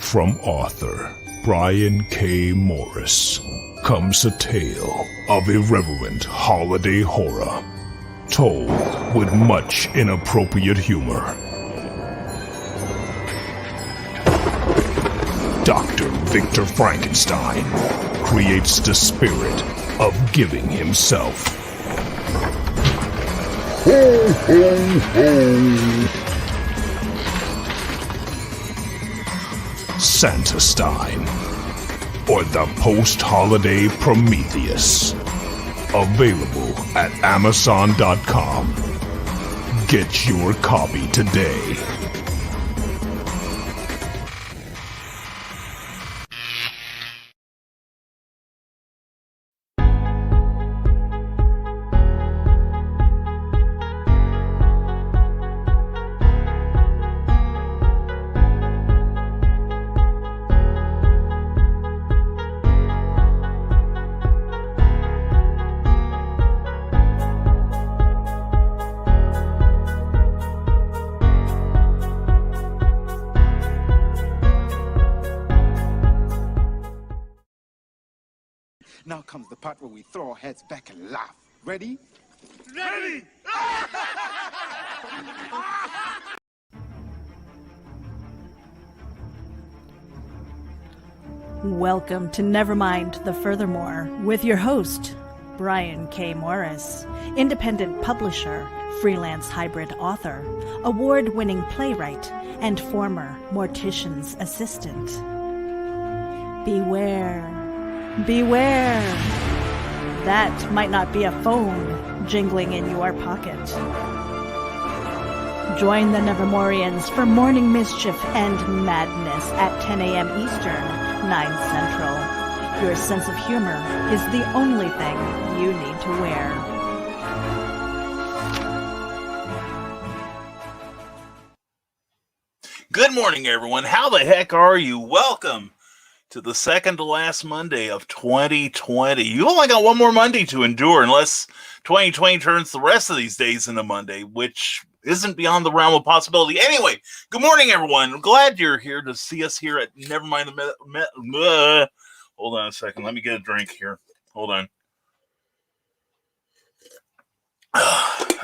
From author Brian K. Morris comes a tale of irreverent holiday horror, told with much inappropriate humor. Dr. Victor Frankenstein creates the spirit of giving himself. Ho, ho, ho! Santa-Stein, or the post-holiday Prometheus. Available at Amazon.com. Get your copy today. Now comes the part where we throw our heads back and laugh. Ready? Ready! Welcome to Nevermind the Furthermore with your host, Brian K. Morris, independent publisher, freelance hybrid author, award-winning playwright, and former mortician's assistant. Beware. Beware! That might not be a phone jingling in your pocket. Join the Nevermorians for morning mischief and madness at 10 a.m. Eastern, 9 Central. Your sense of humor is the only thing you need to wear. Good morning, everyone. How the heck are you? Welcome to the second to last Monday of 2020. You only got one more Monday to endure unless 2020 turns the rest of these days into Monday, which isn't beyond the realm of possibility. Anyway, good morning, everyone. I'm glad you're here to see us here at Nevermind the Hold on a second. Let me get a drink here. Hold on.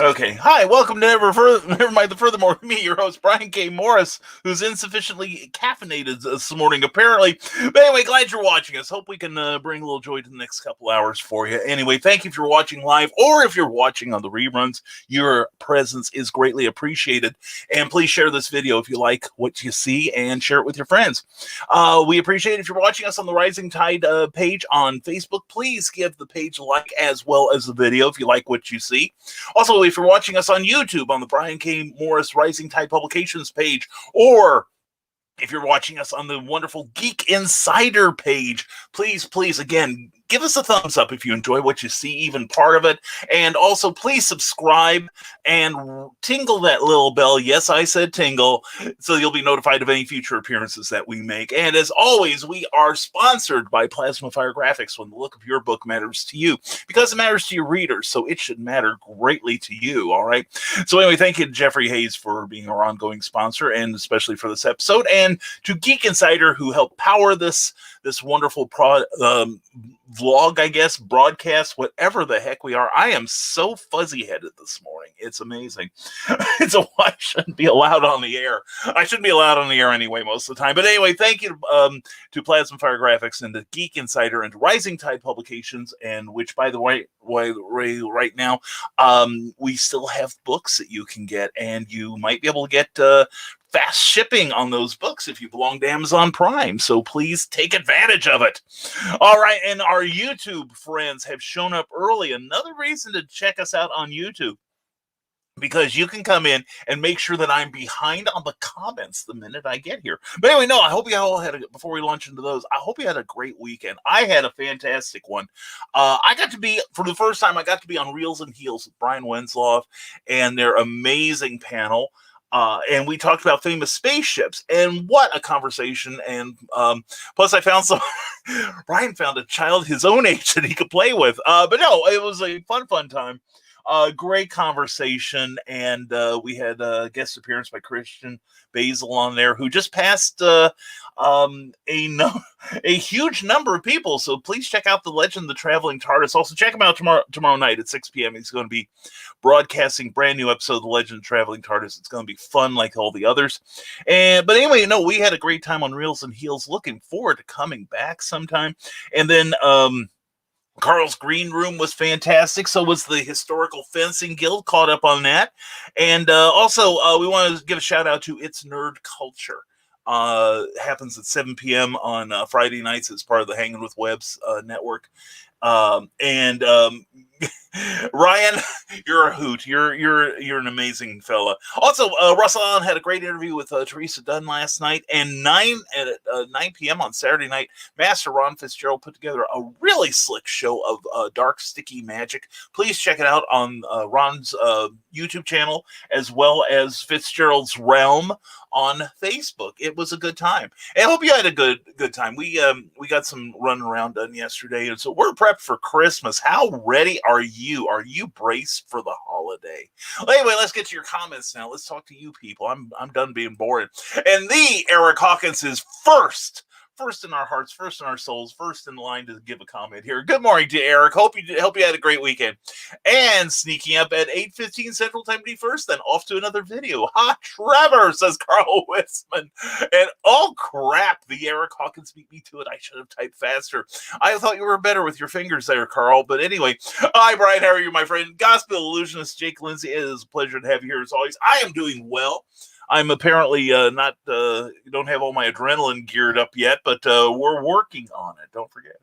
Okay. Hi, welcome to Nevermind the Furthermore. Me, your host, Brian K. Morris, who's insufficiently caffeinated this morning, apparently. But anyway, glad you're watching us. Hope we can bring a little joy to the next couple hours for you. Anyway, thank you if you're watching live or if you're watching on the reruns. Your presence is greatly appreciated. And please share this video if you like what you see and share it with your friends. We appreciate it if you're watching us on the Rising Tide page on Facebook. Please give the page a like as well as the video if you like what you see. Also, if you're watching us on YouTube on the Brian K. Morris Rising Tide Publications page, or if you're watching us on the wonderful Geek Insider page, please, again, give us a thumbs up if you enjoy what you see, even part of it. And also, please subscribe and tingle that little bell. Yes, I said tingle, so you'll be notified of any future appearances that we make. And as always, we are sponsored by Plasma Fire Graphics when the look of your book matters to you, because it matters to your readers, so it should matter greatly to you, all right? So anyway, thank you to Jeffrey Hayes for being our ongoing sponsor, and especially for this episode, and to Geek Insider, who helped power this wonderful vlog, I guess, broadcast, whatever the heck we are. I am so fuzzy-headed this morning. It's amazing. It's why I shouldn't be allowed on the air. I shouldn't be allowed on the air anyway most of the time. But anyway, thank you to Plasma Fire Graphics and to Geek Insider and to Rising Tide Publications, and which, by the way, right now, we still have books that you can get, and you might be able to get fast shipping on those books if you belong to Amazon Prime. So please take advantage of it. All right, and our YouTube friends have shown up early. Another reason to check us out on YouTube, because you can come in and make sure that I'm behind on the comments the minute I get here. But anyway, no, I hope you all had, before we launch into those, I hope you had a great weekend. I had a fantastic one. I got to be, for the first time, I got to be on Reels and Heels with Brian Wenslov and their amazing panel. And we talked about famous spaceships, and what a conversation. And plus I found Brian found a child his own age that he could play with. But no, it was a fun time. Great conversation, and we had a guest appearance by Christian Basil on there, who just passed a huge number of people. So please check out The Legend of the Traveling TARDIS. Also, check him out tomorrow night at 6 p.m. He's going to be broadcasting a brand new episode of The Legend of the Traveling TARDIS. It's going to be fun like all the others. But anyway, we had a great time on Reels and Heels. Looking forward to coming back sometime. And then Carl's Green Room was fantastic. So was the Historical Fencing Guild. Caught up on that. And also, we want to give a shout out to It's Nerd Culture. Happens at 7 p.m. on Friday nights as part of the Hanging with Webs network. Ryan, you're a hoot. You're an amazing fella. Also, Russell Allen had a great interview with Teresa Dunn last night, and 9 p.m. on Saturday night, Master Ron Fitzgerald put together a really slick show of dark, sticky magic. Please check it out on Ron's YouTube channel, as well as Fitzgerald's Realm on Facebook. It was a good time. And I hope you had a good time. We got some running around done yesterday, and so we're prepped for Christmas. How ready are you? Are you braced for the holiday? Well, anyway, let's get to your comments now. Let's talk to you people. I'm done being boring. And the Eric Hawkins is first in our hearts, first in our souls, first in line to give a comment here. Good morning to Eric. Hope you had a great weekend. And sneaking up at 8:15 Central Time to be first, then off to another video. Ha, Trevor, says Carl Wisman. And oh crap, the Eric Hawkins beat me to it. I should have typed faster. I thought you were better with your fingers there, Carl. But anyway, hi Brian, how are you, my friend? Gospel Illusionist Jake Lindsay. It is a pleasure to have you here as always. I am doing well. I'm apparently not, don't have all my adrenaline geared up yet, but we're working on it. Don't forget.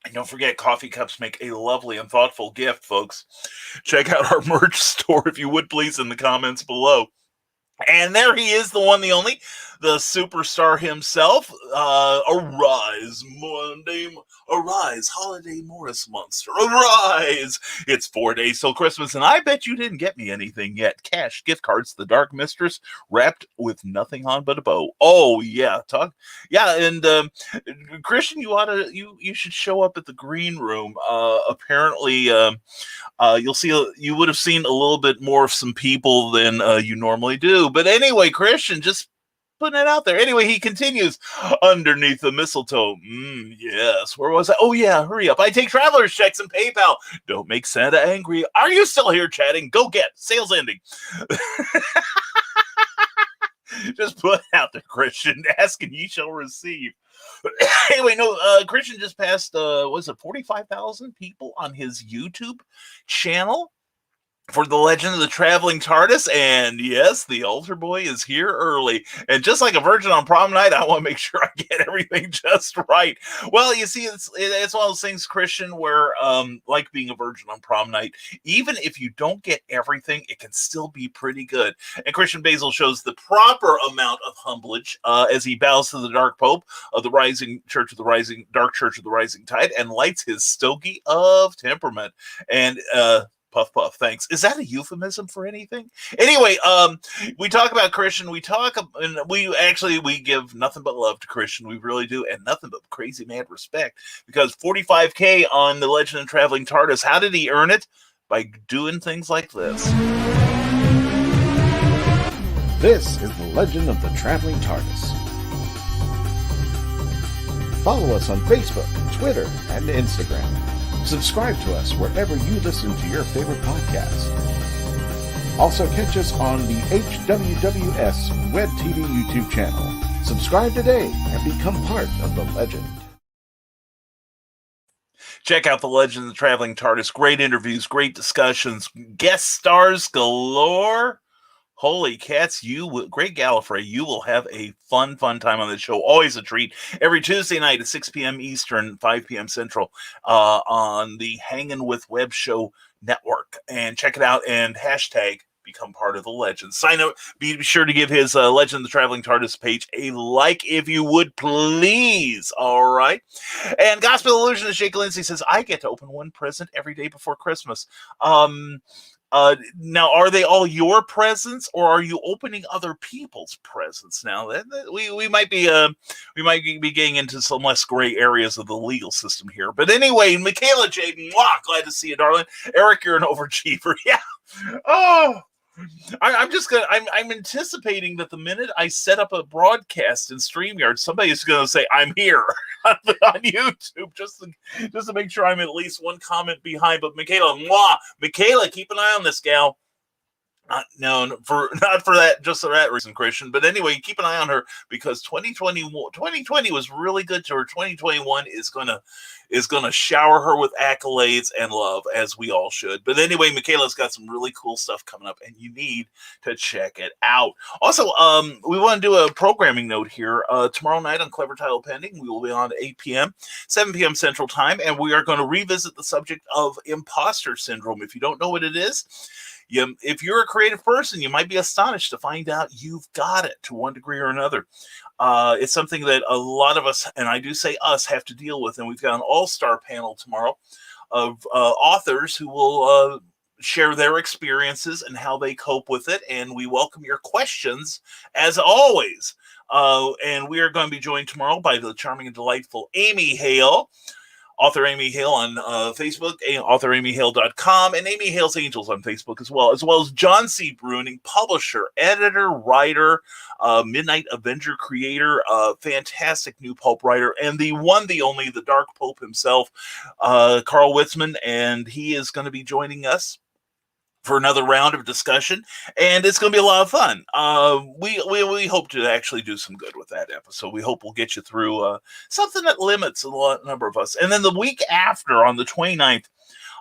And don't forget, coffee cups make a lovely and thoughtful gift, folks. Check out our merch store, if you would, please, in the comments below. And there he is, the one, the only, the superstar himself. Arise, Monday, arise, Holiday Morris Monster, arise! It's 4 days till Christmas, and I bet you didn't get me anything yet. Cash, gift cards, the Dark Mistress, wrapped with nothing on but a bow. Oh yeah, and Christian, you should show up at the Green Room. Apparently, you would have seen a little bit more of some people than you normally do. But anyway, Christian, just putting it out there. Anyway, he continues, underneath the mistletoe. Yes. Where was I? Oh, yeah. Hurry up. I take traveler's checks and PayPal. Don't make Santa angry. Are you still here chatting? Go get. Sales ending. Just put it out there, Christian. Ask and ye shall receive. Anyway, Christian just passed, 45,000 people on his YouTube channel for The Legend of the Traveling TARDIS, and yes, the altar boy is here early. And just like a virgin on prom night, I want to make sure I get everything just right. Well, you see, it's one of those things, Christian, where like being a virgin on prom night, even if you don't get everything, it can still be pretty good. And Christian Basil shows the proper amount of humblage as he bows to the Dark Pope of the Rising Church of the Rising Dark Church of the Rising Tide and lights his stogie of temperament. And puff, puff, thanks. Is that a euphemism for anything? Anyway, we talk about Christian. We give nothing but love to Christian. We really do. And nothing but crazy mad respect. Because 45K on The Legend of Traveling TARDIS, how did he earn it? By doing things like this. This is The Legend of the Traveling TARDIS. Follow us on Facebook, Twitter, and Instagram. Subscribe to us wherever you listen to your favorite podcasts. Also catch us on the HWWS Web TV YouTube channel. Subscribe today and become part of the legend. Check out The Legend of the Traveling TARDIS. Great interviews, great discussions, guest stars galore. Holy cats, great Gallifrey. You will have a fun time on the show. Always a treat. Every Tuesday night at 6 p.m. Eastern, 5 p.m. Central on the Hangin' with Web Show Network. And check it out and hashtag become part of the legend. Sign up. Be sure to give his Legend of the Traveling TARDIS page a like if you would, please. All right. And Gospel Illusionist Jake Lindsay says, I get to open one present every day before Christmas. Now, are they all your presents, or are you opening other people's presents? Now, we might be getting into some less gray areas of the legal system here. But anyway, Michaela J. Mwah, glad to see you, darling. Eric, you're an overachiever. Yeah. Oh. I'm anticipating that the minute I set up a broadcast in StreamYard, somebody's going to say, I'm here on YouTube, just to make sure I'm at least one comment behind. But Michaela, keep an eye on this gal. Not for that, just for that reason, Christian. But anyway, keep an eye on her, because 2020 was really good to her. 2021 is gonna shower her with accolades and love, as we all should. But anyway, Michaela's got some really cool stuff coming up, and you need to check it out. Also, we want to do a programming note here. Tomorrow night on Clever Title Pending, we will be on at 8 p.m., 7 p.m. Central Time, and we are going to revisit the subject of imposter syndrome. If you don't know what it is, if you're a creative person, you might be astonished to find out you've got it to one degree or another. It's something that a lot of us, and I do say us, have to deal with. And we've got an all-star panel tomorrow of authors who will share their experiences and how they cope with it. And we welcome your questions, as always. And we are going to be joined tomorrow by the charming and delightful Amy Hale. Author Amy Hale on Facebook, authoramyhale.com, and Amy Hale's Angels on Facebook as well as John C. Bruning, publisher, editor, writer, Midnight Avenger creator, fantastic new pulp writer, and the one, the only, the Dark Pope himself, Carl Witzman, and he is going to be joining us for another round of discussion, and it's going to be a lot of fun. We hope to actually do some good with that episode. We hope we'll get you through something that limits a number of us. And then the week after, on the 29th,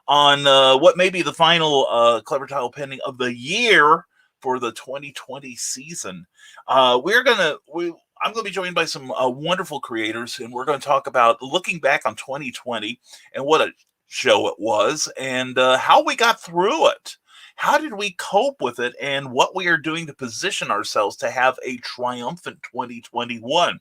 on what may be the final Clever Title Pending of the year for the 2020 season, I'm going to be joined by some wonderful creators, and we're going to talk about looking back on 2020 and what a show it was, and how we got through it. How did we cope with it, and what we are doing to position ourselves to have a triumphant 2021.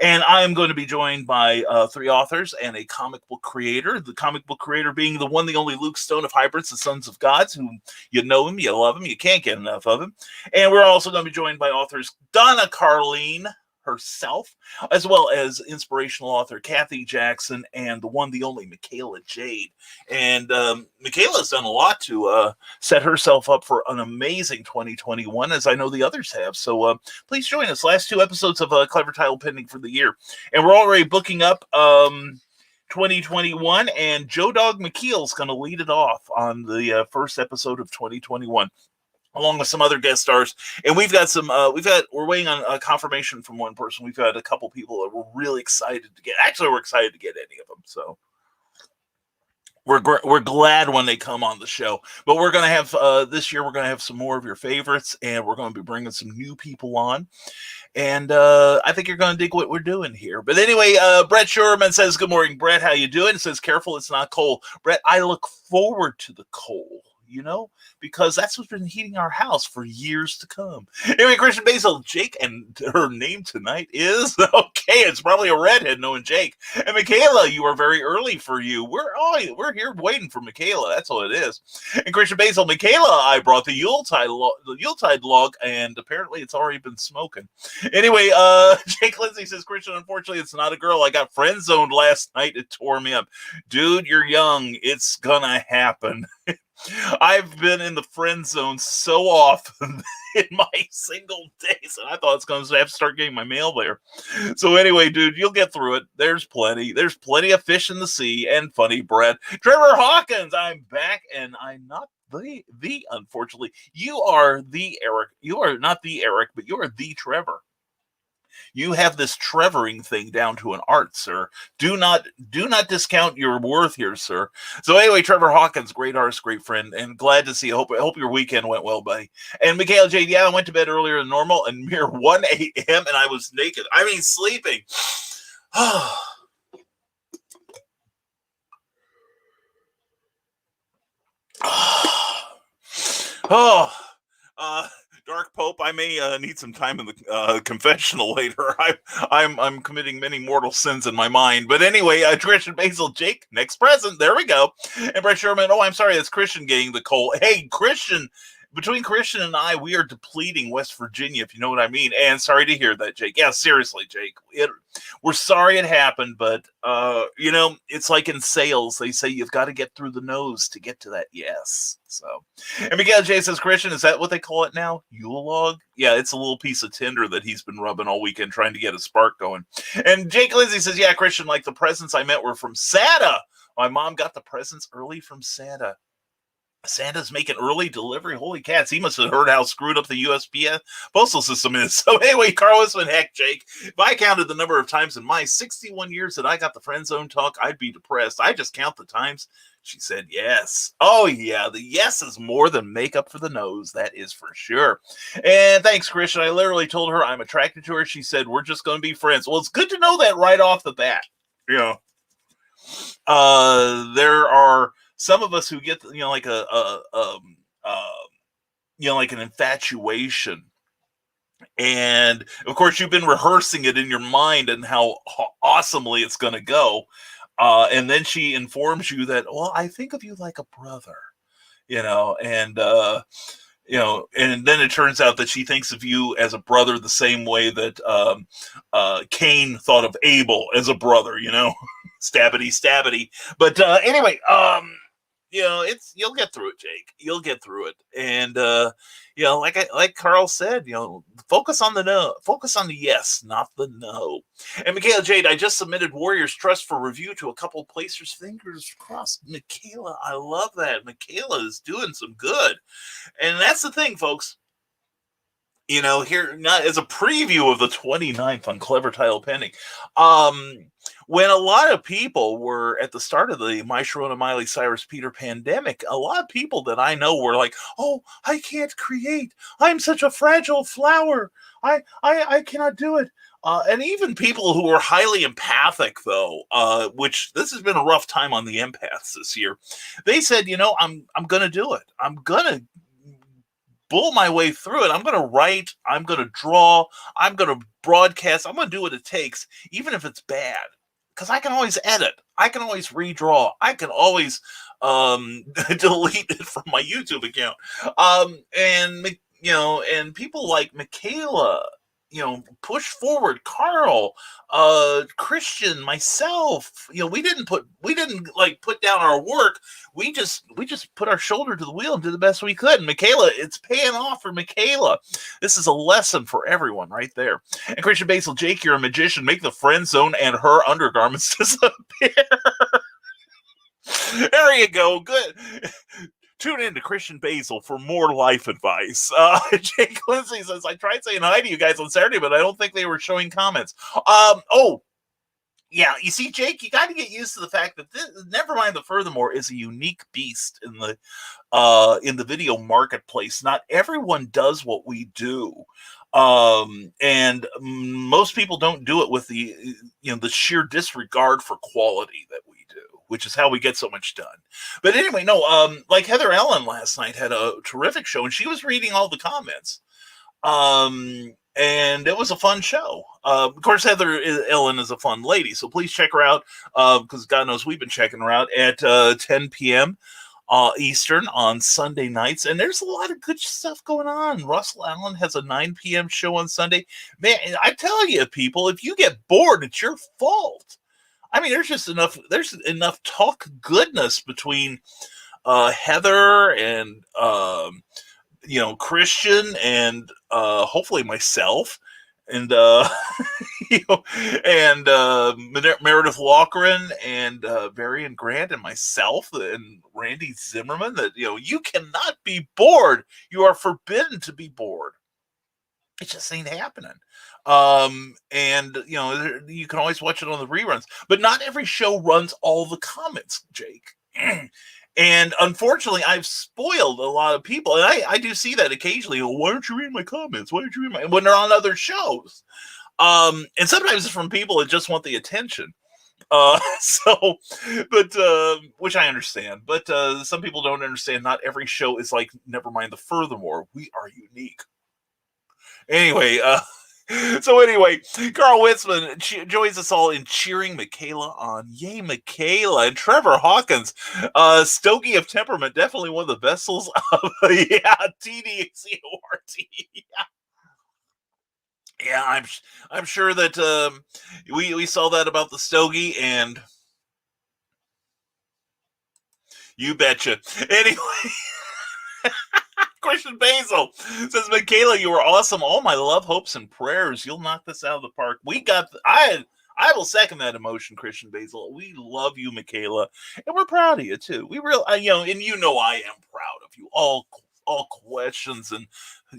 And I am going to be joined by 3 authors and a comic book creator. The comic book creator being the one, the only Luke Stone of Hybrids, the Sons of Gods, who you know him, you love him, you can't get enough of him. And we're also going to be joined by authors Donna Carlene herself, as well as inspirational author Kathy Jackson and the one, the only Michaela Jade. And Michaela's done a lot to set herself up for an amazing 2021, as I know the others have. So please join us. Last 2 episodes of Clever Title Pending for the year. And we're already booking up 2021, and Joe Dog McKeel's going to lead it off on the first episode of 2021. Along with some other guest stars, and we're waiting on a confirmation from one person. We've got a couple people that we're really excited to get. Actually, we're excited to get any of them. So we're glad when they come on the show. But we're going to have this year, we're going to have some more of your favorites, and we're going to be bringing some new people on. And I think you're going to dig what we're doing here. But anyway, Brett Sherman says, "Good morning, Brett. How you doing?" It says, "Careful, it's not cold." Brett, I look forward to the cold, because that's what's been heating our house for years to come. Anyway, Christian Basil, Jake, and her name tonight is, okay, it's probably a redhead knowing Jake. And Michaela, you are very early for you. We're here waiting for Michaela. That's all it is. And Christian Basil, Michaela, I brought the Yuletide log, and apparently it's already been smoking. Anyway, Jake Lindsay says, "Christian, unfortunately, it's not a girl. I got friend zoned last night. It tore me up." Dude, you're young. It's gonna happen. I've been in the friend zone so often in my single days, and I thought it's going to have to start getting my mail there. So anyway, dude, you'll get through it. There's plenty of fish in the sea and funny bread. Trevor Hawkins, I'm back, and I'm not the unfortunately. You are the Eric. You are not the Eric, but you are the Trevor. You have this Trevoring thing down to an art, sir. Do not discount your worth here, sir. So anyway, Trevor Hawkins, great artist, great friend, and glad to see you. I hope your weekend went well, buddy. And Michaela J. Yeah, I went to bed earlier than normal, and mere 1 a.m., and I was naked. I mean, sleeping. Dark Pope, I may need some time in the confessional later. I'm committing many mortal sins in my mind. But anyway, Christian Basil, Jake, next present. There we go. And Brett Sherman, oh, I'm sorry, that's Christian getting the coal. Hey, Christian, between Christian and I, we are depleting West Virginia, if you know what I mean. And sorry to hear that, Jake. Yeah, seriously, Jake. We're sorry it happened, but, it's like in sales. They say you've got to get through the nose to get to that yes. So, and Miguel J says, Christian, is that what they call it now? Yule log? Yeah, it's a little piece of tinder that he's been rubbing all weekend trying to get a spark going. And Jake Lindsay says, yeah, Christian, like the presents I met were from Santa. My mom got the presents early from Santa. Santa's making early delivery. Holy cats. He must have heard how screwed up the USPS postal system is. So anyway, Carlos and heck, Jake, if I counted the number of times in my 61 years that I got the friend zone talk, I'd be depressed. I just count the times. She said yes. Oh, yeah. The yes is more than makeup for the nose. That is for sure. And thanks, Christian. I literally told her I'm attracted to her. She said, we're just going to be friends. Well, it's good to know that right off the bat. There are some of us who get, like like an infatuation. And of course, you've been rehearsing it in your mind and how awesomely it's going to go. And then she informs you that, well, I think of you like a brother, and then it turns out that she thinks of you as a brother the same way that Cain thought of Abel as a brother, stabbity. But anyway, you'll get through it, Jake. You'll get through it. And, like Carl said, focus on the no, focus on the yes, not the no. And Michaela Jade, I just submitted Warriors Trust for review to a couple of placers. Fingers crossed. Michaela, I love that. Michaela is doing some good. And that's the thing, folks. Here, not as a preview of the 29th on Clever Title Pending. When a lot of people were at the start of the My Sharona Miley Cyrus Peter pandemic, a lot of people that I know were like, oh, I can't create. I'm such a fragile flower. I cannot do it. And even people who were highly empathic, though, which this has been a rough time on the empaths this year, they said, I'm going to do it. I'm going to bull my way through it. I'm going to write. I'm going to draw. I'm going to broadcast. I'm going to do what it takes, even if it's bad. Because I can always edit. I can always redraw. I can always delete it from my YouTube account. And people like Michaela, push forward. Carl, Christian, myself. We didn't put down our work. We just put our shoulder to the wheel and did the best we could. And Michaela, it's paying off for Michaela. This is a lesson for everyone right there. And Christian Basil, Jake, you're a magician. Make the friend zone and her undergarments disappear. There you go. Good. Tune in to Christian Basil for more life advice. Jake Lindsay says, I tried saying hi to you guys on Saturday, but I don't think they were showing comments. Yeah, you see, Jake, you got to get used to the fact that Nevermind the Furthermore is a unique beast in the video marketplace. Not everyone does what we do. And most people don't do it with the sheer disregard for quality that we do, which is how we get so much done. But anyway, no, like Heather Ellen last night had a terrific show, and she was reading all the comments. And it was a fun show. Of course, Heather Ellen is a fun lady, so please check her out, because God knows we've been checking her out at 10 p.m. Eastern on Sunday nights. And there's a lot of good stuff going on. Russell Allen has a 9 p.m. show on Sunday. Man, I tell you, people, if you get bored, it's your fault. I mean, there's enough talk goodness between Heather and Christian and hopefully myself and Meredith Walkerin and Varian Grant and myself and Randy Zimmerman, that you cannot be bored. You are forbidden to be bored. It just ain't happening. And you can always watch it on the reruns, but not every show runs all the comments, Jake. And unfortunately, I've spoiled a lot of people. And I do see that occasionally. Why don't you read my comments? Why don't you read when they're on other shows? And sometimes it's from people that just want the attention. Which I understand. But some people don't understand. Not every show is like Nevermind the Furthermore. We are unique. Anyway, so anyway, Carl Witzman joins us all in cheering Michaela on. Yay, Michaela. And Trevor Hawkins, Stogie of temperament, definitely one of the vessels of, TDCORT. Yeah, I'm sure that we saw that about the Stogie, and you betcha. Anyway, Christian Basil says, Michaela, you are awesome. All my love, hopes, and prayers. You'll knock this out of the park. I will second that emotion, Christian Basil. We love you, Michaela, and we're proud of you too. We really, and I am proud of you. All questions and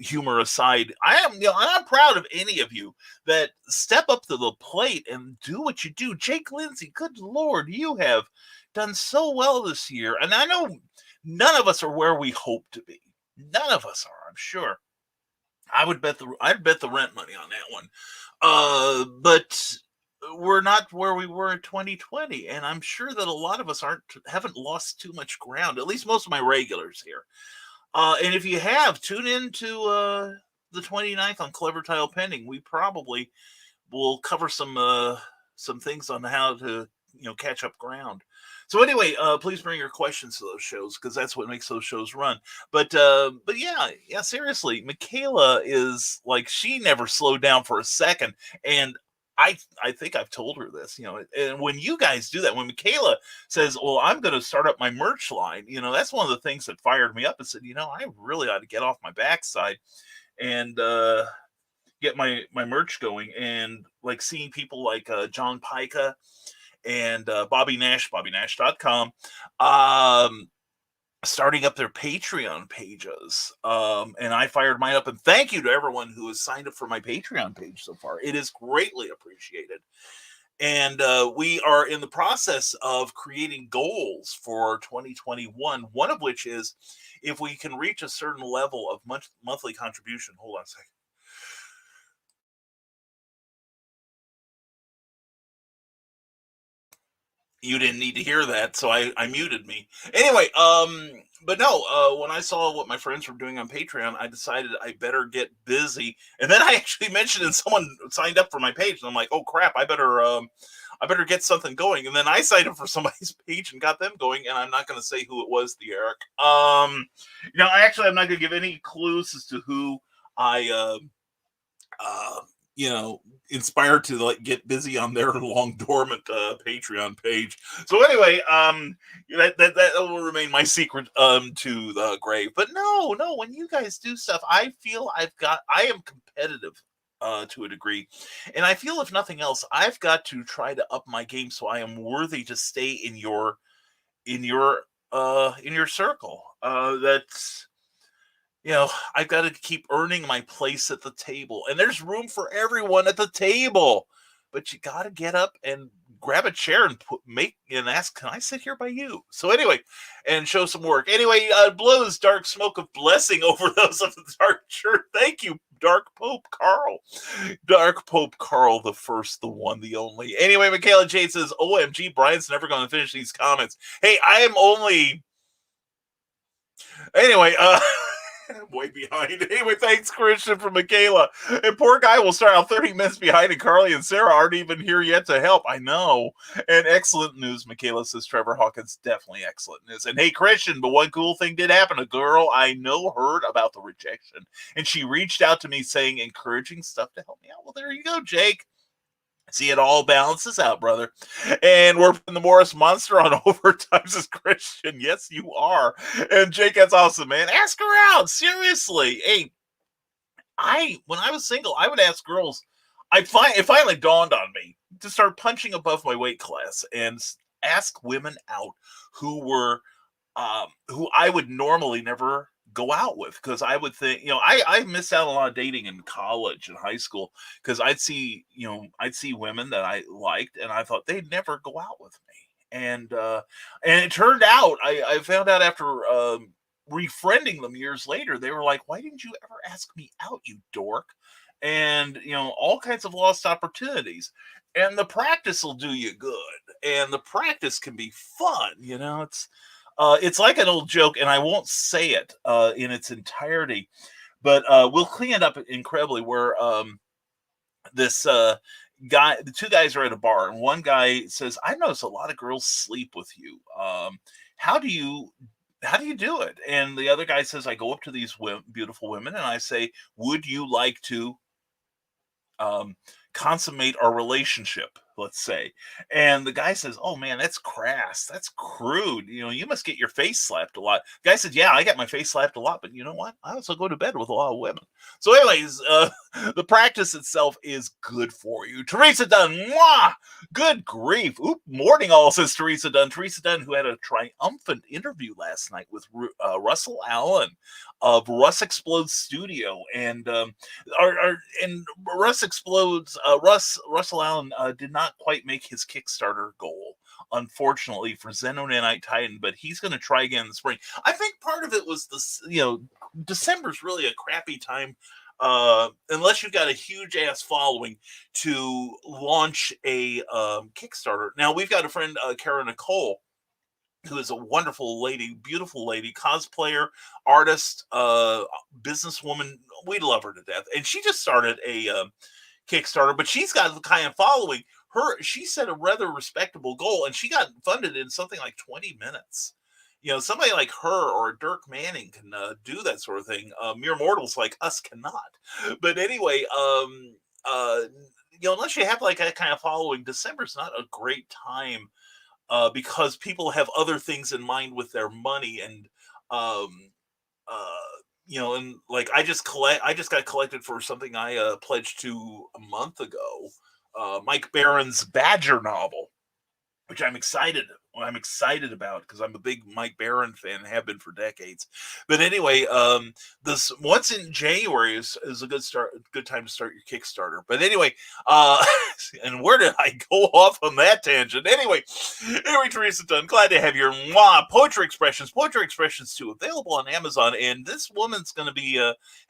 humor aside, I'm proud of any of you that step up to the plate and do what you do. Jake Lindsay, good Lord, you have done so well this year, and I know none of us are where we hope to be. None of us are, I'm sure. I'd bet the rent money on that one. But we're not where we were in 2020, and I'm sure that a lot of us haven't lost too much ground. At least most of my regulars here. And if you have, tune in to the 29th on Clever Tile Pending. We probably will cover some things on how to catch up ground. So anyway, please bring your questions to those shows, because that's what makes those shows run. But yeah, seriously, Michaela is like, she never slowed down for a second. And I think I've told her this, and when you guys do that, when Michaela says, well, I'm going to start up my merch line, that's one of the things that fired me up and said, I really ought to get off my backside and get my merch going. And like seeing people like John Pica and Bobby Nash, BobbyNash.com, starting up their Patreon pages. And I fired mine up, and thank you to everyone who has signed up for my Patreon page so far. It is greatly appreciated. And we are in the process of creating goals for 2021, one of which is if we can reach a certain level of monthly contribution. Hold on a second. You didn't need to hear that, so I muted me. Anyway, but no, when I saw what my friends were doing on Patreon, I decided I better get busy. And then I actually mentioned it, someone signed up for my page, and I'm like, oh crap, I better get something going. And then I signed up for somebody's page and got them going, and I'm not going to say who it was, the Eric. I'm not going to give any clues as to who I inspired to get busy on their long dormant Patreon page. So anyway, that will remain my secret to the grave. But no, when you guys do stuff, I feel I am competitive to a degree, and I feel if nothing else, I've got to try to up my game so I am worthy to stay in your circle. That's I've got to keep earning my place at the table. And there's room for everyone at the table. But you got to get up and grab a chair and ask, can I sit here by you? So anyway, and show some work. Anyway, blows dark smoke of blessing over those of the dark church. Thank you, Dark Pope Carl. Dark Pope Carl, the first, the one, the only. Anyway, Michaela Jade says, OMG, Brian's never going to finish these comments. Hey, I am only... Anyway, I'm way behind. Anyway, thanks, Christian, for Michaela. And poor guy will start out 30 minutes behind, and Carly and Sarah aren't even here yet to help. I know. And excellent news, Michaela says. Trevor Hawkins, definitely excellent news. And hey, Christian, but one cool thing did happen. A girl I know heard about the rejection, and she reached out to me saying encouraging stuff to help me out. Well, there you go, Jake. See, it all balances out, brother. And we're putting the Morris Monster on overtime, says Christian. Yes, you are. And Jake, that's awesome, man. Ask her out. Seriously. Hey, when I was single, I would ask girls. It finally dawned on me to start punching above my weight class and ask women out who I would normally never go out with, because I would think, I missed out on a lot of dating in college and high school, because I'd see women that I liked, and I thought they'd never go out with me. And it turned out, I found out after refriending them years later, they were like, why didn't you ever ask me out, you dork? And, all kinds of lost opportunities. And the practice will do you good. And the practice can be fun. It's like an old joke, and I won't say it in its entirety, But we'll clean it up incredibly. Where this guy, the two guys are at a bar, and one guy says, "I notice a lot of girls sleep with you. How do you do it?" And the other guy says, "I go up to these beautiful women and I say, would you like to consummate our relationship, let's say?" And the guy says, "Oh man, that's crass, that's crude, you must get your face slapped a lot." The guy said, "Yeah, I get my face slapped a lot, but you know what, I also go to bed with a lot of women." So anyways, the practice itself is good for you. Teresa Dunn, mwah! Good grief. Oop, morning all, says Teresa Dunn, who had a triumphant interview last night with Russell Allen of Russ Explodes Studio. And Russell Allen did not quite make his Kickstarter goal, unfortunately, for Xeno Nanite Titan, but he's going to try again in the spring. I think part of it was December's really a crappy time, unless you've got a huge ass following, to launch a Kickstarter. Now we've got a friend, Kara Nicole, who is a wonderful lady, beautiful lady, cosplayer, artist, businesswoman. We love her to death. And she just started a Kickstarter, but she's got the kind of following. She set a rather respectable goal, and she got funded in something like 20 minutes. Somebody like her or Dirk Manning can do that sort of thing. Mere mortals like us cannot. But anyway, unless you have like that kind of following, December's not a great time, because people have other things in mind with their money. And and like I just got collected for something I pledged to a month ago, Mike Barron's Badger novel, which I'm excited about because I'm a big Mike Barron fan and have been for decades. But anyway, this once in January is a good time to start your Kickstarter. But anyway, and where did I go off on that tangent? Anyway, Teresa Dunn, glad to have your Poetry Expressions 2 available on Amazon. And this woman's going to be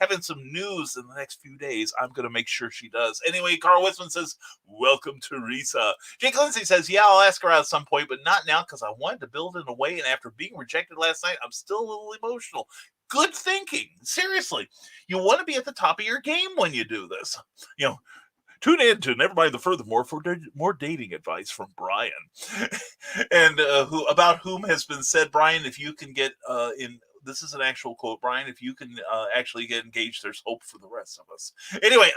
having some news in the next few days. I'm going to make sure she does. Anyway, Carl Wisman says, "Welcome, Teresa." Jake Lindsay says, "Yeah, I'll ask her out at some point, but not now because I wanted to build in a way, and after being rejected last night, I'm still a little emotional." Good thinking. Seriously, you want to be at the top of your game when you do this. Tune in to Nevermind the Furthermore for more dating advice from Brian, and about whom has been said, Brian, if you can get this is an actual quote, Brian, if you can actually get engaged, there's hope for the rest of us. Anyway,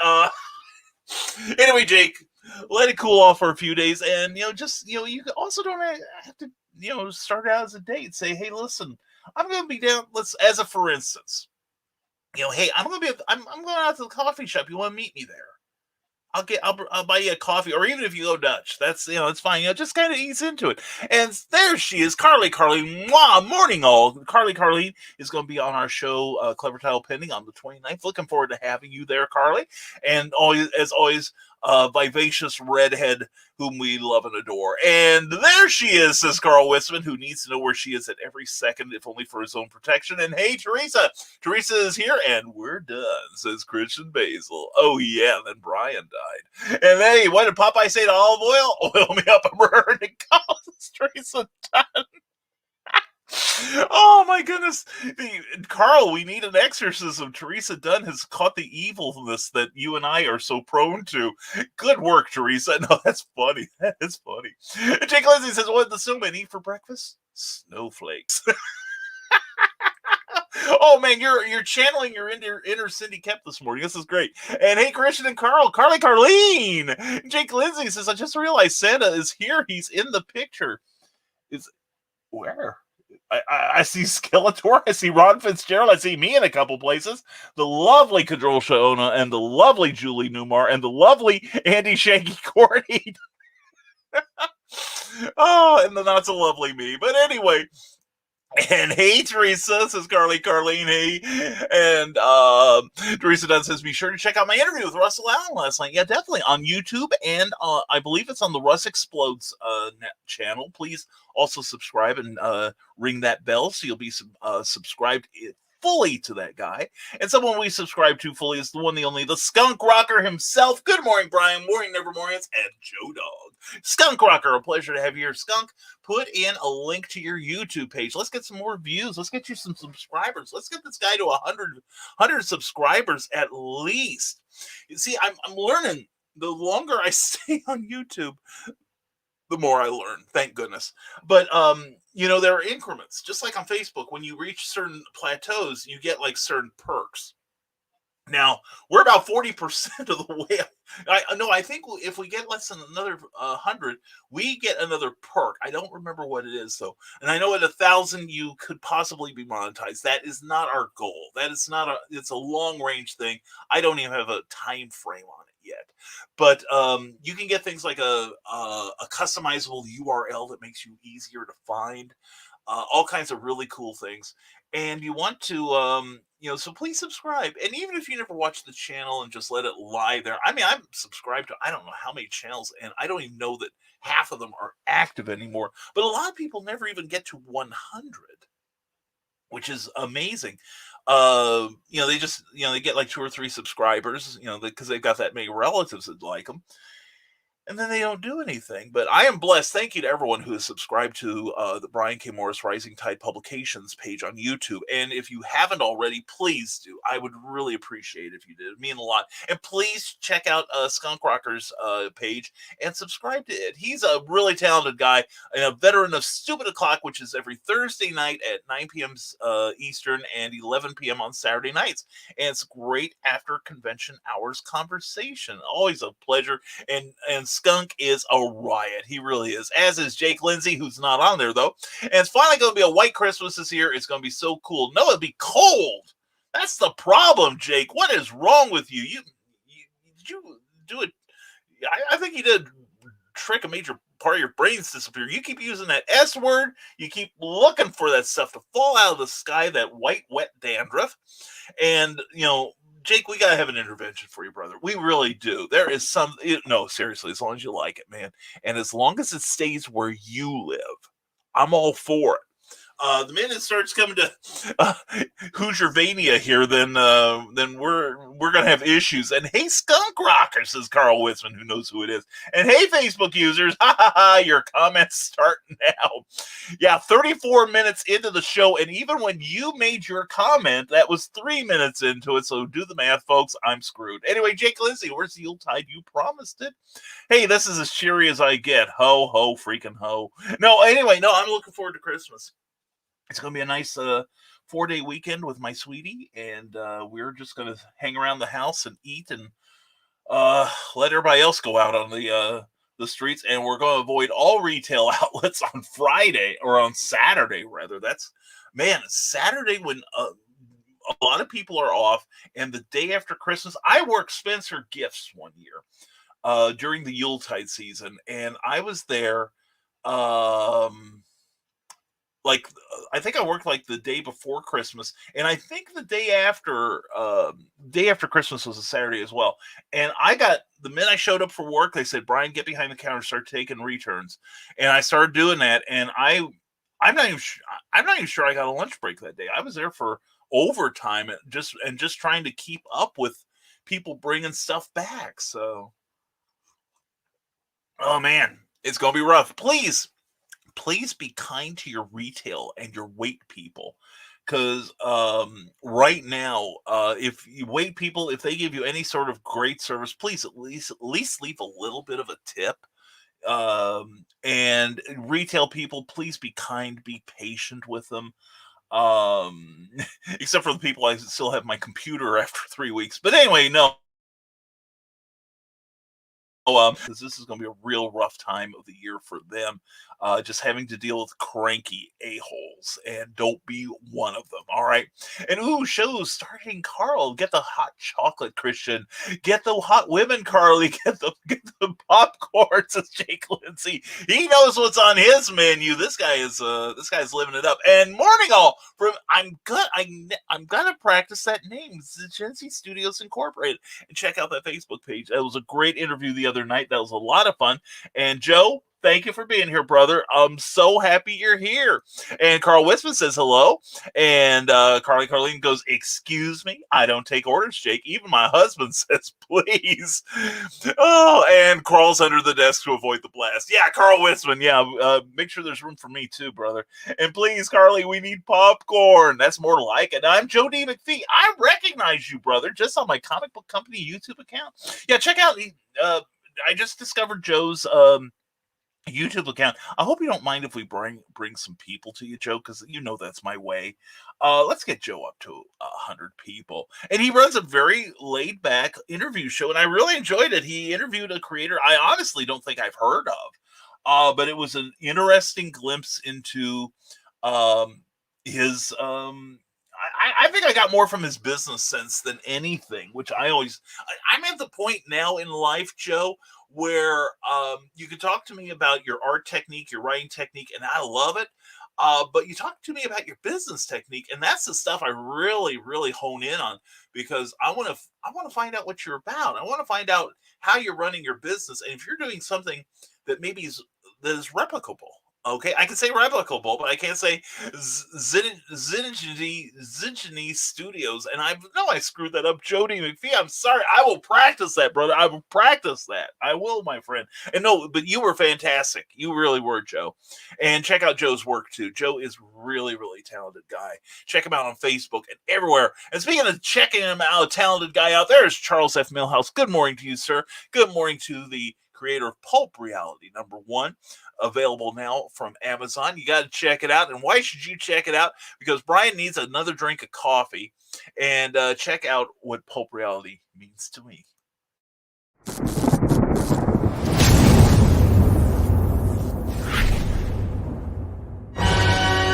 Jake, let it cool off for a few days, and you also don't have to start out as a date. Say, hey, listen, I'm going to be down. For instance, hey, I'm going out to the coffee shop. You want to meet me there? I'll buy you a coffee, or even if you go Dutch, that's it's fine. Just kind of ease into it. And there she is, Carly. Morning all. Carly is going to be on our show, Clever Title Pending, on the 29th. Looking forward to having you there, Carly. And as always, vivacious redhead whom we love and adore. And there she is, says Carl Wisman, who needs to know where she is at every second, if only for his own protection. And hey, Teresa is here, and we're done, says Christian Basil. Oh yeah, then Brian died. And hey, what did Popeye say to olive oil? Oil me up, I'm ready to go. Teresa done. Oh my goodness, Carl, we need an exorcism. Teresa Dunn has caught the evilness that you and I are so prone to. Good work, Teresa. No, that's funny. That is funny. Jake Lindsay says, "What did the snowman eat for breakfast? Snowflakes." Oh man, you're channeling your inner Cindy Kemp this morning. This is great. And hey, Christian and Carlene. Jake Lindsay says, "I just realized Santa is here. He's in the picture." Is where? I see Skeletor, I see Ron Fitzgerald, I see me in a couple places. The lovely Kadrol Shaona, and the lovely Julie Newmar, and the lovely Andy Shanky Courtney. Oh, and the not so lovely me. But anyway, and hey, Teresa, says Carlene, hey. And Teresa Dunn says, "Be sure to check out my interview with Russell Allen last night." Yeah, definitely on YouTube, and I believe it's on the Russ Explodes channel. Please also subscribe and ring that bell so you'll be subscribed fully to that guy. And someone we subscribe to fully is the one, the only, the skunk rocker himself. Good morning, Brian. Morning, Nevermorians, and Joe Dog. Skunk Rocker, a pleasure to have you here. Skunk, put in a link to your YouTube page. Let's get some more views. Let's get you some subscribers. Let's get this guy to 100 subscribers at least. You see, I'm learning. The longer I stay on YouTube, the more I learn. Thank goodness. But there are increments. Just like on Facebook, when you reach certain plateaus, you get like certain perks. Now, we're about 40% of the way. I think if we get less than another 100, we get another perk. I don't remember what it is, though. And I know at 1,000, you could possibly be monetized. That is not our goal. It's a long-range thing. I don't even have a time frame on it yet. But you can get things like a customizable URL that makes you easier to find. All kinds of really cool things. And you want to, so please subscribe. And even if you never watch the channel and just let it lie there, I mean, I'm subscribed to I don't know how many channels, and I don't even know that half of them are active anymore. But a lot of people never even get to 100, which is amazing. They just, they get like 2 or 3 subscribers, because they've got that many relatives that like them. And then they don't do anything. But I am blessed. Thank you to everyone who has subscribed to the Brian K. Morris Rising Tide Publications page on YouTube. And if you haven't already, please do. I would really appreciate it if you did. It means a lot. And please check out Skunk Rocker's page and subscribe to it. He's a really talented guy and a veteran of Stupid O'Clock, which is every Thursday night at 9 p.m. Eastern and 11 p.m. on Saturday nights. And it's great after convention hours conversation. Always a pleasure. And Skunk is a riot. He really is. As is Jake Lindsay, who's not on there, though. And it's finally going to be a white Christmas this year. It's going to be so cool. No, it'll be cold. That's the problem, Jake. What is wrong with you? Did you do it? I think you did trick a major part of your brains disappear. You keep using that S word. You keep looking for that stuff to fall out of the sky, that white, wet dandruff. And, Jake, we got to have an intervention for you, brother. We really do. There is no, seriously, as long as you like it, man. And as long as it stays where you live, I'm all for it. The minute it starts coming to Hoosiervania here, then we're gonna have issues. And hey, Skunk Rocker, says Carl Witzman, who knows who it is. And hey, Facebook users, your comments start now. Yeah, 34 minutes into the show, and even when you made your comment, that was 3 minutes into it. So do the math, folks. I'm screwed. Anyway, Jake Lindsay, where's the Yuletide? You promised it. Hey, this is as cheery as I get. Ho, ho, freaking ho. No, anyway, I'm looking forward to Christmas. It's going to be a nice 4-day weekend with my sweetie, and we're just going to hang around the house and eat and let everybody else go out on the streets, and we're going to avoid all retail outlets on Friday, or on Saturday, rather. Saturday when a lot of people are off, and the day after Christmas. I worked Spencer Gifts one year during the Yuletide season, and I was there I think I worked like the day before Christmas, and I think the day after Christmas was a Saturday as well. And the minute I showed up for work, they said, "Brian, get behind the counter, start taking returns." And I started doing that, and I'm not even sure I got a lunch break that day. I was there for overtime and just trying to keep up with people bringing stuff back. So, oh man, it's gonna be rough. Please be kind to your retail and your wait people, because right now, if you wait people, if they give you any sort of great service, please at least leave a little bit of a tip. And retail people, please be kind, be patient with them. Except for the people I still have my computer after 3 weeks. But anyway, no. Because this is going to be a real rough time of the year for them, just having to deal with cranky a-holes, and don't be one of them, all right? And shows starting Carl, get the hot chocolate, Christian, get the hot women, Carly, get the popcorn, says Jake Lindsay. He knows what's on his menu. This guy's living it up. And morning all from I'm gonna practice that name, Zenzi Studios Incorporated, and check out that Facebook page. That was a great interview the other night. That was a lot of fun. And Joe, Thank you for being here, brother. I'm so happy you're here. And Carl Wisman says hello. And Carly Carlene goes, excuse me, I don't take orders, Jake. Even my husband says, please. Oh, and crawls under the desk to avoid the blast. Yeah, Carl Wisman. Yeah, make sure there's room for me too, brother. And please, Carly, we need popcorn. That's more like it. I'm Joe D. McPhee. I recognize you, brother, just on my Comic Book Company YouTube account. Yeah, check out. I just discovered Joe's YouTube account. I hope you don't mind if we bring some people to you, Joe, because you know that's my way. Let's get Joe up to 100 people. And he runs a very laid back interview show, and I really enjoyed it. He interviewed a creator I honestly don't think I've heard of, but it was an interesting glimpse into his. I think I got more from his business sense than anything, which I'm at the point now in life, Joe, where you can talk to me about your art technique, your writing technique, and I love it. But you talk to me about your business technique, and that's the stuff I really, really hone in on, because I want to find out what you're about. I want to find out how you're running your business, and if you're doing something that that is replicable. Okay, I can say replicable, but I can't say Zinjini Studios. And I know I screwed that up. Jody McPhee, I'm sorry. I will practice that, brother. I will practice that. I will, my friend. And no, but you were fantastic. You really were, Joe. And check out Joe's work, too. Joe is really, really talented guy. Check him out on Facebook and everywhere. And speaking of checking him out, a talented guy out there is Charles F. Millhouse. Good morning to you, sir. Good morning to the creator of Pulp Reality #1, available now from Amazon. You got to check it out. And why should you check it out? Because Brian needs another drink of coffee. And check out what Pulp Reality means to me.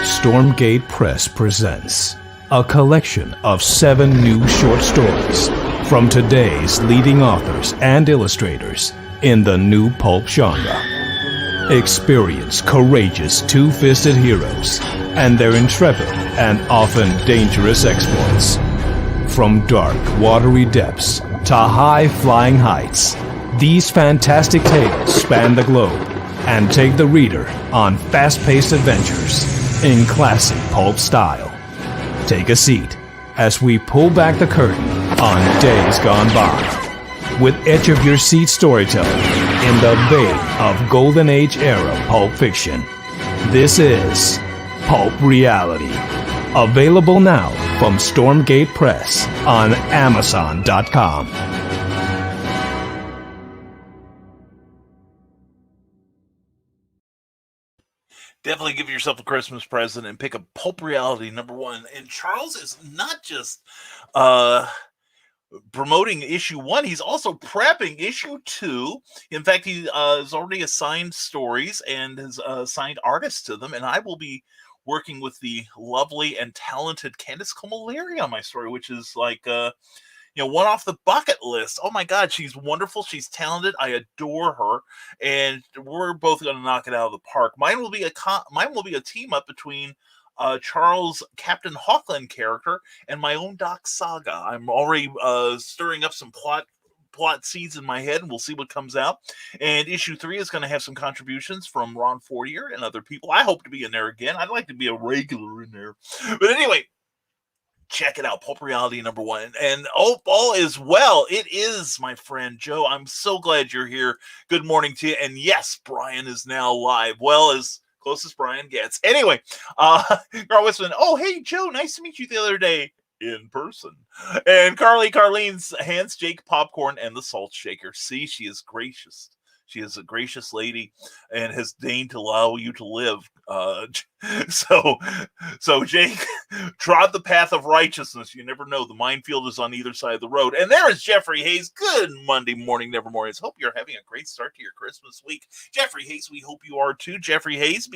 Stormgate Press presents a collection of 7 new short stories from today's leading authors and illustrators in the new pulp genre. Experience courageous two-fisted heroes and their intrepid and often dangerous exploits. From dark, watery depths to high-flying heights, these fantastic tales span the globe and take the reader on fast-paced adventures in classic pulp style. Take a seat as we pull back the curtain on Days Gone By, with edge-of-your-seat storytelling in the vein of Golden Age era pulp fiction. This is Pulp Reality. Available now from Stormgate Press on Amazon.com. Definitely give yourself a Christmas present and pick a Pulp Reality #1. And Charles is not just promoting issue 1, he's also prepping issue 2. In fact, he has already assigned stories and has assigned artists to them, and I will be working with the lovely and talented Candice Camilleri on my story, which is like one off the bucket list. Oh my God, she's wonderful, she's talented, I adore her, and we're both going to knock it out of the park. Mine will be a team up between Charles' Captain Hawkland character and my own Doc Saga. I'm already stirring up some plot seeds in my head, and we'll see what comes out. And issue 3 is going to have some contributions from Ron Fortier and other people. I hope to be in there again. I'd like to be a regular in there. But anyway, check it out, Pulp Reality #1. And hope all is well. It is, my friend Joe. I'm so glad you're here. Good morning to you. And yes, Brian is now live. Well, as close as Brian gets. Anyway, Carl Wisman, oh, hey, Joe, nice to meet you the other day in person. And Carlene's hands Jake popcorn and the salt shaker. See, she is gracious. She is a gracious lady and has deigned to allow you to live. So Jake, trod the path of righteousness. You never know. The minefield is on either side of the road. And there is Jeffrey Hayes. Good Monday morning, Nevermore. Hope you're having a great start to your Christmas week. Jeffrey Hayes, we hope you are too. Jeffrey Hayes,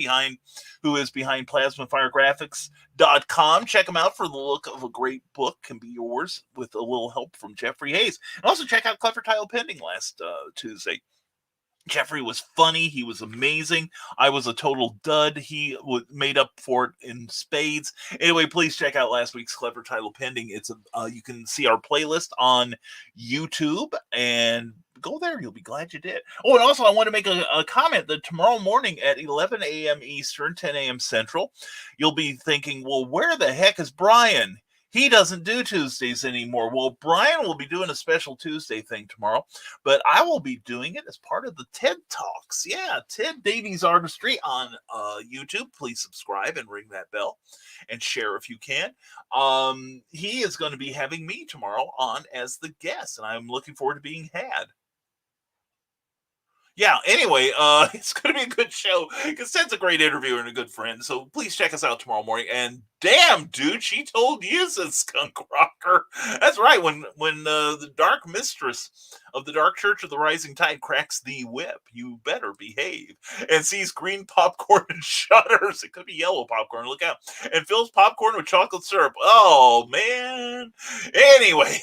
who is behind PlasmaFireGraphics.com. Check him out for the look of a great book. Can be yours with a little help from Jeffrey Hayes. And also check out Clever Tile Pending last Tuesday. Jeffrey was funny. He was amazing. I was a total dud. He made up for it in spades. Anyway, please check out last week's Clever Title Pending. It's you can see our playlist on YouTube and go there. You'll be glad you did. Oh, and also I want to make a comment that tomorrow morning at 11 a.m. Eastern, 10 a.m. Central, you'll be thinking, well, where the heck is Brian? He doesn't do Tuesdays anymore. Well, Brian will be doing a special Tuesday thing tomorrow, but I will be doing it as part of the TED Talks. Yeah, Ted Davies Artistry on YouTube. Please subscribe and ring that bell and share if you can. He is going to be having me tomorrow on as the guest, and I'm looking forward to being had. Yeah, anyway, it's going to be a good show because Ted's a great interviewer and a good friend. So please check us out tomorrow morning. And damn, dude, she told you, said Skunk Rocker. That's right. When the dark mistress of the Dark Church of the Rising Tide cracks the whip, you better behave, and sees green popcorn and shudders. It could be yellow popcorn. Look out. And fills popcorn with chocolate syrup. Oh, man. Anyway.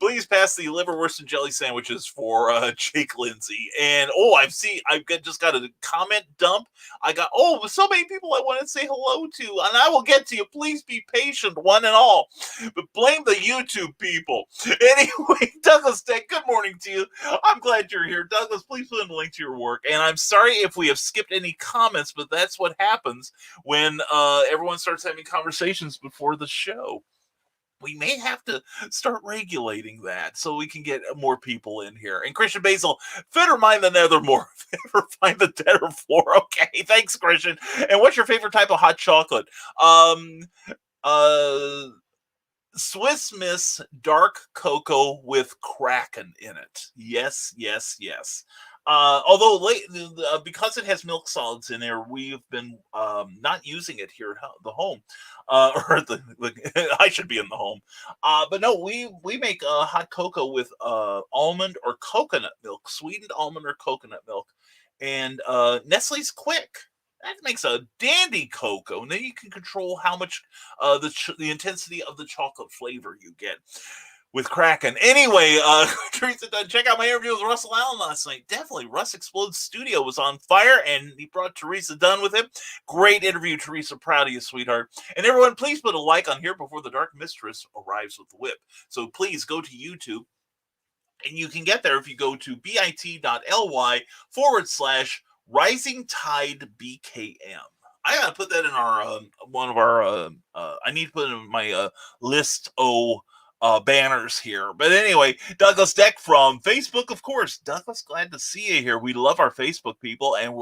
Please pass the liverwurst and jelly sandwiches for Jake Lindsay. And I've just got a comment dump. I got so many people I want to say hello to, and I will get to you. Please be patient, one and all. But blame the YouTube people. Anyway, Douglas Deck, good morning to you. I'm glad you're here. Douglas, please put in a link to your work. And I'm sorry if we have skipped any comments, but that's what happens when everyone starts having conversations before the show. We may have to start regulating that so we can get more people in here. And Christian Basil, fitter mind the Nethermore. Ever find the deader floor? Okay, thanks, Christian. And what's your favorite type of hot chocolate? Swiss Miss dark cocoa with Kraken in it. Yes, yes, yes. Although because it has milk solids in there, we've been not using it here at the home. I should be in the home. But no, we make hot cocoa with almond or coconut milk, sweetened almond or coconut milk, and Nestle's Quick. That makes a dandy cocoa, and then you can control how much the intensity of the chocolate flavor you get with Kraken. Anyway, Teresa Dunn, check out my interview with Russell Allen last night. Definitely, Russ Explodes Studio was on fire, and he brought Teresa Dunn with him. Great interview, Teresa. Proud of you, sweetheart. And everyone, please put a like on here before the Dark Mistress arrives with the whip. So please go to YouTube, and you can get there if you go to bit.ly/Rising Tide BKM. I gotta put that in our one of our. I need to put it in my list banners here. But anyway, Douglas Deck from Facebook, of course. Douglas, glad to see you here. We love our Facebook people, and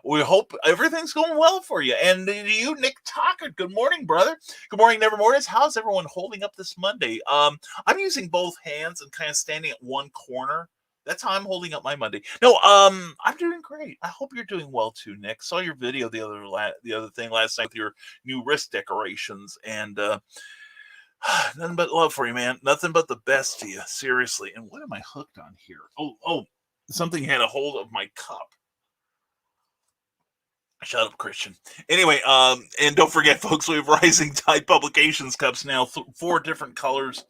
we hope everything's going well for you. And to you, Nick Tockert, good morning, brother. Good morning, Nevermore. How's everyone holding up this Monday? I'm using both hands and kind of standing at one corner. That's how I'm holding up my Monday. No, I'm doing great. I hope you're doing well too, Nick. Saw your video the other thing last night with your new wrist decorations, and nothing but love for you, man. Nothing but the best to you, seriously. And what am I hooked on here? Oh, something had a hold of my cup. Shut up, Christian. Anyway, and don't forget, folks, we have Rising Tide Publications cups now, 4 different colors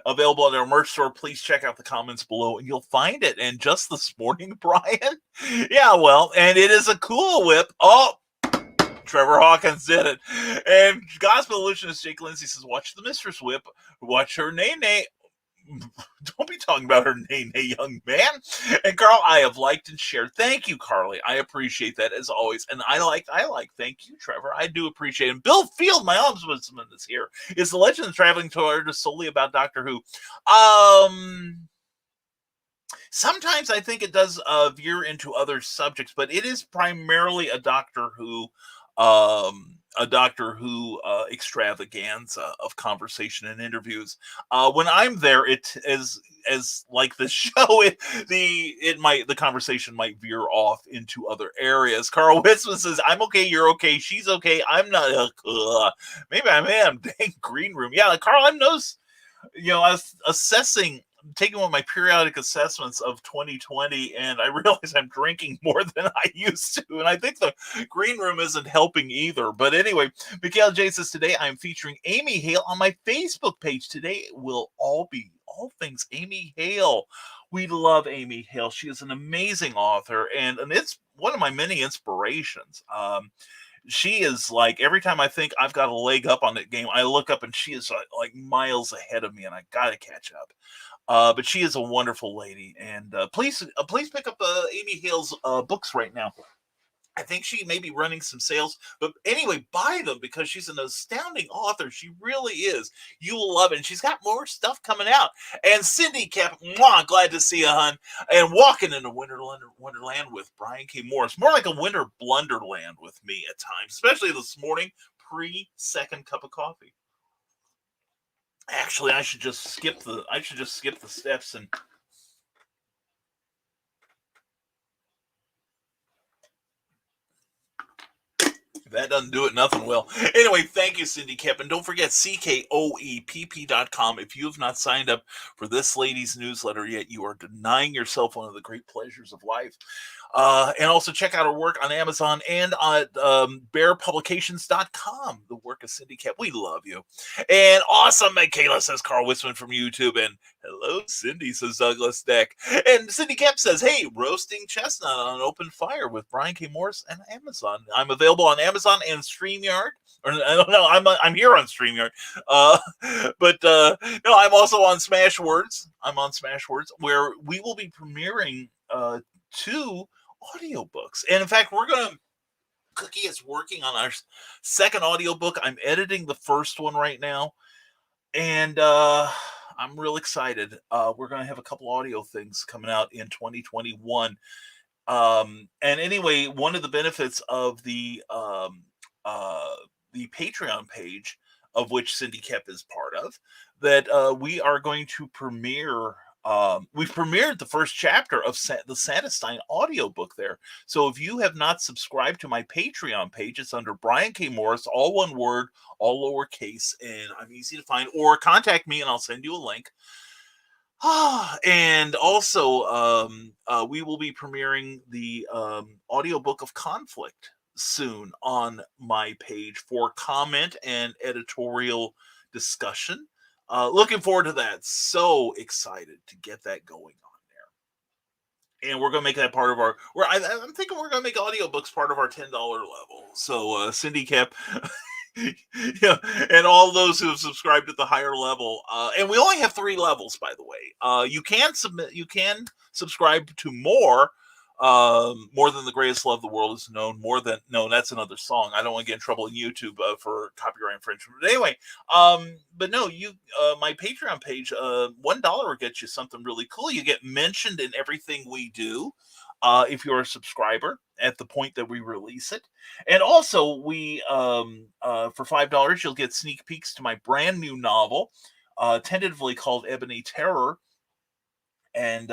available at our merch store. Please check out the comments below, and you'll find it. And just this morning, Brian, yeah, well, and it is a cool whip. Oh, Trevor Hawkins did it. And Gospel Illusionist Jake Lindsay says, watch the Mistress Whip. Watch her nay-nay. Don't be talking about her nay-nay, young man. And Carl, I have liked and shared. Thank you, Carly. I appreciate that as always. And I like. Thank you, Trevor. I do appreciate it. Bill Field, my ombudsman, is here. Is the Legend of Traveling TARDIS solely about Doctor Who? Sometimes I think it does veer into other subjects, but it is primarily a Doctor Who extravaganza of conversation and interviews. When I'm there, it is as like the show. The conversation might veer off into other areas. Carl Witzman says, "I'm okay, you're okay, she's okay, I'm not." Maybe I am. Dang, green room. Yeah, Carl, I'm I was taking one of my periodic assessments of 2020, and I realize I'm drinking more than I used to, and I think the green room isn't helping either. But anyway, Mikhail J says, today I'm featuring Amy Hale on my Facebook page. Today will all things Amy Hale. We love Amy Hale. She is an amazing author, and it's one of my many inspirations. She is like, every time I think I've got a leg up on that game, I look up and she is like miles ahead of me, and I gotta catch up. But she is a wonderful lady, and please pick up Amy Hale's books right now. I think she may be running some sales, but anyway, buy them because she's an astounding author. She really is. You will love it. And she's got more stuff coming out. And Cindy Cap, mwah, glad to see you, hon. And walking into Wonderland with Brian K. Morris. More like a winter blunderland with me at times, especially this morning, pre-second cup of coffee. Actually, I should just skip the steps and that doesn't do it, nothing will. Anyway, thank you, Cindy Kep. And don't forget, CKOEPP.com. If you have not signed up for this lady's newsletter yet, you are denying yourself one of the great pleasures of life. And also check out her work on Amazon and on bearpublications.com. The work of Cindy Kep. We love you. And awesome, Michaela, says Carl Wisman from YouTube. And hello, Cindy, says Douglas Deck. And Cindy Kep says, hey, roasting chestnut on open fire with Brian K. Morris and Amazon. I'm available on Amazon and StreamYard. Or I don't know, I'm here on StreamYard. But no, I'm also on Smashwords. I'm on Smashwords, where we will be premiering 2 audiobooks. And in fact, Cookie is working on our second audiobook. I'm editing the first one right now. And I'm real excited. We're going to have a couple audio things coming out in 2021. And anyway, one of the benefits of the Patreon page, of which Cindy Kep is part of, that we are going to premiere. We've premiered the first chapter of the Sandestein audiobook there. So if you have not subscribed to my Patreon page, it's under Brian K. Morris, all one word, all lowercase, and I'm easy to find. Or contact me and I'll send you a link. And also, we will be premiering the audiobook of Conflict soon on my page for comment and editorial discussion. Looking forward to that. So excited to get that going on there. And we're going to make that part of our... I'm thinking we're going to make audiobooks part of our $10 level. So Cindy Kep... yeah, and all those who have subscribed at the higher level, and we only have 3 levels, by the way. You can subscribe to more than the greatest love the world is known. No, that's another song. I don't want to get in trouble in YouTube for copyright infringement. But anyway, but no, my Patreon page, $1 will get you something really cool. You get mentioned in everything we do. If you're a subscriber at the point that we release it. And also we, for $5, you'll get sneak peeks to my brand new novel, tentatively called Ebony Terror. And,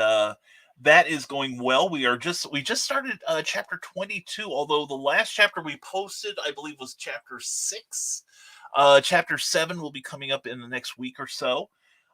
that is going well. We just started chapter 22, although the last chapter we posted, I believe, was chapter 6. Chapter 7 will be coming up in the next week or so,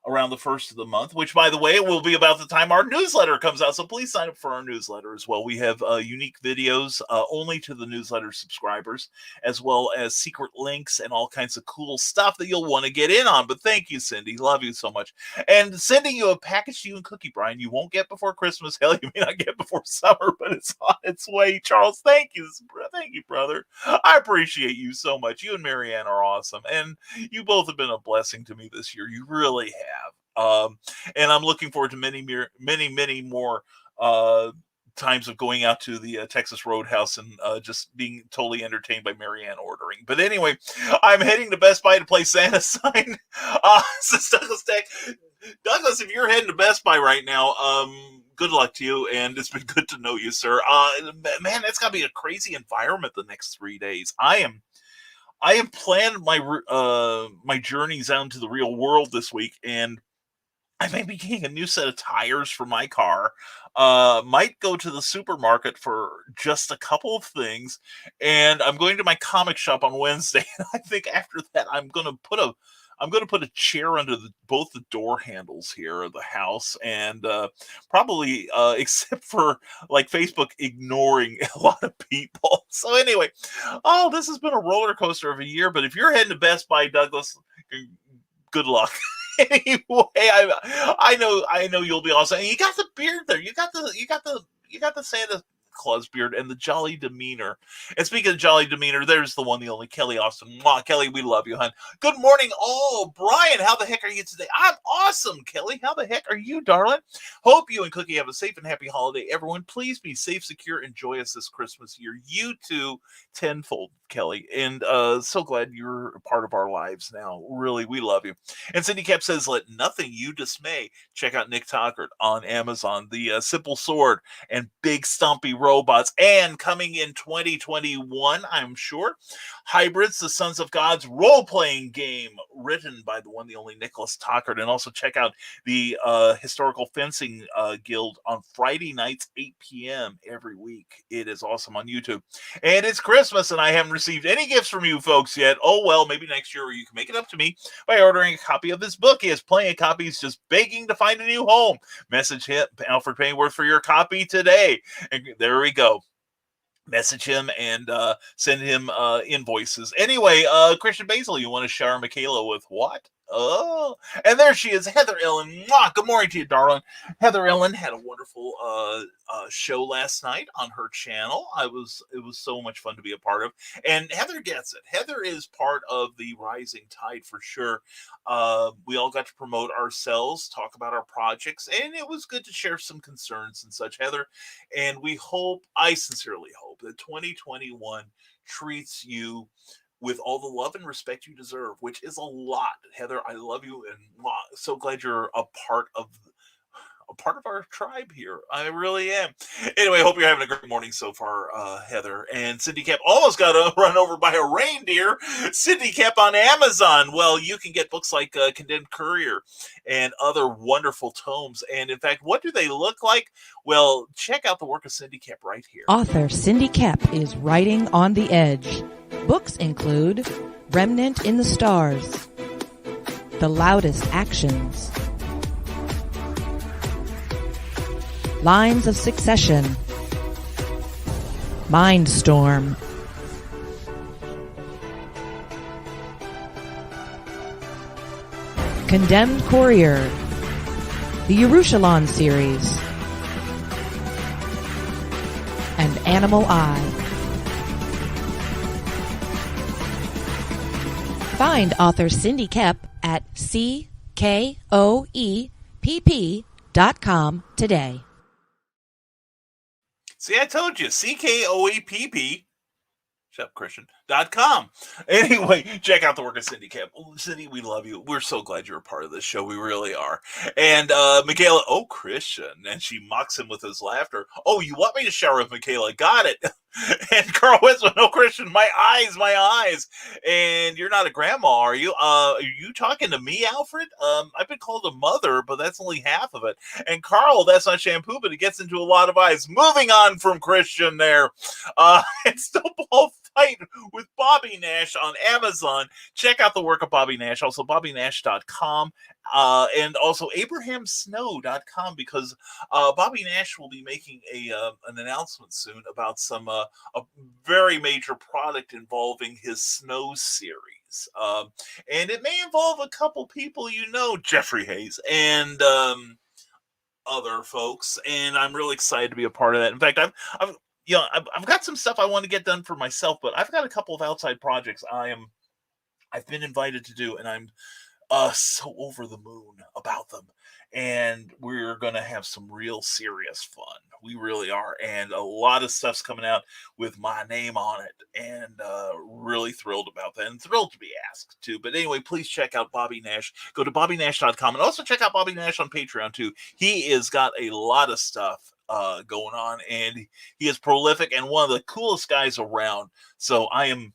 around the first of the month, which, by the way, will be about the time our newsletter comes out. So please sign up for our newsletter as well. We have unique videos only to the newsletter subscribers, as well as secret links and all kinds of cool stuff that you'll want to get in on. But thank you, Cindy. Love you so much. And sending you a package to you and Cookie, Brian. You won't get before Christmas. Hell, you may not get before summer, but it's on its way. Charles, thank you. Thank you, brother. I appreciate you so much. You and Marianne are awesome. And you both have been a blessing to me this year. You really have. And I'm looking forward to many more times of going out to the Texas Roadhouse and just being totally entertained by Marianne ordering. But anyway, I'm heading to Best Buy to play Santa Sign. Since Douglas Tech. Douglas, if you're heading to Best Buy right now, good luck to you, and it's been good to know you, sir. Man, that's got to be a crazy environment the next 3 days. I have planned my journeys out into the real world this week, and I may be getting a new set of tires for my car. Might go to the supermarket for just a couple of things, and I'm going to my comic shop on Wednesday. And I think after that, I'm going to put a chair under both the door handles here of the house, and probably, except for like Facebook ignoring a lot of people. So anyway, this has been a roller coaster of a year. But if you're heading to Best Buy, Douglas, good luck. Anyway, I know you'll be awesome. And you got the beard there. You got the Santa Claus beard and the jolly demeanor. And speaking of jolly demeanor, there's the one, the only Kelly Austin. Mwah, Kelly, we love you, hon. Good morning, all. Brian, how the heck are you today? I'm awesome, Kelly. How the heck are you, darling? Hope you and Cookie have a safe and happy holiday. Everyone, please be safe, secure, and joyous this Christmas year. You too, tenfold, Kelly. And so glad you're a part of our lives now. Really, we love you. And Cindy Cap says, let nothing you dismay. Check out Nick Tockert on Amazon. The Simple Sword and Big Stumpy Robots. And coming in 2021, I'm sure, Hybrids, the Sons of God's role-playing game, written by the one, the only Nicholas Tockert. And also check out the Historical Fencing Guild on Friday nights, 8 p.m. every week. It is awesome on YouTube. And it's Christmas, and I haven't received any gifts from you folks yet. Oh, well, maybe next year, or you can make it up to me by ordering a copy of this book. He has plenty of copies, just begging to find a new home. Message him, Alfred Pennyworth, for your copy today. And there we go. Message him and send him invoices. Anyway, Christian Basil, you want to shower Michaela with what? Oh, and there she is, Heather Ellen. Mwah, good morning to you, darling. Heather Ellen had a wonderful show last night on her channel. It was so much fun to be a part of. And Heather gets it. Heather is part of the rising tide for sure. We all got to promote ourselves, talk about our projects, and it was good to share some concerns and such, Heather. And I sincerely hope that 2021 treats you with all the love and respect you deserve, which is a lot. Heather, I love you, and so glad you're a part of our tribe here. I really am. Anyway, I hope you're having a great morning so far, Heather. And Cindy Cap almost got run over by a reindeer. Cindy Cap on Amazon. Well, you can get books like Condemned Courier and other wonderful tomes. And in fact, what do they look like? Well, check out the work of Cindy Cap right here. Author Cindy Cap is writing on the edge. Books include Remnant in the Stars, The Loudest Actions, Lines of Succession, Mindstorm, Condemned Courier, the Yerushalayim series, and Animal Eye. Find author Cindy Cap at CKOEPP.com today. See, I told you, CKOEPP. Shut up, Christian.com. Anyway, check out the work of Cindy Cap. Cindy, we love you. We're so glad you're a part of this show. We really are. And Michaela, oh, Christian. And she mocks him with his laughter. Oh, you want me to shower with Michaela? Got it. And Carl Winston, no, Christian, my eyes. And you're not a grandma, are you? Are you talking to me, Alfred? I've been called a mother, but that's only half of it. And Carl, that's not shampoo, but it gets into a lot of eyes. Moving on from Christian there. And Snowball Fight with Bobby Nash on Amazon. Check out the work of Bobby Nash. Also, BobbyNash.com. And also AbrahamSnow.com, because Bobby Nash will be making an announcement soon about some a very major product involving his Snow series. And it may involve a couple people, Jeffrey Hayes and other folks. And I'm really excited to be a part of that. In fact, I've got some stuff I want to get done for myself, but I've got a couple of outside projects I've been invited to do, and I'm so over the moon about them. And we're going to have some real serious fun. We really are. And a lot of stuff's coming out with my name on it. And really thrilled about that. And thrilled to be asked too. But anyway, please check out Bobby Nash. Go to BobbyNash.com. And also check out Bobby Nash on Patreon too. He has got a lot of stuff going on. And he is prolific and one of the coolest guys around. So I am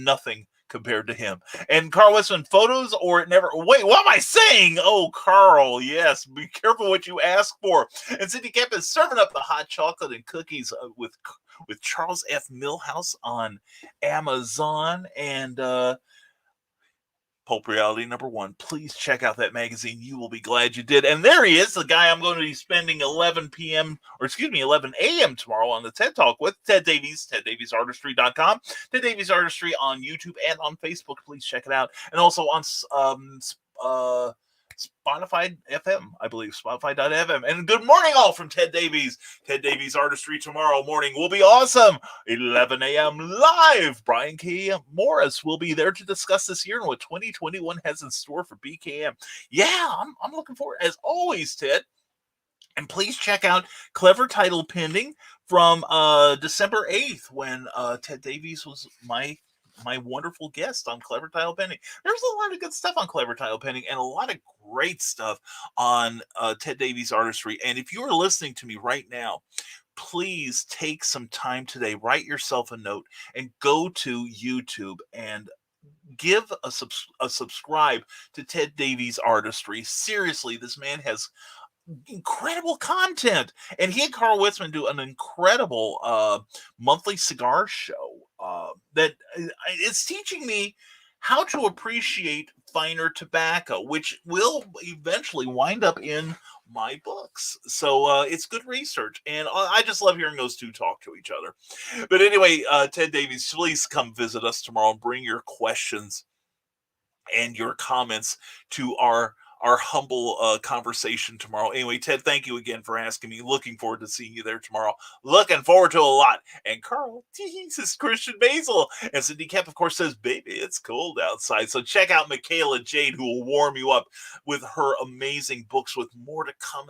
nothing compared to him. And Carl Westman, photos or it never. Wait, what am I saying? Oh, Carl, yes. Be careful what you ask for. And Cindy Camp is serving up the hot chocolate and cookies with Charles F. Millhouse on Amazon. And Pulp Reality #1. Please check out that magazine. You will be glad you did. And there he is, the guy I'm going to be spending 11 a.m. tomorrow on the TED Talk with, Ted Davies, TedDaviesArtistry.com, Ted Davies Artistry on YouTube and on Facebook. Please check it out. And also on Spotify FM, I believe, Spotify.fm. And good morning, all from Ted Davies. Ted Davies Artistry tomorrow morning will be awesome. 11 a.m. live. Brian K. Morris will be there to discuss this year and what 2021 has in store for BKM. Yeah, I'm looking forward, as always, Ted. And please check out Clever Title Pending from December 8th when Ted Davies was my wonderful guest on Clever Title Pending. There's a lot of good stuff on Clever Title Pending and a lot of great stuff on Ted Davies Artistry. And if you are listening to me right now, please take some time today, write yourself a note, and go to YouTube and give a subscribe to Ted Davies Artistry. Seriously, this man has incredible content, and he and Carl Witzman do an incredible monthly cigar show that it's teaching me how to appreciate finer tobacco, which will eventually wind up in my books. So it's good research, and I just love hearing those two talk to each other. But anyway, Ted Davies, please come visit us tomorrow and bring your questions and your comments to our humble conversation tomorrow. Anyway, Ted, thank you again for asking me. Looking forward to seeing you there tomorrow. Looking forward to a lot. And Carl, Jesus, Christian Basil. And Cindy Kemp, of course, says, baby, it's cold outside. So check out Michaela Jade, who will warm you up with her amazing books with more to come,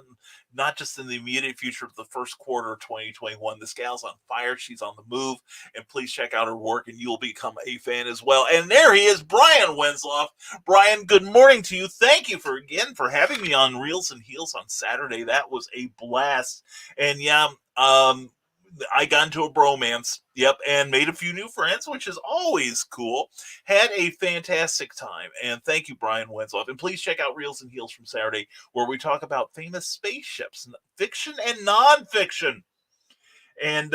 not just in the immediate future, but the first quarter of 2021. This gal's on fire. She's on the move. And please check out her work, and you'll become a fan as well. And there he is, Brian Wensloff. Brian, good morning to you. Thank you for having me on Reels and Heels on Saturday. That was a blast. And yeah, I got into a bromance, and made a few new friends, which is always cool. Had a fantastic time, and thank you, Brian Wensloff. And please check out Reels and Heels from Saturday, where we talk about famous spaceships, fiction and nonfiction. And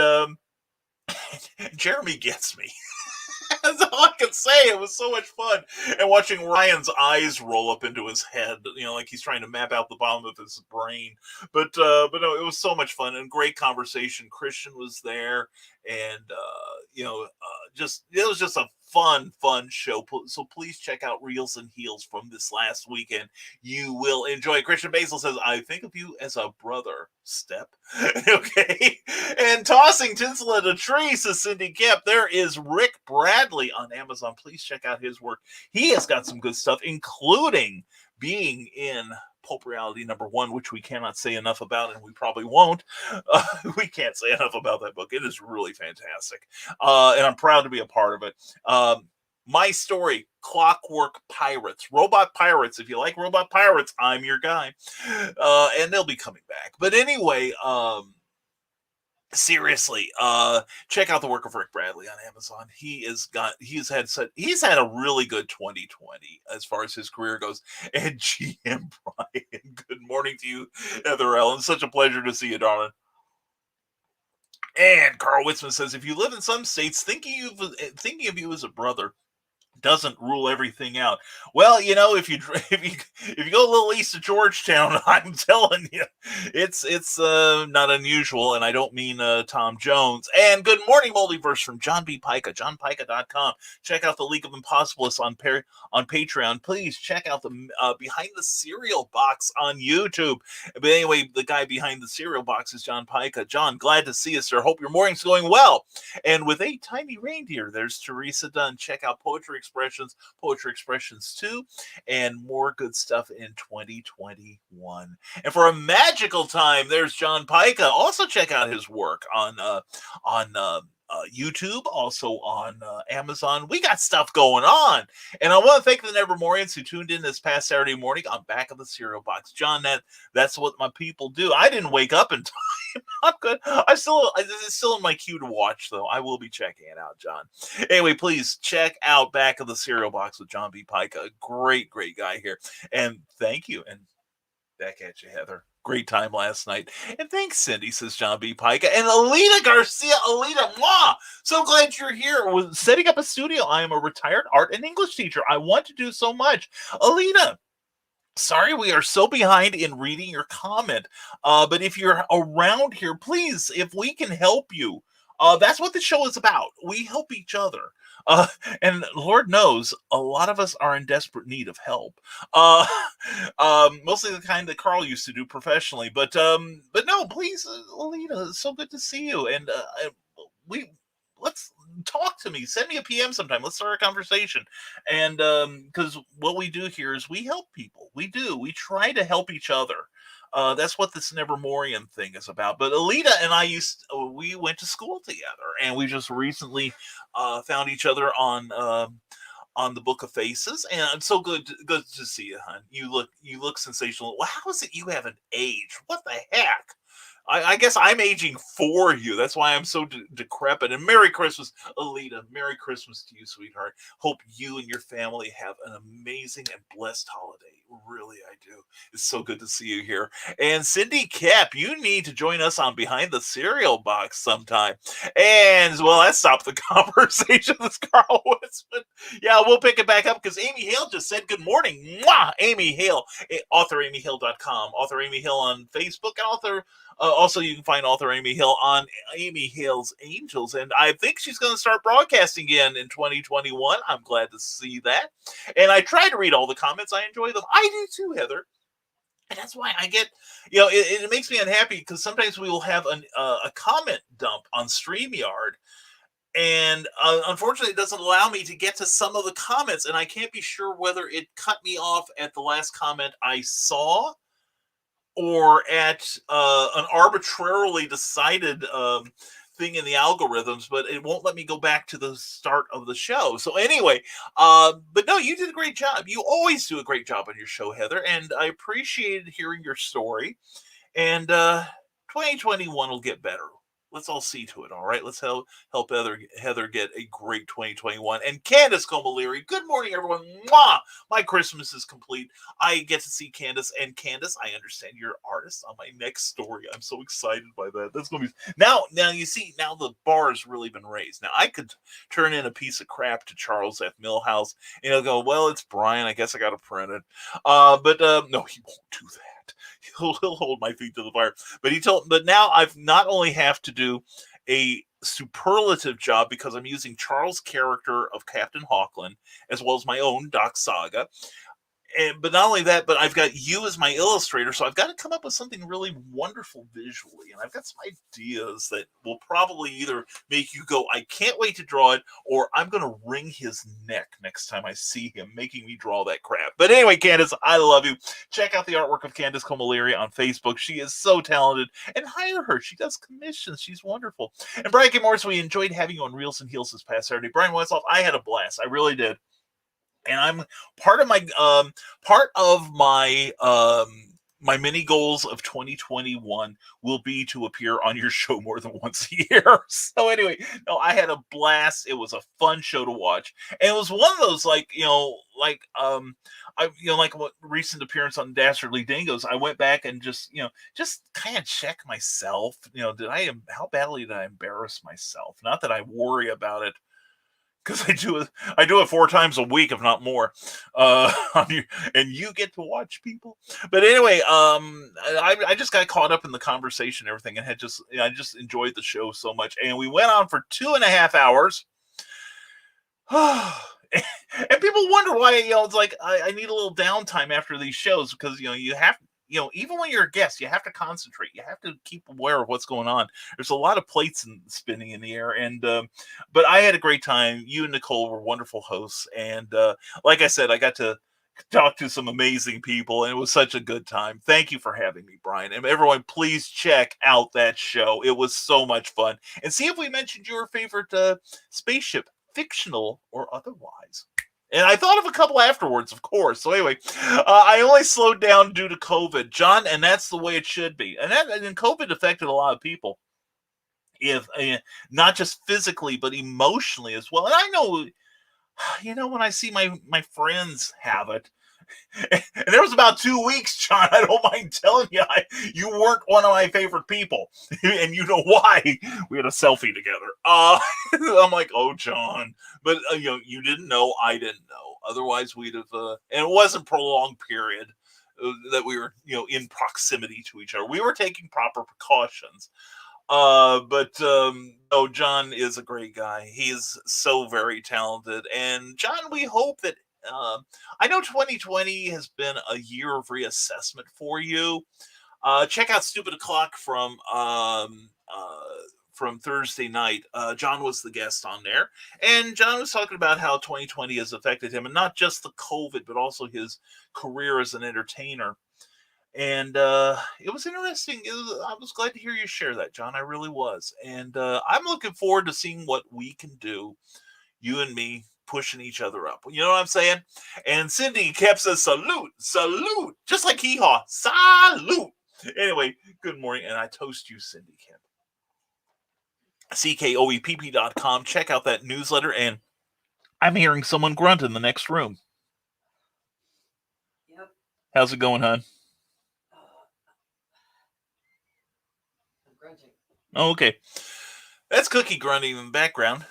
Jeremy gets me. That's all I can say. It was so much fun. And watching Ryan's eyes roll up into his head, like he's trying to map out the bottom of his brain. But no, it was so much fun and great conversation. Christian was there, and it was just a fun show. So please check out Reels and Heels from this last weekend. You will enjoy it. Christian Basil says, I think of you as a brother. Step. Okay. And Tossing Tinsel at a Tree, says Cindy Kemp. There is Rick Bradley on Amazon. Please check out his work. He has got some good stuff, including being in Pulp Reality #1, which we cannot say enough about, and we probably won't. We can't say enough about that book. It is really fantastic. And I'm proud to be a part of it. My Story, Clockwork Pirates, Robot Pirates. If you like Robot Pirates, I'm your guy. And they'll be coming back. But anyway, seriously, check out the work of Rick Bradley on Amazon. He's had a really good 2020 as far as his career goes. And GM Brian, good morning to you, Heather Ellen. Such a pleasure to see you, darling. And Carl Witzman says, if you live in some states, thinking of you as a brother doesn't rule everything out. Well, if you go a little east of Georgetown, I'm telling you, it's not unusual, and I don't mean Tom Jones. And good morning, Multiverse, from John B. Pica, johnpica.com. Check out the League of Impossibilists on Patreon. Please check out the Behind the Cereal Box on YouTube. But anyway, the guy behind the cereal box is John Pica. John, glad to see you, sir. Hope your morning's going well. And with a tiny reindeer, there's Teresa Dunn. Check out Poetry Expressions 2, and more good stuff in 2021. And for a magical time, there's John Pica. Also check out his work on YouTube, also on Amazon. We got stuff going on. And I want to thank the Nevermorians who tuned in this past Saturday morning on Back of the Cereal Box. John, that's what my people do. I didn't wake up in time. I'm good. It's still in my queue to watch, though. I will be checking it out, John. Anyway, please check out Back of the Cereal Box with John B. Pica. Great guy here. And thank you. And back at you, Heather. Great time last night. And thanks, Cindy, says John B. Pica. And Alita Garcia, mwah! So glad you're here. We're setting up a studio. I am a retired art and English teacher. I want to do so much. Alita, sorry we are so behind in reading your comment. But if you're around here, please, if we can help you, That's what the show is about. We help each other. Uh, and Lord knows, a lot of us are in desperate need of help. Uh, mostly the kind that Carl used to do professionally. But no, please, Alita, it's so good to see you. And we let's talk to me. Send me a PM sometime. Let's start a conversation. And because what we do here is we help people. We do. We try to help each other. That's what this Nevermorian thing is about. But Alita and I we went to school together, and we just recently found each other on the Book of Faces, and I'm so good to see you, hon. You look sensational. Well, how is it you haven't aged? What the heck? I guess I'm aging for you. That's why I'm so decrepit. And Merry Christmas, Alita. Merry Christmas to you, sweetheart. Hope you and your family have an amazing and blessed holiday. Really, I do. It's so good to see you here. And Cindy Cap, you need to join us on Behind the Cereal Box sometime. And, well, that stopped the conversation with Carl Witzman. Yeah, we'll pick it back up because Amy Hale just said good morning. Mwah! Amy Hale, AuthorAmyHale.com, Author Amy Hale on Facebook, and also, you can find author Amy Hill on Amy Hill's Angels, and I think she's going to start broadcasting again in 2021. I'm glad to see that. And I try to read all the comments. I enjoy them. I do too, Heather. And that's why I get, it makes me unhappy because sometimes we will have a comment dump on StreamYard. And unfortunately, it doesn't allow me to get to some of the comments, and I can't be sure whether it cut me off at the last comment I saw or at an arbitrarily decided thing in the algorithms, but it won't let me go back to the start of the show. So anyway, but no, you did a great job. You always do a great job on your show, Heather, and I appreciated hearing your story. And 2021 will get better. Let's all see to it, all right? Let's help Heather get a great 2021. And Candace Comaleri, good morning, everyone. Mwah! My Christmas is complete. I get to see Candace. And Candace, I understand you're an artist on my next story. I'm so excited by that. That's going to be... Now, you see, now the bar has really been raised. Now, I could turn in a piece of crap to Charles F. Millhouse, and he'll go, well, it's Brian. I guess I got to print it. But no, he won't do that. He'll hold my feet to the fire. But now I've not only have to do a superlative job because I'm using Charles' character of Captain Hawkland as well as my own Doc Saga. But not only that, but I've got you as my illustrator, so I've got to come up with something really wonderful visually. And I've got some ideas that will probably either make you go, I can't wait to draw it, or I'm going to wring his neck next time I see him making me draw that crap. But anyway, Candace, I love you. Check out the artwork of Candace Comaleri on Facebook. She is so talented, and hire her. She does commissions. She's wonderful. And Brian K. Morris, we enjoyed having you on Reels and Heels this past Saturday. Brian Westloff, I had a blast. I really did. And I'm part of my mini goals of 2021 will be to appear on your show more than once a year. So anyway, no, I had a blast. It was a fun show to watch, and it was one of those like what recent appearance on Dastardly Dingoes. I went back and just kind of check myself. How badly did I embarrass myself? Not that I worry about it, because I do it 4 times a week, if not more. And you get to watch people. But anyway, I just got caught up in the conversation and everything, and I just enjoyed the show so much. And we went on for 2.5 hours. And people wonder why, it's like I need a little downtime after these shows, because you have even when you're a guest, you have to concentrate. You have to keep aware of what's going on. There's a lot of plates spinning in the air, and but I had a great time. You and Nicole were wonderful hosts, and like I said, I got to talk to some amazing people, and it was such a good time. Thank you for having me, Brian. And everyone, please check out that show. It was so much fun. And see if we mentioned your favorite spaceship, fictional or otherwise. And I thought of a couple afterwards, of course. So anyway, I only slowed down due to COVID, John, and that's the way it should be. And COVID affected a lot of people, if not just physically, but emotionally as well. And I know, when I see my friends have it, and there was about 2 weeks, John, I don't mind telling you, you weren't one of my favorite people, and you know why. We had a selfie together. I'm like, oh, John, but you didn't know, I didn't know. Otherwise, we'd have. And it wasn't a prolonged period that we were, in proximity to each other. We were taking proper precautions. No, John is a great guy. He is so very talented. And John, we hope that I know 2020 has been a year of reassessment for you. Check out Stupid O'Clock from Thursday night. John was the guest on there, and John was talking about how 2020 has affected him, and not just the COVID, but also his career as an entertainer. And it was interesting. I was glad to hear you share that, John. I really was. And I'm looking forward to seeing what we can do, you and me, pushing each other up. You know what I'm saying? And Cindy kept says, salute, salute, just like hee haw, salute. Anyway, good morning. And I toast you, Cindy Kemp. CKOEPP.com. Check out that newsletter. And I'm hearing someone grunt in the next room. Yep. How's it going, hon? Oh, okay. That's Cookie grunting in the background.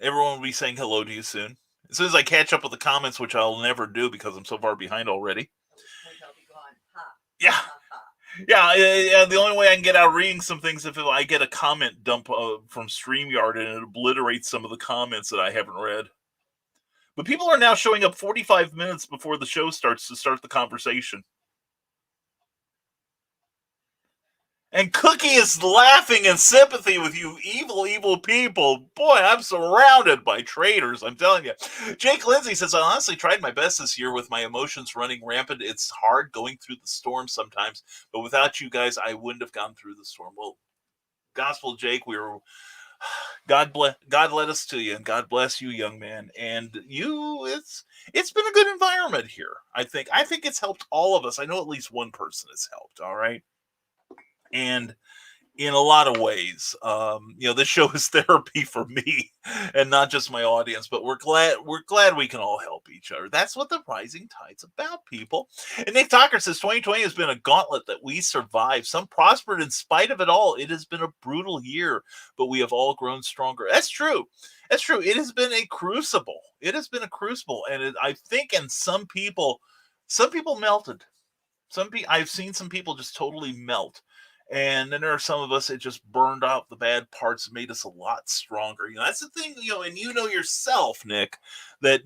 Everyone will be saying hello to you soon. As soon as I catch up with the comments, which I'll never do because I'm so far behind already. Yeah. Yeah, the only way I can get out reading some things is if I get a comment dump from StreamYard and it obliterates some of the comments that I haven't read. But people are now showing up 45 minutes before the show starts to start the conversation. And Cookie is laughing in sympathy with you evil, evil people. Boy, I'm surrounded by traitors, I'm telling you. Jake Lindsay says, I honestly tried my best this year with my emotions running rampant. It's hard going through the storm sometimes, but without you guys, I wouldn't have gone through the storm. Well, Gospel Jake, God led us to you, and God bless you, young man. And it's been a good environment here. I think it's helped all of us. I know at least one person has helped, all right? And in a lot of ways, this show is therapy for me and not just my audience, but we're glad we can all help each other. That's what the Rising Tide's about, people. And Nick Talker says 2020 has been a gauntlet that we survived. Some prospered in spite of it all. It has been a brutal year, but we have all grown stronger. That's true. That's true. It has been a crucible. And I think some people melted. I've seen some people just totally melt. And then there are some of us that just burned out the bad parts and made us a lot stronger. That's the thing, and yourself, Nick, that,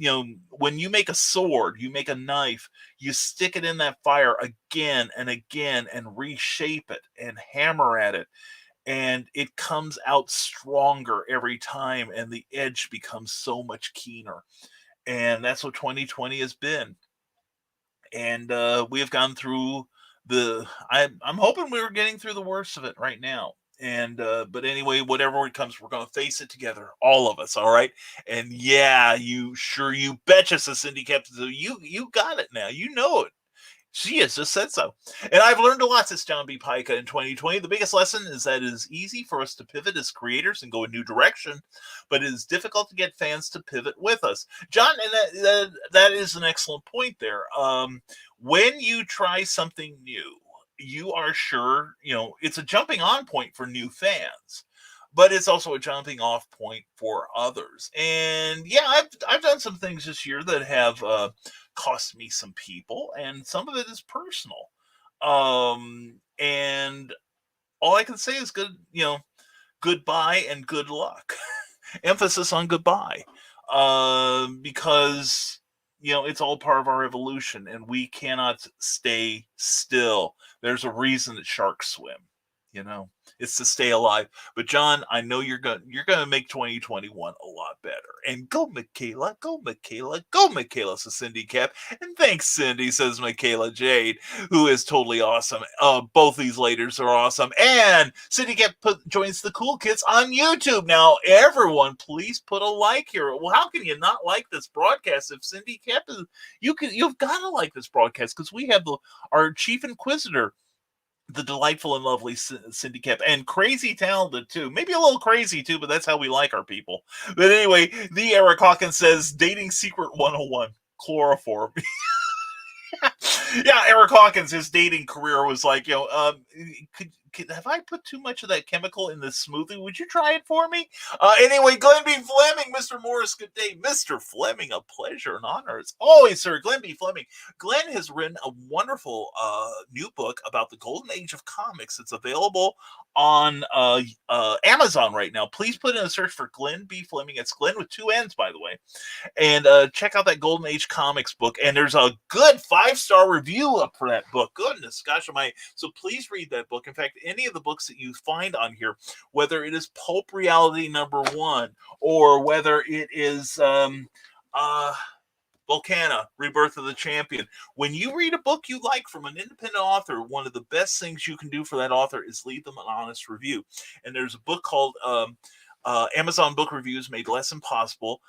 when you make a sword, you make a knife, you stick it in that fire again and again and reshape it and hammer at it. And it comes out stronger every time. And the edge becomes so much keener. And that's what 2020 has been. And we have gone through I'm hoping we're getting through the worst of it right now. And but anyway, whatever it comes, we're going to face it together, all of us. All right. And yeah, you betcha, says Cindy kept. You got it now. You know it. She has just said so. And I've learned a lot, says John B. Pica, in 2020. The biggest lesson is that it is easy for us to pivot as creators and go a new direction, but it is difficult to get fans to pivot with us. John, and that is an excellent point there. When you try something new, you are sure, it's a jumping on point for new fans, but it's also a jumping off point for others. And yeah, I've done some things this year that have cost me some people, and some of it is personal. And all I can say is goodbye and good luck. Emphasis on goodbye. Because it's all part of our evolution, and we cannot stay still. There's a reason that sharks swim. It's to stay alive. But John, I know you're gonna make 2021 a lot better. And go Michaela, go Michaela, go Michaela, says Cindy Cap. And thanks, Cindy, says Michaela Jade, who is totally awesome. Both these ladies are awesome. And Cindy Cap joins the Cool Kids on YouTube. Now, everyone, please put a like here. Well, how can you not like this broadcast? If Cindy Cap is, you've got to like this broadcast, because we have our chief inquisitor, the delightful and lovely Cindy Cap, and crazy talented too. Maybe a little crazy too, but that's how we like our people. But anyway, the Eric Hawkins says, dating secret 101, chloroform. Yeah, Eric Hawkins, his dating career was like, have I put too much of that chemical in this smoothie? Would you try it for me? Anyway, Glenn B. Fleming, Mr. Morris, good day. Mr. Fleming, a pleasure and honor. It's always, sir. Glenn B. Fleming. Glenn has written a wonderful new book about the golden age of comics. It's available on Amazon right now. Please put in a search for Glenn B. Fleming. It's Glenn with 2 N's, by the way. And check out that Golden Age Comics book. And there's a good 5-star review up for that book. Goodness, gosh, so please read that book. In fact, any of the books that you find on here, whether it is Pulp Reality #1 or whether it is Volcana, Rebirth of the Champion. When you read a book you like from an independent author, one of the best things you can do for that author is leave them an honest review. And there's a book called Amazon Book Reviews Made Less Impossible.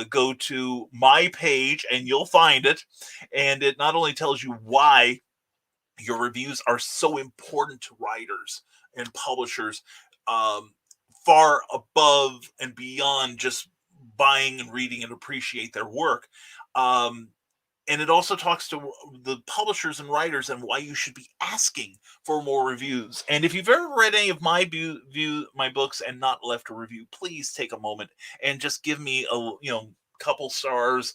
Go to my page and you'll find it. And it not only tells you why your reviews are so important to writers and publishers, far above and beyond just buying and reading and appreciate their work. And it also talks to the publishers and writers and why you should be asking for more reviews. And if you've ever read any of my my books and not left a review, please take a moment and just give me a couple stars.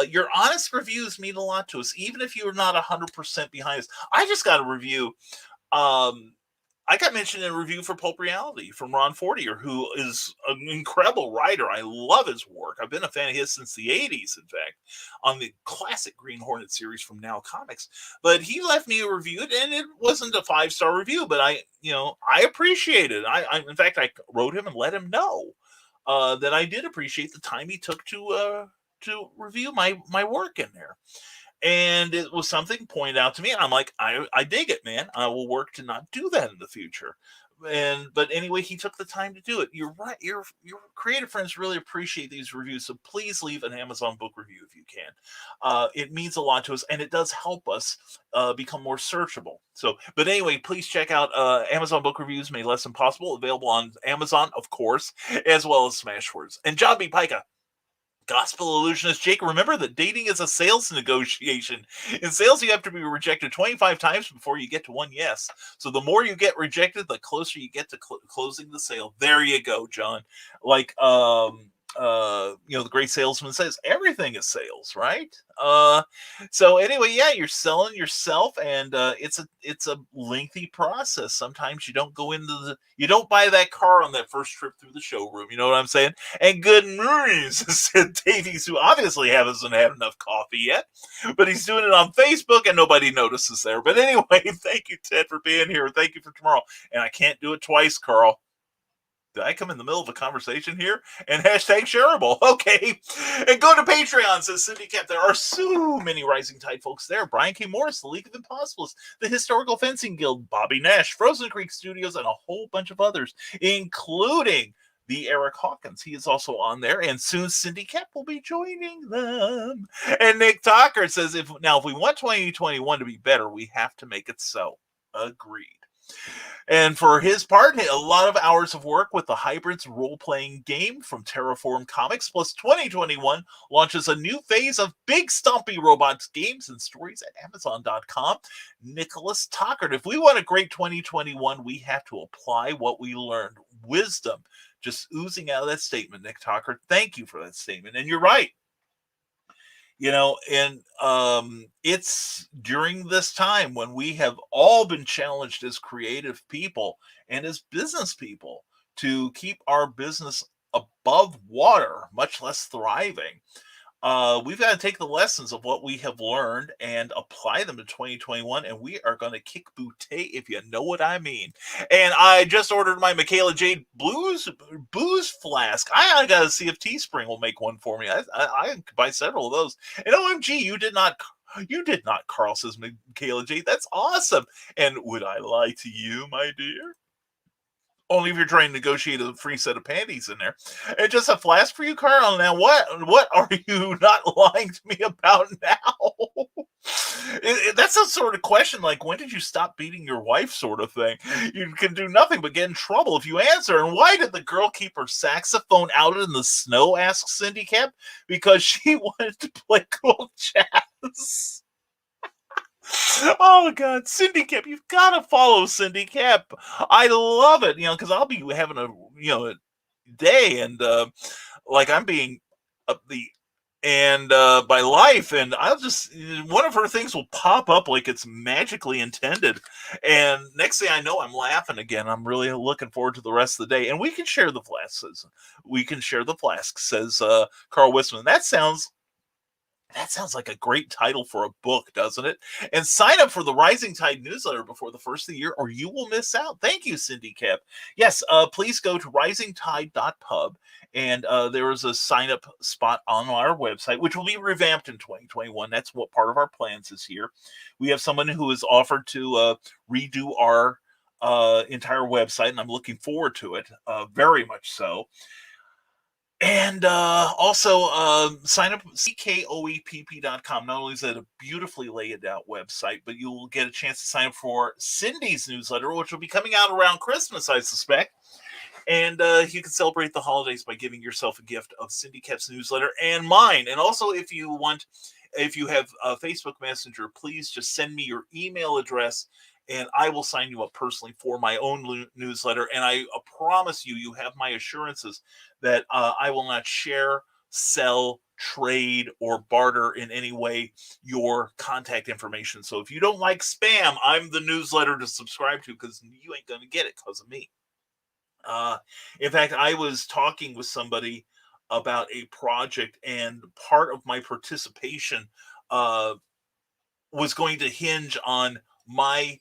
Your honest reviews mean a lot to us, even if you're not 100% behind us. I just got a review. I got mentioned in a review for Pulp Reality from Ron Fortier, who is an incredible writer. I love his work. I've been a fan of his since the 80s, in fact, on the classic Green Hornet series from Now Comics. But he left me a review, and it wasn't a 5-star review, but I appreciate it. In fact, I wrote him and let him know that I did appreciate the time he took to review my work in there. And it was something pointed out to me, and I'm like, I dig it, man. I will work to not do that in the future. But anyway, he took the time to do it. You're right. Your creative friends really appreciate these reviews, so please leave an Amazon book review if you can. It means a lot to us, and it does help us become more searchable. But anyway, please check out Amazon Book Reviews Made Less Impossible, available on Amazon, of course, as well as Smashwords. And John B. Pica, Gospel Illusionist Jake, remember that dating is a sales negotiation. In sales, you have to be rejected 25 times before you get to one yes. So the more you get rejected, the closer you get to closing the sale. There you go, John. Like, the great salesman says, everything is sales, right? So anyway, yeah, you're selling yourself, and it's a lengthy process. Sometimes you don't buy that car on that first trip through the showroom. You know what I'm saying? And good news, said Davies, who obviously hasn't had enough coffee yet, but he's doing it on Facebook and nobody notices there. But anyway, thank you, Ted, for being here. Thank you for tomorrow. And I can't do it twice, Carl. Did I come in the middle of a conversation here? And hashtag shareable. Okay. And go to Patreon, says Cindy Cap. There are so many Rising Tide folks there. Brian K. Morris, the League of Impossibles, the Historical Fencing Guild, Bobby Nash, Frozen Creek Studios, and a whole bunch of others, including the Eric Hawkins. He is also on there. And soon Cindy Cap will be joining them. And Nick Tucker says, if we want 2021 to be better, we have to make it so. Agreed. And for his part, a lot of hours of work with the Hybrids role-playing game from Terraform Comics, plus 2021 launches a new phase of big stumpy robots games and stories at Amazon.com. Nicholas Tockert. If we want a great 2021, we have to apply what we learned. Wisdom just oozing out of that statement, Nick Tockert. Thank you for that statement. And you're right. It's during this time when we have all been challenged as creative people and as business people to keep our business above water, much less thriving. We've got to take the lessons of what we have learned and apply them to 2021, and we are going to kick booty, if you know what I mean. And I just ordered my Michaela Jade booze flask. I got to see if Teespring will make one for me. I could buy several of those. And OMG, you did not, Carl, says Michaela Jade. That's awesome. And would I lie to you, my dear? Only if you're trying to negotiate a free set of panties in there. And just a flask for you, Carl. Now, what are you not lying to me about now? That's a sort of question like, when did you stop beating your wife sort of thing? You can do nothing but get in trouble if you answer. And why did the girl keep her saxophone out in the snow, asks Cindy Cap? Because she wanted to play cool jazz. Oh God, Cindy Cap, you've got to follow Cindy Cap. I love it, because I'll be having a a day, and like I'm being up the and by life, and I'll just one of her things will pop up like it's magically intended, and next thing I know, I'm laughing again. I'm really looking forward to the rest of the day, and we can share the flask, says Carl Wisman. That sounds like a great title for a book, doesn't it? And sign up for the Rising Tide newsletter before the first of the year, or you will miss out. Thank you, Cindy Cap. Yes, please go to risingtide.pub, and there is a sign up spot on our website, which will be revamped in 2021. That's what part of our plans is here. We have someone who has offered to redo our entire website, and I'm looking forward to it, very much so. And also sign up at ckoepp.com. Not only is that a beautifully laid out website, but you will get a chance to sign up for Cindy's newsletter, which will be coming out around Christmas, I suspect. And you can celebrate the holidays by giving yourself a gift of Cindy Cap's newsletter and mine. And also, if you have a Facebook Messenger, please just send me your email address, and I will sign you up personally for my own newsletter. And I promise you have my assurances that I will not share, sell, trade, or barter in any way your contact information. So if you don't like spam, I'm the newsletter to subscribe to, because you ain't going to get it because of me. In fact, I was talking with somebody about a project, and part of my participation was going to hinge on my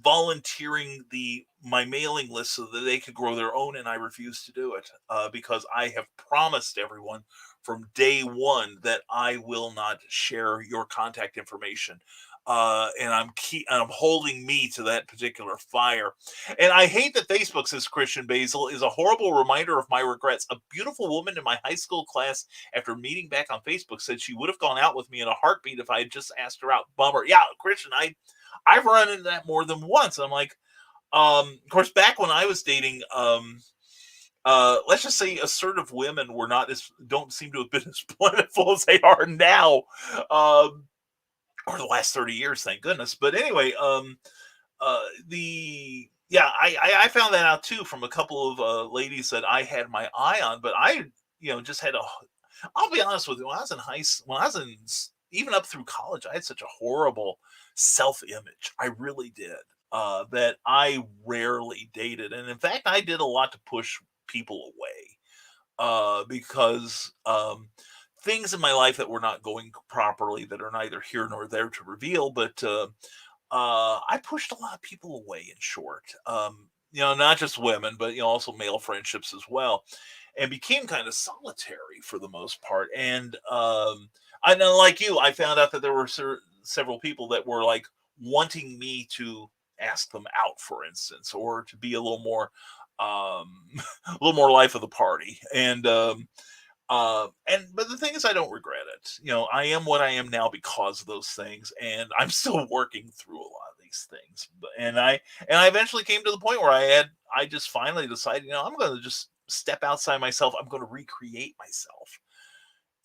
volunteering my mailing list so that they could grow their own, and I refuse to do it because I have promised everyone from day one that I will not share your contact information. And I'm holding me to that particular fire. And I hate that Facebook, says Christian Basil, is a horrible reminder of my regrets. A beautiful woman in my high school class, after meeting back on Facebook, said she would have gone out with me in a heartbeat if I had just asked her out. Bummer. Yeah, Christian, I've run into that more than once. I'm like, of course, back when I was dating, let's just say assertive women don't seem to have been as plentiful as they are now, or the last 30 years, thank goodness. But anyway, I found that out too from a couple of ladies that I had my eye on, but I, just had I'll be honest with you, when I was in even up through college, I had such a horrible self-image. I really did. That I rarely dated. And in fact, I did a lot to push people away because things in my life that were not going properly, that are neither here nor there to reveal, but I pushed a lot of people away, in short. Not just women, but also male friendships as well, and became kind of solitary for the most part. And I know, like you, I found out that there were several people that were like wanting me to ask them out, for instance, or to be a little more life of the party. And but the thing is, I don't regret it. I am what I am now because of those things, and I'm still working through a lot of these things. And I eventually came to the point where I just finally decided, I'm going to just step outside myself. I'm going to recreate myself.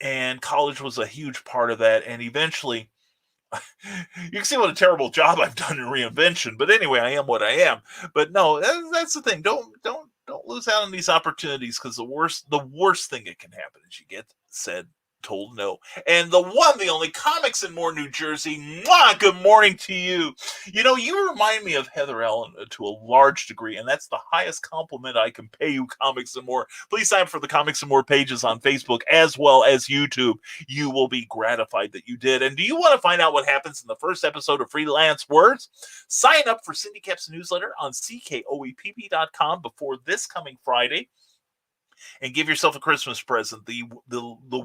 And college was a huge part of that. And eventually, you can see what a terrible job I've done in reinvention. But anyway, I am what I am. But no, that's the thing. Don't lose out on these opportunities, because the worst thing that can happen is you get told no. And the only Comics and More New Jersey. Mwah, good morning to you. You remind me of Heather Ellen to a large degree, and that's the highest compliment I can pay you, Comics and More. Please sign up for the Comics and More pages on Facebook as well as YouTube. You will be gratified that you did. And do you want to find out what happens in the first episode of Freelance Words? Sign up for Cindy Cap's newsletter on ckoepp.com before this coming Friday, and give yourself a Christmas present, the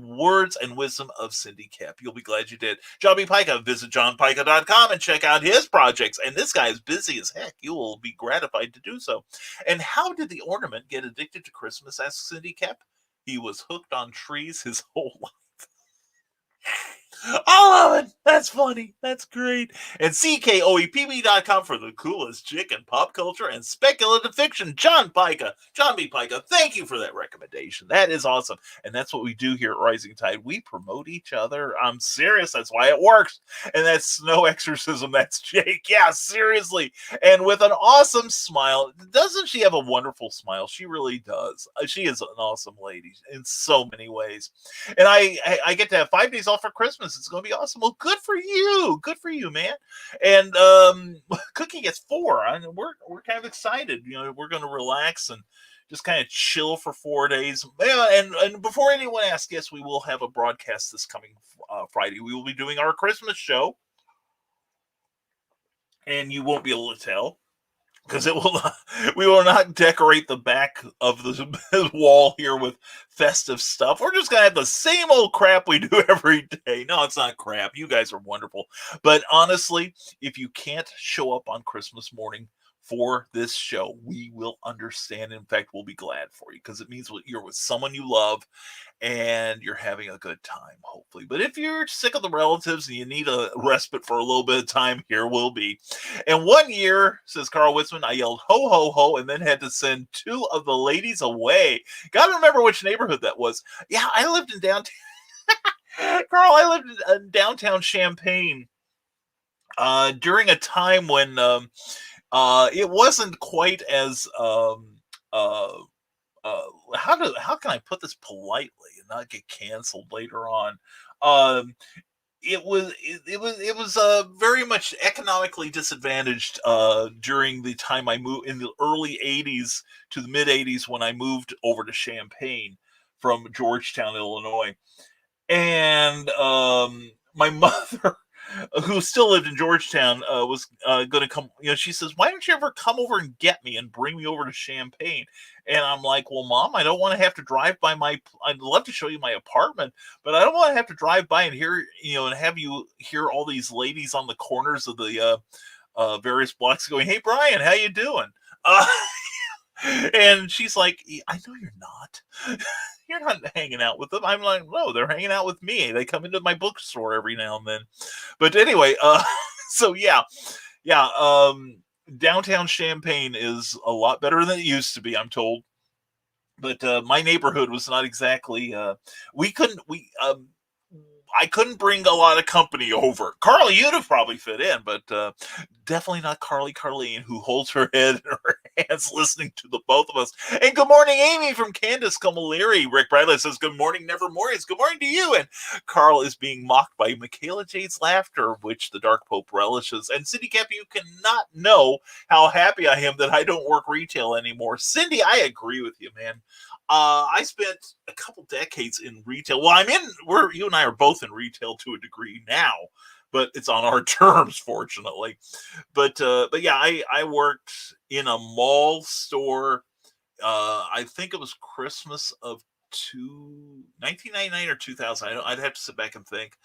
words and wisdom of Cindy Cap. You'll be glad you did. John B. Pica, visit johnpica.com and check out his projects. And this guy is busy as heck. You will be gratified to do so. And how did the ornament get addicted to Christmas, asks Cindy Cap. He was hooked on trees his whole life. I love it. That's funny. That's great. And CKOEPB.com for the coolest chick in pop culture and speculative fiction. John B. Pica, thank you for that recommendation. That is awesome. And that's what we do here at Rising Tide. We promote each other. I'm serious. That's why it works. And that's Snow Exorcism. That's Jake. Yeah, seriously. And with an awesome smile. Doesn't she have a wonderful smile? She really does. She is an awesome lady in so many ways. And I get to have 5 days off for Christmas. It's going to be awesome. Well, good for you. Good for you, man. And Cookie gets 4. We're kind of excited. You know, we're going to relax and just kind of chill for 4 days. Yeah, and before anyone asks, yes, we will have a broadcast this coming Friday. We will be doing our Christmas show. And you won't be able to tell. Because we will not decorate the back of the wall here with festive stuff. We're just going to have the same old crap we do every day. No, it's not crap. You guys are wonderful. But honestly, if you can't show up on Christmas morning for this show, we will understand. In fact, we'll be glad for you because it means you're with someone you love and you're having a good time, hopefully. But if you're sick of the relatives and you need a respite for a little bit of time, here will be. And 1 year, says Carl Witzman, I yelled ho, ho, ho, and then had to send 2 of the ladies away. Got to remember which neighborhood that was. Yeah, I lived in downtown. Carl, I lived in downtown Champaign during a time when it wasn't quite as how can I put this politely and not get canceled later on? It was very much economically disadvantaged during the time I moved in the early 80s to the mid 80s when I moved over to Champaign from Georgetown, Illinois. And my mother, who still lived in Georgetown, was going to come. You know, she says, "Why don't you ever come over and get me and bring me over to Champaign?" And I'm like, "Well, Mom, I don't want to have to drive by I'd love to show you my apartment, but I don't want to have to drive by and hear, and have you hear all these ladies on the corners of the various blocks going, 'Hey, Brian, how you doing?'" And she's like, "I know you're not." You're not hanging out with them. I'm like, no, they're hanging out with me. They come into my bookstore every now and then. But anyway, so yeah. Downtown Champaign is a lot better than it used to be, I'm told. But my neighborhood was not exactly. I couldn't bring a lot of company over. Carly, you'd have probably fit in, but definitely not Carleen, who holds her head in her hands listening to the both of us. And good morning, Amy from Candace Comaleri. Rick Bradley says, good morning, Nevermore. It's good morning to you. And Carl is being mocked by Michaela Jade's laughter, which the Dark Pope relishes. And Cindy Cap, you cannot know how happy I am that I don't work retail anymore. Cindy, I agree with you, man. I spent a couple decades in retail. Well, you and I are both in retail to a degree now, but it's on our terms, fortunately. But yeah, I worked in a mall store. I think it was Christmas of 1999 or 2000. I'd have to sit back and think.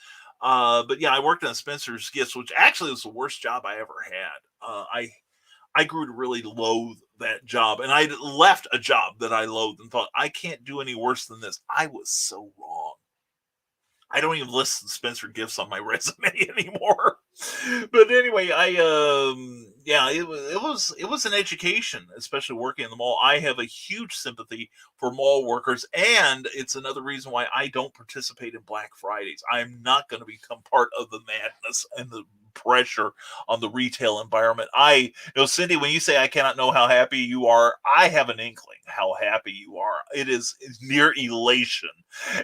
But yeah, I worked on Spencer's Gifts, which actually was the worst job I ever had. I grew to really loathe that job, and I left a job that I loathed and thought, I can't do any worse than this. I was so wrong. I don't even list Spencer Gifts on my resume anymore. But anyway, it was an education, especially working in the mall. I have a huge sympathy for mall workers, and it's another reason why I don't participate in Black Fridays. I'm not going to become part of the madness and the pressure on the retail environment. Cindy, when you say I cannot know how happy you are, I have an inkling how happy you are. It's near elation.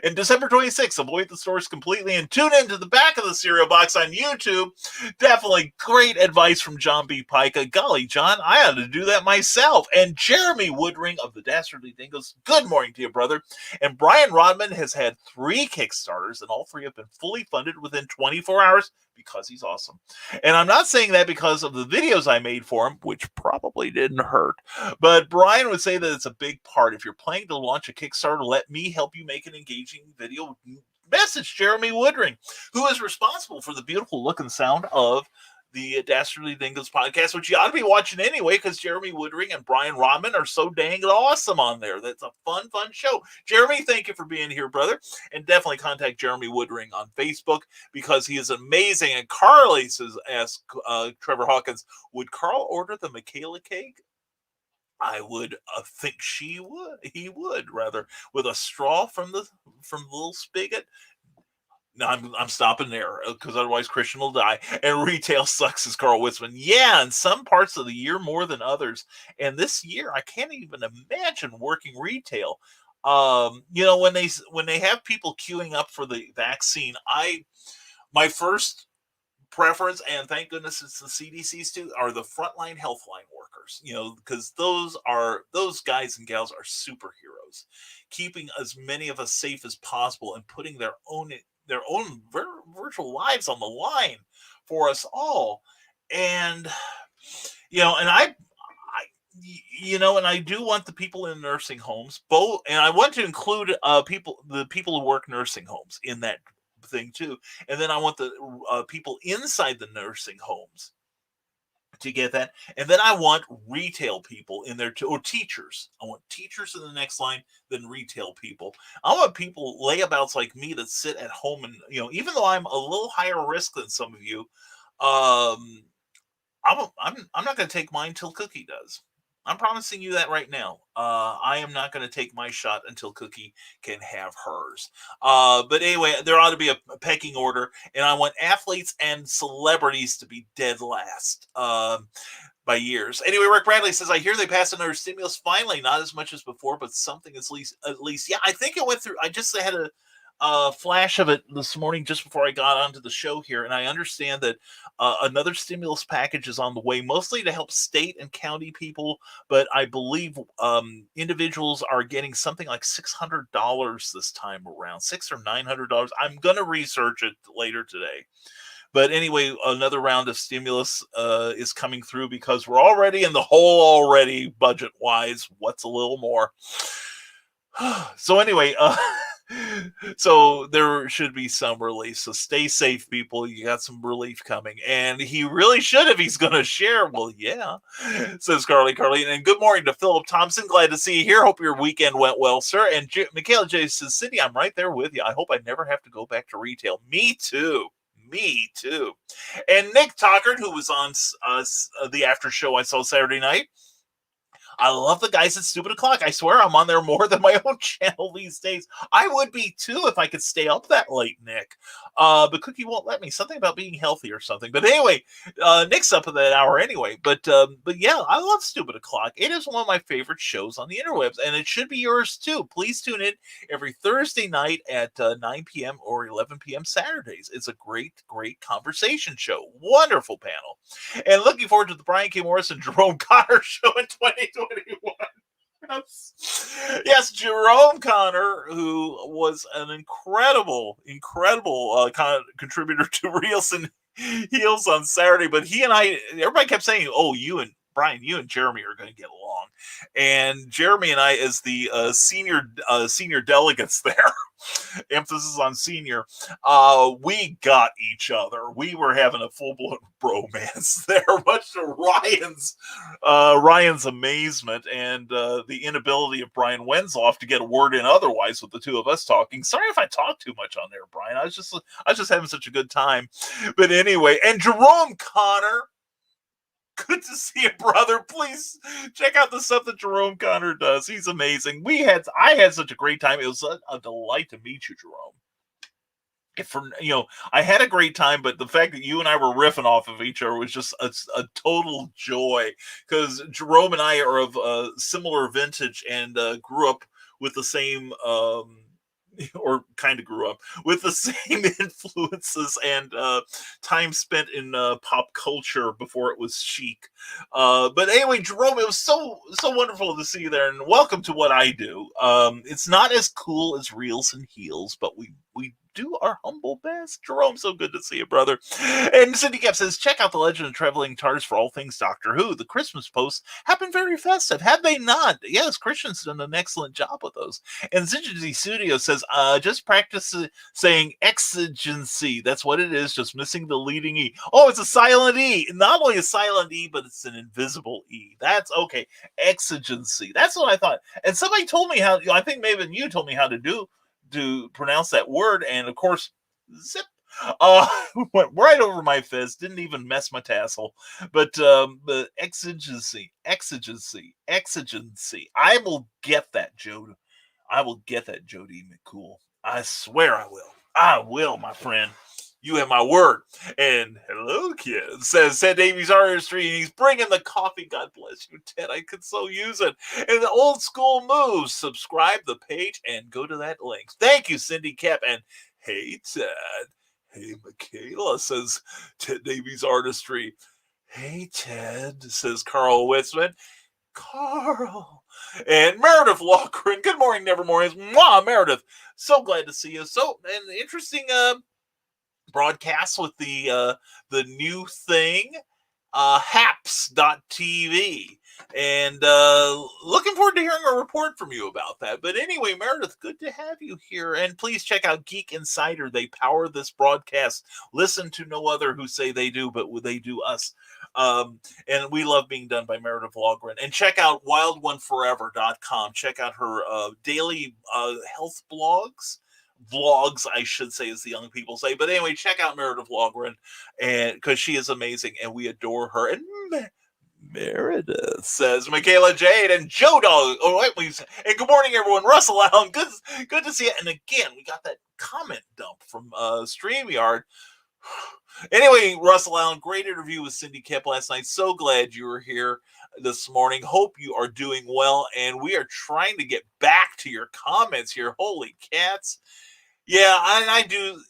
And December 26th, avoid the stores completely and tune into the back of the cereal box on YouTube. Definitely great advice from John B. Pica. Golly, John, I ought to do that myself. And Jeremy Woodring of the Dastardly Dingoes, good morning to you, brother. And Brian Rodman has had 3 Kickstarters, and all 3 have been fully funded within 24 hours because he's awesome. And I'm not saying that because of the videos I made for him, which probably didn't hurt. But Brian would say that it's a big part. If you're planning to launch a Kickstarter, let me help you make an engaging video. Message Jeremy Woodring, who is responsible for the beautiful look and sound of the Dastardly Dingoes podcast, which you ought to be watching anyway, because Jeremy Woodring and Brian Rodman are so dang awesome on there. That's a fun show. Jeremy, thank you for being here, brother. And definitely contact Jeremy Woodring on Facebook, because he is amazing. And Carly says, ask Trevor Hawkins, would Carl order the Michaela cake? I would think he would, rather, with a straw from the little spigot. No, I'm stopping there, because otherwise Christian will die. And retail sucks, says Carl Witzman. Yeah, in some parts of the year more than others. And this year, I can't even imagine working retail. When they have people queuing up for the vaccine, my first preference, and thank goodness it's the CDC's too, are the frontline healthline workers, because those guys and gals are superheroes, keeping as many of us safe as possible and putting their own virtual lives on the line for us all. And and I do want the people in nursing homes, and I want to include the people who work nursing homes in that thing too. And then I want the people inside the nursing homes to get that. And then I want retail people in there too, or teachers. I want teachers in the next line, then retail people. I want people, layabouts like me, that sit at home and, even though I'm a little higher risk than some of you, I'm not going to take mine till Cookie does. I'm promising you that right now. I am not going to take my shot until Cookie can have hers. But anyway, there ought to be a pecking order, and I want athletes and celebrities to be dead last by years. Anyway, Rick Bradley says, I hear they passed another stimulus finally, not as much as before, but something at least. Yeah, I think it went through. I just had a flash of it this morning just before I got onto the show here, and I understand that another stimulus package is on the way, mostly to help state and county people, but I believe individuals are getting something like $600 this time around, $600 or $900. I'm going to research it later today. But anyway, another round of stimulus is coming through, because we're already in the hole already, budget-wise. What's a little more? So anyway, so there should be some relief. So stay safe, people. You got some relief coming. And he really should if he's going to share. Well, yeah, says Carly. And good morning to Philip Thompson. Glad to see you here. Hope your weekend went well, sir. And Michaela J says, Cindy, I'm right there with you. I hope I never have to go back to retail. Me too. And Nick Tockard, who was on the after show I saw Saturday night, I love the guys at Stupid O'Clock. I swear I'm on there more than my own channel these days. I would be too if I could stay up that late, Nick. But Cookie won't let me. Something about being healthy or something. But anyway, Nick's up at that hour anyway. But yeah, I love Stupid O'Clock. It is one of my favorite shows on the interwebs, and it should be yours too. Please tune in every Thursday night at 9 p.m. or 11 p.m. Saturdays. It's a great conversation show. Wonderful panel. And looking forward to the Brian K. Morris and Jerome Connor show in 2021. Yes, Jerome Connor, who was an incredible contributor to Reels and Heels on Saturday. But he and everybody kept saying, "Oh, you and Brian, you and Jeremy are going to get along." And Jeremy and I, as the senior delegates there, emphasis on senior, we got each other. We were having a full-blown bromance there, much to Ryan's amazement and the inability of Brian Wenzoff to get a word in otherwise with the two of us talking. Sorry if I talked too much on there, Brian. I was just having such a good time. But anyway, and Jerome Connor, good to see you, brother. Please check out the stuff that Jerome Connor does. He's amazing. I had such a great time. It was a delight to meet you, Jerome. I had a great time, but the fact that you and I were riffing off of each other was just a total joy, because Jerome and I are of similar vintage and grew up with the same or kind of grew up with the same influences and time spent in pop culture before it was chic. But anyway, Jerome, it was so wonderful to see you there, and welcome to what I do. It's not as cool as Reels and Heels, but we do our humble best. Jerome, so good to see you, brother. And Cindy Cap says, check out the Legend of Traveling TARDIS for all things Doctor Who. The Christmas posts have been very festive, have they not? Yes, Christian's done an excellent job with those. And Zingy Studio says, just practice saying exigency. That's what it is, just missing the leading E. Oh, it's a silent E. Not only a silent E, but it's an invisible E. That's okay. Exigency. That's what I thought. And somebody told me how, I think maybe you told me how to pronounce that word, and of course, zip. Went right over my fist, didn't even mess my tassel. But exigency. I will get that, Joe. I will get that, Jody McCool. I swear I will. I will, my friend. You have my word. And hello, kid, says Ted Davies Artistry, and he's bringing the coffee. God bless you, Ted. I could so use it. And the old school moves. Subscribe the page and go to that link. Thank you, Cindy Cap. And hey, Ted. Hey, Michaela, says Ted Davies Artistry. Hey, Ted, says Carl Witzman. Carl. And Meredith Walker. Good morning, Nevermore. Mwah, Meredith. So glad to see you. So, an interesting broadcast with the new thing, haps.tv, and looking forward to hearing a report from you about that. But anyway, Meredith, good to have you here, and please check out Geek Insider. They power this broadcast. Listen to no other who say they do, but they do us. And we love being done by Meredith Logren. And check out wildoneforever.com. Check out her daily health vlogs, I should say, as the young people say. But anyway, check out Meredith Logren, and because she is amazing and we adore her. And Meredith, says Michaela Jade, and Joe Dog. Oh, wait, please. And good morning, everyone. Russell Allen, good to see you. And again, we got that comment dump from StreamYard. Anyway, Russell Allen, great interview with Cindy Cap last night. So glad you were here this morning. Hope you are doing well. And we are trying to get back to your comments here. Holy cats. Yeah, I do,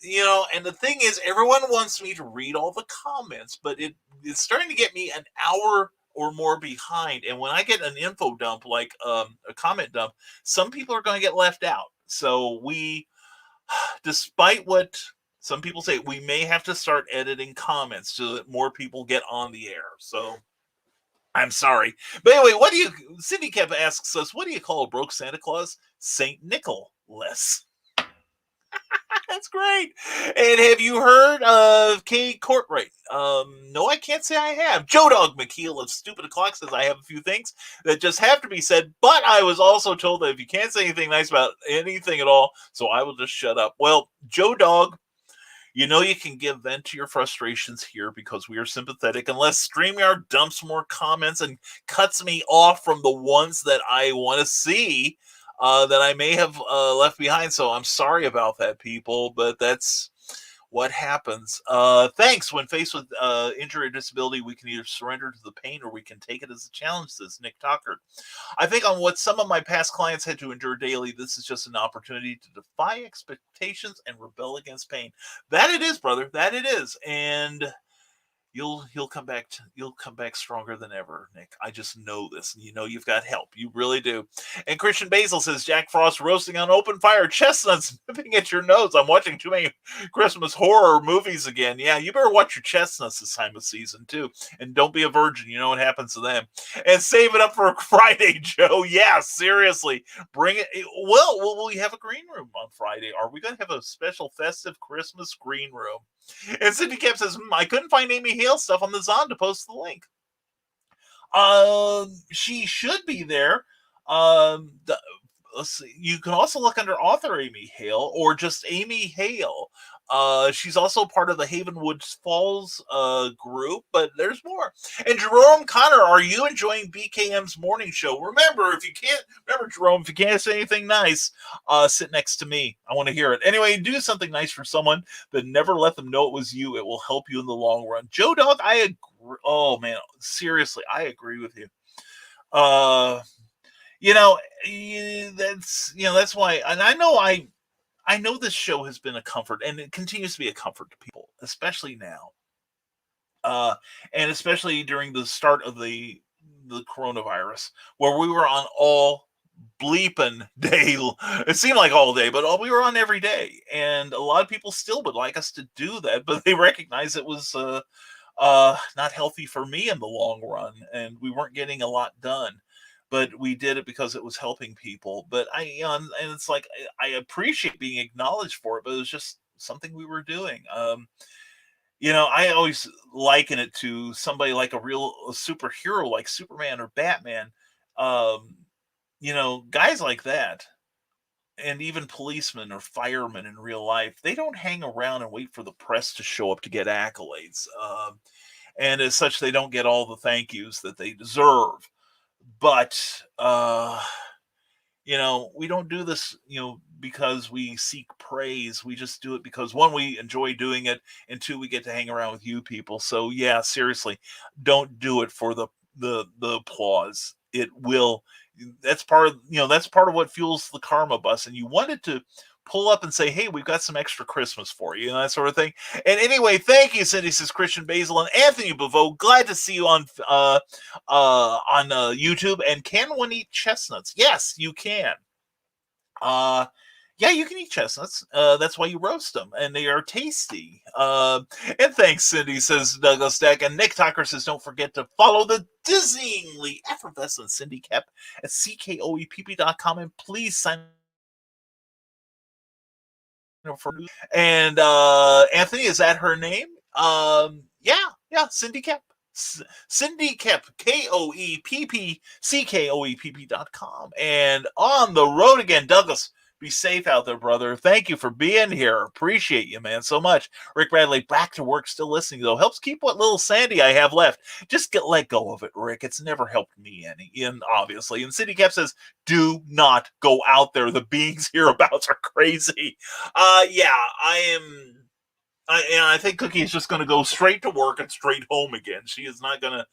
and the thing is, everyone wants me to read all the comments, but it's starting to get me an hour or more behind. And when I get an info dump, like a comment dump, some people are going to get left out. So despite what some people say, we may have to start editing comments so that more people get on the air. So I'm sorry. But anyway, Cindy Cap asks us, what do you call a broke Santa Claus? St. Nicholas. That's great. And have you heard of Kay Courtwright? No, I can't say I have. Joe Dog McKeel of Stupid O'Clock says I have a few things that just have to be said, but I was also told that if you can't say anything nice about anything at all, so I will just shut up. Well, Joe Dog, you can give vent to your frustrations here because we are sympathetic, unless StreamYard dumps more comments and cuts me off from the ones that I want to see. That I may have left behind. So I'm sorry about that, people, but that's what happens. Thanks. When faced with injury or disability, we can either surrender to the pain or we can take it as a challenge, says Nick Tucker. I think on what some of my past clients had to endure daily, this is just an opportunity to defy expectations and rebel against pain. That it is, brother. That it is. And you'll come back stronger than ever, Nick. I just know this. And you've got help. You really do. And Christian Basil says, Jack Frost roasting on open fire, chestnuts nipping at your nose. I'm watching too many Christmas horror movies again. Yeah, you better watch your chestnuts this time of season, too. And don't be a virgin. You know what happens to them. And save it up for Friday, Joe. Yeah, seriously. Bring it. Well, will we have a green room on Friday? Are we going to have a special festive Christmas green room? And Cindy Cap says, I couldn't find Amy Hale stuff on the Zon to post the link. She should be there. Let's see. You can also look under author Amy Hale or just Amy Hale. She's also part of the Havenwood Falls group, but there's more. And Jerome Connor, are you enjoying BKM's morning show? Remember, Jerome, if you can't say anything nice, sit next to me. I want to hear it. Anyway, do something nice for someone, but never let them know it was you. It will help you in the long run. Joe Dog, I agree. Oh man, seriously, I agree with you. That's why, and I know this show has been a comfort, and it continues to be a comfort to people, especially now. And especially during the start of the coronavirus, where we were on all bleeping day. It seemed like all day, but we were on every day, and a lot of people still would like us to do that, but they recognize it was not healthy for me in the long run, and we weren't getting a lot done. But we did it because it was helping people. But and it's like I appreciate being acknowledged for it, but it was just something we were doing. I always liken it to somebody like a real superhero, like Superman or Batman. Um, guys like that, and even policemen or firemen in real life, they don't hang around and wait for the press to show up to get accolades. And as such, they don't get all the thank yous that they deserve. But we don't do this, because we seek praise. We just do it because, one, we enjoy doing it, and two, we get to hang around with you people. So yeah, seriously, don't do it for the applause. It will. That's part of what fuels the karma bus. And you wanted to pull up and say, hey, we've got some extra Christmas for you, and that sort of thing. And anyway, thank you, Cindy, says Christian Basil and Anthony Beveau. Glad to see you on YouTube. And can one eat chestnuts? Yes, you can. Yeah, you can eat chestnuts. That's why you roast them, and they are tasty. And thanks, Cindy, says Douglas Deck. And Nick Tucker says, don't forget to follow the Disneyly effervescent Cindy Kep at CKOEPP.com, and please sign up for. And Anthony, is that her name? Yeah, Cindy Kep. Cindy Kep, KOEPP.com. And on the road again, Douglas. Be safe out there, brother. Thank you for being here. Appreciate you, man, so much. Rick Bradley, back to work, still listening, though. Helps keep what little sandy I have left. Just let go of it, Rick. It's never helped me any, and obviously. And Cindy Cap says, do not go out there. The beings hereabouts are crazy. Yeah, I think Cookie is just going to go straight to work and straight home again. She is not going to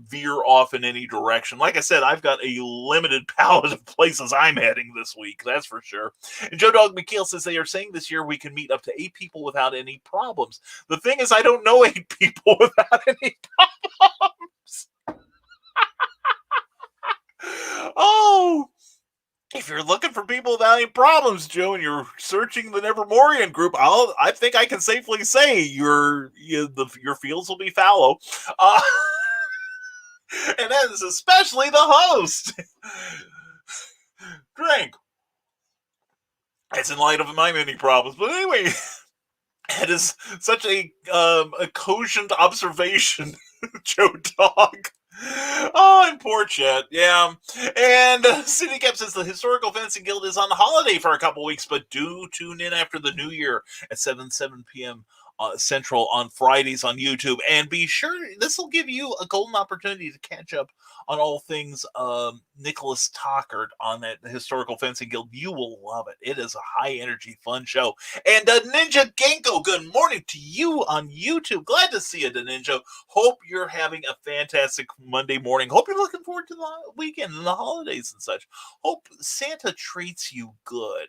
veer off in any direction. Like I said, I've got a limited palette of places I'm heading this week. That's for sure. And Joe Dog McKeel says they are saying this year we can meet up to 8 people without any problems. The thing is, I don't know 8 people without any problems. Oh, if you're looking for people without any problems, Joe, and you're searching the Nevermorian group, I think I can safely say your fields will be fallow. And that is especially the host. Drink. It's in light of my many problems. But anyway, it is such a cogent observation, Joe Dog. Oh, and poor Chet, yeah. And City Cap says the Historical Fencing Guild is on holiday for a couple weeks, but do tune in after the new year at 7 p.m. Central on Fridays on YouTube. And be sure, this will give you a golden opportunity to catch up on all things Nicholas Tockard on that Historical Fencing Guild. You will love it. It is a high-energy, fun show. And Ninja Genko, good morning to you on YouTube. Glad to see you, Ninja. Hope you're having a fantastic Monday morning. Hope you're looking forward to the weekend and the holidays and such. Hope Santa treats you good.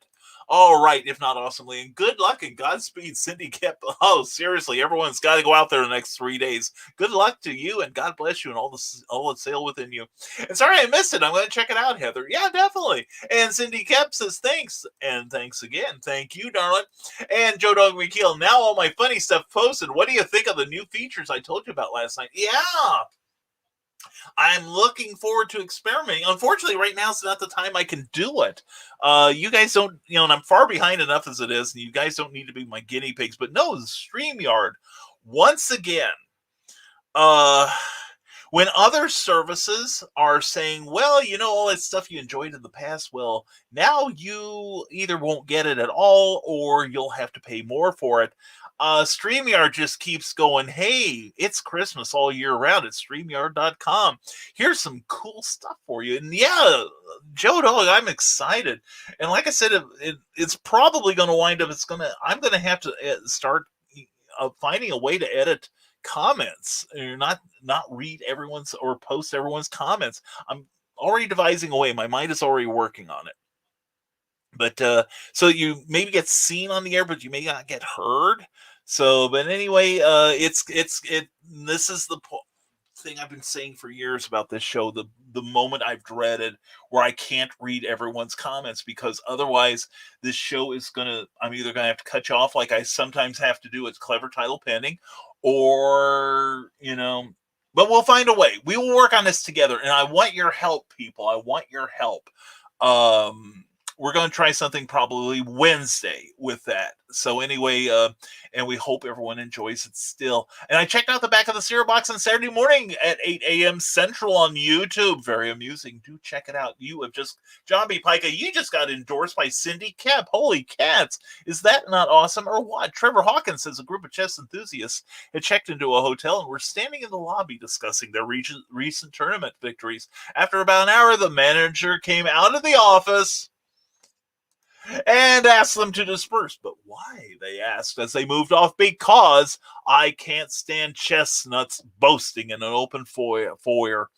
All right, if not awesomely, and good luck and Godspeed, Cindy Kep. Oh, seriously, everyone's got to go out there the next 3 days. Good luck to you, and God bless you, and all the sail within you. And sorry I missed it. I'm going to check it out, Heather. Yeah, definitely. And Cindy Kep says thanks, and thanks again. Thank you, darling. And Joe Dog McKeel. Now all my funny stuff posted. What do you think of the new features I told you about last night? Yeah. I'm looking forward to experimenting. Unfortunately, right now is not the time I can do it. You guys don't, and I'm far behind enough as it is, and you guys don't need to be my guinea pigs. But no, StreamYard, once again, when other services are saying, well, all that stuff you enjoyed in the past, well, now you either won't get it at all or you'll have to pay more for it. StreamYard just keeps going, hey, it's Christmas all year round at StreamYard.com. Here's some cool stuff for you. And yeah, Joe Dog, I'm excited. And like I said, it's probably going to wind up, I'm going to have to start finding a way to edit comments and not read everyone's or post everyone's comments. I'm already devising a way. My mind is already working on it. But so you maybe get seen on the air, but you may not get heard. So, but anyway, this is the thing I've been saying for years about this show, the moment I've dreaded where I can't read everyone's comments, because otherwise this show is I'm either gonna have to cut you off like I sometimes have to do. It's clever title pending, or but we'll find a way. We will work on this together, and I want your help, people. I want your help. We're going to try something probably Wednesday with that. So anyway, and we hope everyone enjoys it still. And I checked out the back of the cereal box on Saturday morning at 8 a.m. Central on YouTube. Very amusing. Do check it out. John B. Pica, you just got endorsed by Cindy Kemp. Holy cats. Is that not awesome or what? Trevor Hawkins says a group of chess enthusiasts had checked into a hotel and were standing in the lobby discussing their recent tournament victories. After about an hour, the manager came out of the office and asked them to disperse. But why, they asked as they moved off. Because I can't stand chestnuts boasting in an open foyer.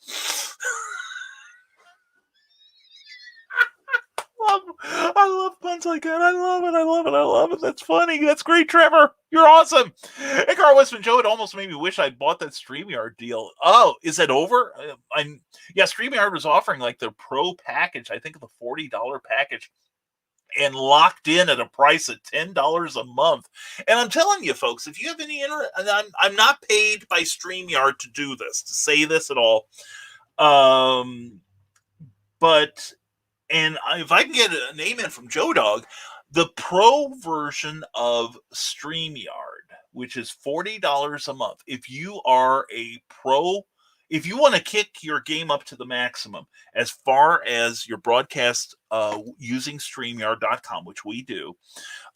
I love puns like that. I love it. That's funny. That's great, Trevor. You're awesome. Hey, Carl Westman Joe, it almost made me wish I'd bought that StreamYard deal. Oh, is it over? StreamYard was offering like their pro package. I think the $40 package, and locked in at a price of $10 a month. And I'm telling you, folks, if you have any interest, I'm not paid by StreamYard to do this, to say this at all. But if I can get a name in from Joe Dog, the pro version of StreamYard, which is $40 a month, if you are a pro, if you want to kick your game up to the maximum as far as your broadcast using StreamYard.com, which we do,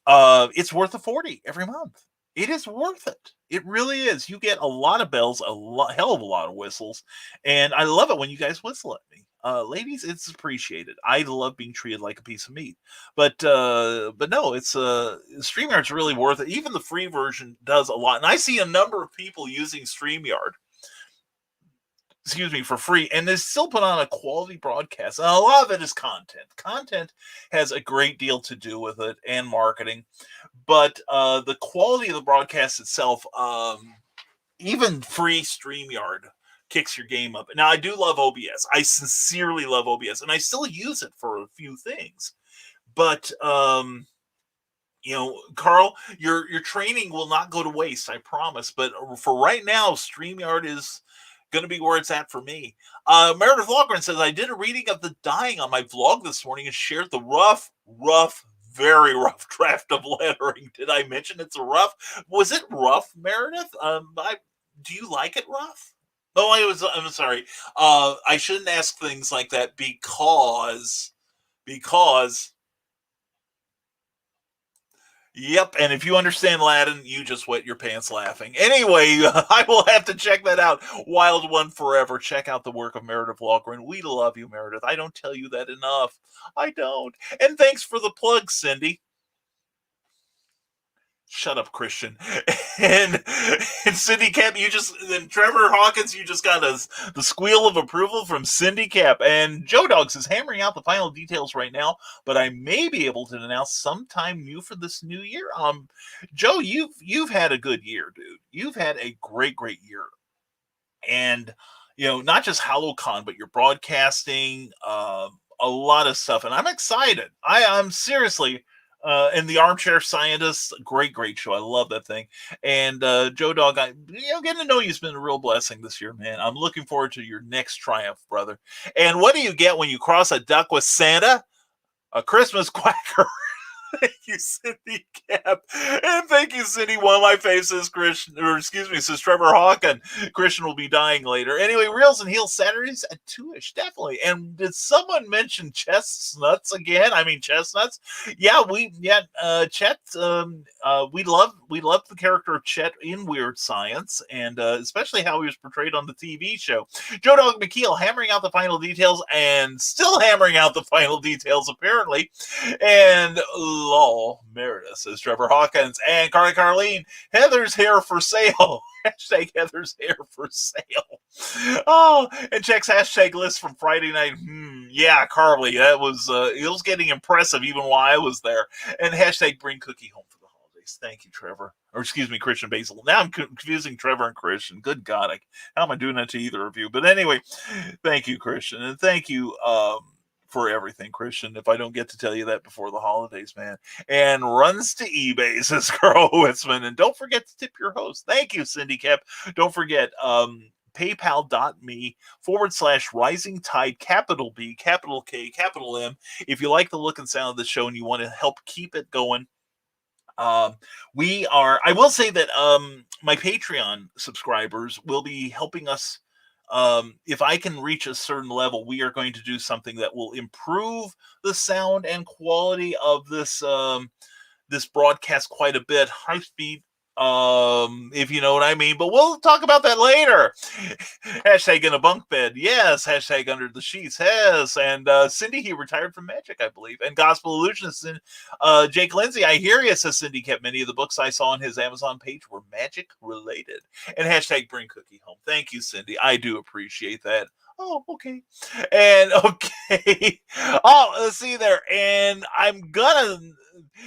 it's worth the $40 every month. It is worth it. It really is. You get a lot of bells, hell of a lot of whistles, and I love it when you guys whistle at me. Ladies, it's appreciated. I love being treated like a piece of meat. But no, it's StreamYard's really worth it. Even the free version does a lot. And I see a number of people using StreamYard, for free, and they still put on a quality broadcast. And a lot of it is content. Content has a great deal to do with it, and marketing. But the quality of the broadcast itself, even free StreamYard, kicks your game up. Now, I do love OBS. I sincerely love OBS, and I still use it for a few things. But Carl, your training will not go to waste, I promise. But for right now, StreamYard is going to be where it's at for me. Meredith Logren says, I did a reading of The Dying on my vlog this morning and shared the very rough draft of lettering. Did I mention it's a rough? Was it rough, Meredith? Do you like it rough? Oh, I'm sorry. I shouldn't ask things like that because yep, and if you understand Latin, you just wet your pants laughing. Anyway, I will have to check that out. Wild One Forever. Check out the work of Meredith Walgren. We love you, Meredith. I don't tell you that enough. I don't. And thanks for the plug, Cindy. Shut up, Christian. And Cindy Cap, and Trevor Hawkins, you just got the squeal of approval from Cindy Cap. And Joe Dogs is hammering out the final details right now, but I may be able to announce sometime new for this new year. Joe, you've had a good year, dude. You've had a great year. And not just HalloCon, but your broadcasting, a lot of stuff. And I'm excited. I'm seriously. And The Armchair Scientist, great show. I love that thing. And Joe Dog, getting to know you's been a real blessing this year, man. I'm looking forward to your next triumph, brother. And what do you get when you cross a duck with Santa? A Christmas quacker. Thank you, Cindy Cap. And thank you, Cindy. One of my faces, says Trevor Hawken. Christian will be dying later. Anyway, Reels and Heels Saturdays at 2-ish, definitely. And did someone mention chestnuts again? I mean, chestnuts? Yeah, Chet, we love the character of Chet in Weird Science, and especially how he was portrayed on the TV show. Joe Dog McKeel hammering out the final details, and still hammering out the final details, apparently. And lol, Meredith, says Trevor Hawkins. And Carlene, Heather's hair for sale. Hashtag Heather's hair for sale. Oh, and checks hashtag list from Friday night. Yeah, Carly, that was, it was getting impressive even while I was there. And hashtag bring Cookie home for the holidays. Nice. Thank you, Trevor. Or excuse me, Christian Basil. Now I'm confusing Trevor and Christian. Good God. How am I doing that to either of you? But anyway, thank you, Christian. And thank you for everything, Christian. If I don't get to tell you that before the holidays, man. And runs to eBay, says Carl Witzman. And don't forget to tip your host. Thank you, Cindy Cap. Don't forget, paypal.me/rising tide, capital B, capital K, capital M. If you like the look and sound of the show and you want to help keep it going, I will say that my Patreon subscribers will be helping us. If I can reach a certain level, we are going to do something that will improve the sound and quality of this this broadcast quite a bit. High speed, if you know what I mean, but we'll talk about that later. Hashtag in a bunk bed, yes. Hashtag under the sheets, yes. And Cindy, he retired from magic, I believe. And Gospel Illusionist, and Jake Lindsay, I hear you, says Cindy. Kept many of the books I saw on his Amazon page were magic related. And hashtag bring cookie home. Thank you, Cindy. I do appreciate that. Oh, okay. And okay. Oh, let's see there. And I'm gonna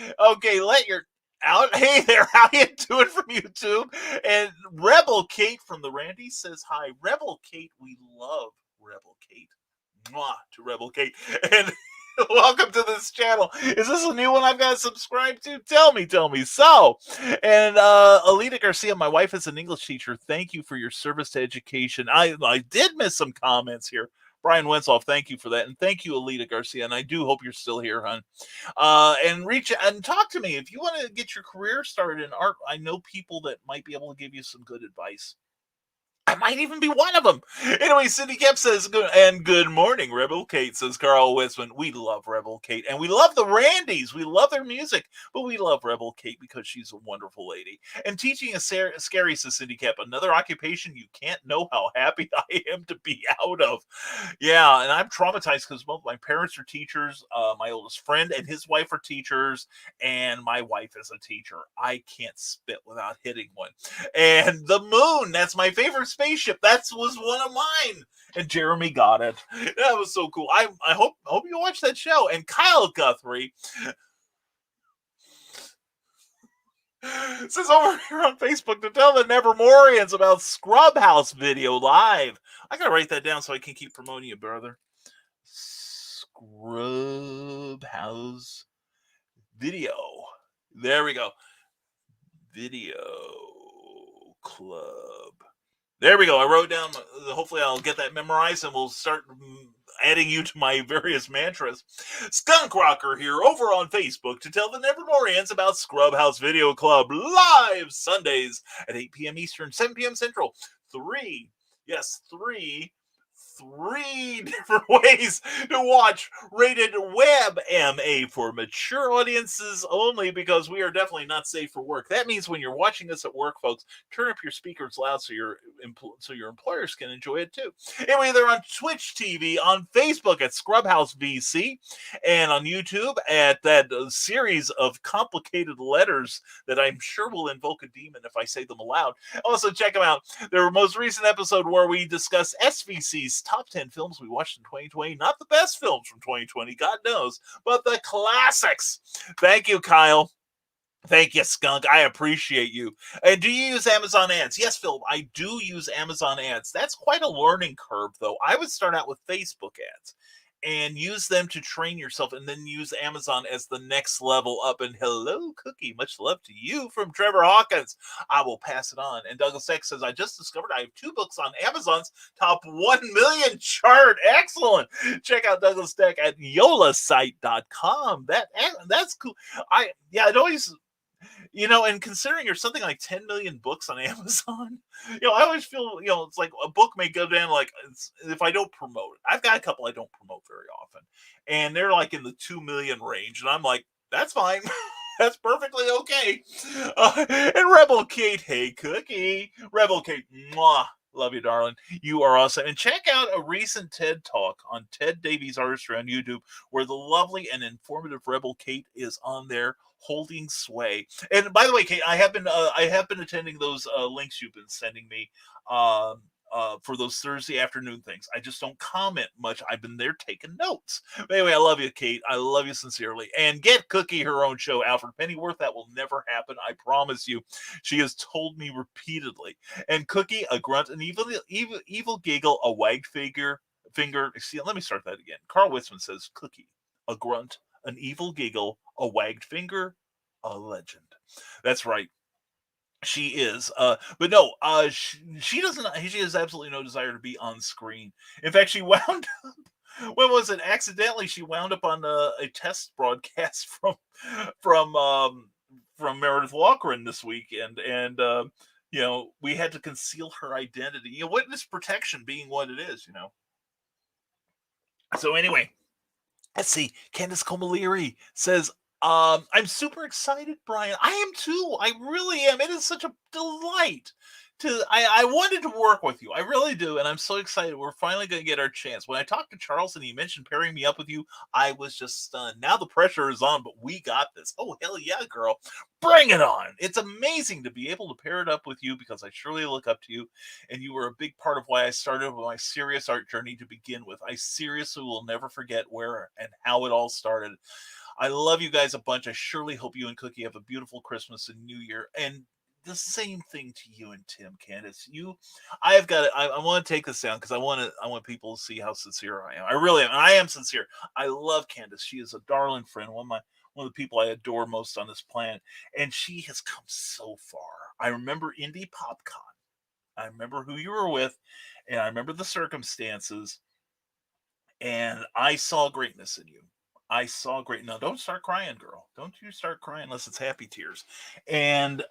let your out. Hey there, how you doing from YouTube? And Rebel Kate from the Randy says hi. Rebel Kate, we love Rebel Kate. Mwah to Rebel Kate. And welcome to this channel. Is this a new one I've got to subscribe to? Tell me. So, and Alita Garcia, my wife is an English teacher. Thank you for your service to education. I did miss some comments here. Brian Wensoff, thank you for that. And thank you, Alita Garcia. And I do hope you're still here, hon. And reach and talk to me. If you want to get your career started in art, I know people that might be able to give you some good advice. I might even be one of them. Anyway, Cindy Kemp says, good morning, Rebel Kate, says Carl Witzman. We love Rebel Kate, and we love the Randys. We love their music, but we love Rebel Kate because she's a wonderful lady. And teaching is scary, says Cindy Kemp. Another occupation you can't know how happy I am to be out of. Yeah, and I'm traumatized because both my parents are teachers. My oldest friend and his wife are teachers, and my wife is a teacher. I can't spit without hitting one. And the moon, that's my favorite spaceship. That was one of mine, and Jeremy got it. That was so cool. I hope you watch that show. And Kyle Guthrie says over here on Facebook to tell the Nevermorians about Scrubhouse Video Live. I gotta write that down so I can keep promoting you, brother. Scrubhouse Video. There we go. Video Club. There we go. I wrote down. Hopefully I'll get that memorized and we'll start adding you to my various mantras. Skunk Rocker here over on Facebook to tell the Nevermorians about Scrubhouse Video Club live Sundays at 8 p.m. Eastern, 7 p.m. Central. Three different ways to watch rated web MA for mature audiences only, because we are definitely not safe for work. That means when you're watching this at work, folks, turn up your speakers loud so your employers can enjoy it too. Anyway, they're on Twitch TV, on Facebook at Scrubhouse VC, and on YouTube at that series of complicated letters that I'm sure will invoke a demon if I say them aloud. Also, check them out. Their most recent episode where we discuss SVC's top 10 films we watched in 2020. Not the best films from 2020, God knows, but the classics. Thank you, Kyle. Thank you, Skunk. I appreciate you. And do you use Amazon ads? Yes, Phil, I do use Amazon ads. That's quite a learning curve, though. I would start out with Facebook ads and use them to train yourself, and then use Amazon as the next level up. And hello, Cookie. Much love to you from Trevor Hawkins. I will pass it on. And Douglas X says, I just discovered I have 2 books on Amazon's top 1 million chart. Excellent. Check out Douglas Deck at yolasite.com. That's cool. It always... and considering there's something like 10 million books on Amazon, I always feel, it's like a book may go down if I don't promote it. I've got a couple I don't promote very often, and they're like in the 2 million range, and I'm like, that's fine. That's perfectly okay. And Rebel Kate, hey, Cookie. Rebel Kate, mwah. Love you, darling. You are awesome. And check out a recent TED Talk on Ted Davies Artistry on YouTube, where the lovely and informative Rebel Kate is on there holding sway. And by the way, Kate, I have been attending those links you've been sending me for those Thursday afternoon things. I just don't comment much. I've been there taking notes. But anyway, I love you, Kate. I love you sincerely. And get Cookie her own show, Alfred Pennyworth. That will never happen. I promise you. She has told me repeatedly. And Cookie, a grunt, an evil giggle, a wagged finger. See, let me start that again. Carl Witzman says, Cookie, a grunt, an evil giggle, a wagged finger, a legend. That's right. She is, but no, she doesn't. She has absolutely no desire to be on screen. In fact, she wound up. When was it? Accidentally, she wound up on a test broadcast from Meredith Walkren this weekend, and we had to conceal her identity. Witness protection being what it is. So anyway, let's see. Candace Comaleri says, I'm super excited, Brian. I am too. I really am. It is such a delight I wanted to work with you. I really do. And I'm so excited. We're finally going to get our chance. When I talked to Charles and he mentioned pairing me up with you, I was just stunned. Now the pressure is on, but we got this. Oh, hell yeah, girl. Bring it on. It's amazing to be able to pair it up with you because I surely look up to you. And you were a big part of why I started my serious art journey to begin with. I seriously will never forget where and how it all started. I love you guys a bunch. I surely hope you and Cookie have a beautiful Christmas and New Year. And the same thing to you and Tim, Candace. I want to take this down because I want people to see how sincere I am. I really am. I am sincere. I love Candace. She is a darling friend. One of the people I adore most on this planet. And she has come so far. I remember Indie PopCon. I remember who you were with, and I remember the circumstances. And I saw greatness in you. I saw great. Now, don't start crying, girl. Don't you start crying unless it's happy tears. And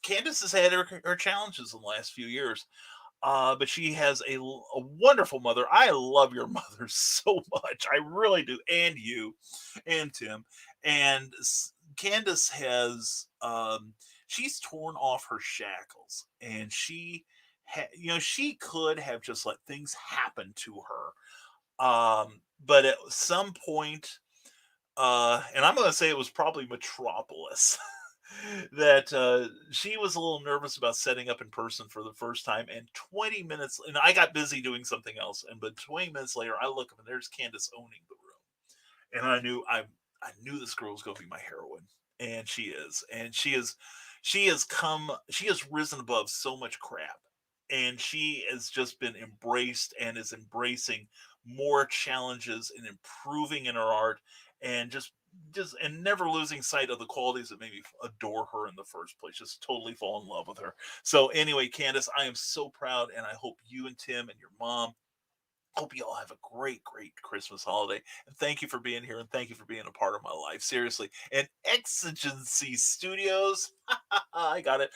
Candace has had her challenges in the last few years, but she has a wonderful mother. I love your mother so much. I really do. And you and Tim. And Candace has, she's torn off her shackles. And she could have just let things happen to her. But at some point, and I'm going to say it was probably Metropolis, that she was a little nervous about setting up in person for the first time. And 20 minutes, and I got busy doing something else. But 20 minutes later, I look up and there's Candace owning the room, and I knew this girl was going to be my heroine, and she is, and she has risen above so much crap, and she has just been embraced and is embracing more challenges and improving in her art, and just and never losing sight of the qualities that made me adore her in the first place. Just totally fall in love with her. So anyway, Candace, I am so proud, and I hope you and Tim and your mom, hope you all have a great Christmas holiday. And thank you for being here, and thank you for being a part of my life. Seriously. And Exigency Studios, I got it.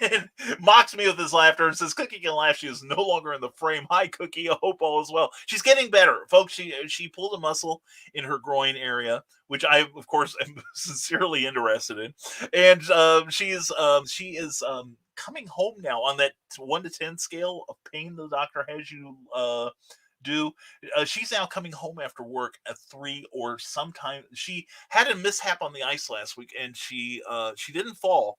And mocks me with his laughter and says, Cookie can laugh. She is no longer in the frame. Hi, Cookie. I hope all is well. She's getting better, folks. She pulled a muscle in her groin area, which I, of course, am sincerely interested in. And she is coming home now on that 1 to 10 scale of pain the doctor has you do. She's now coming home after work at 3, or sometime. She had a mishap on the ice last week, and she didn't fall,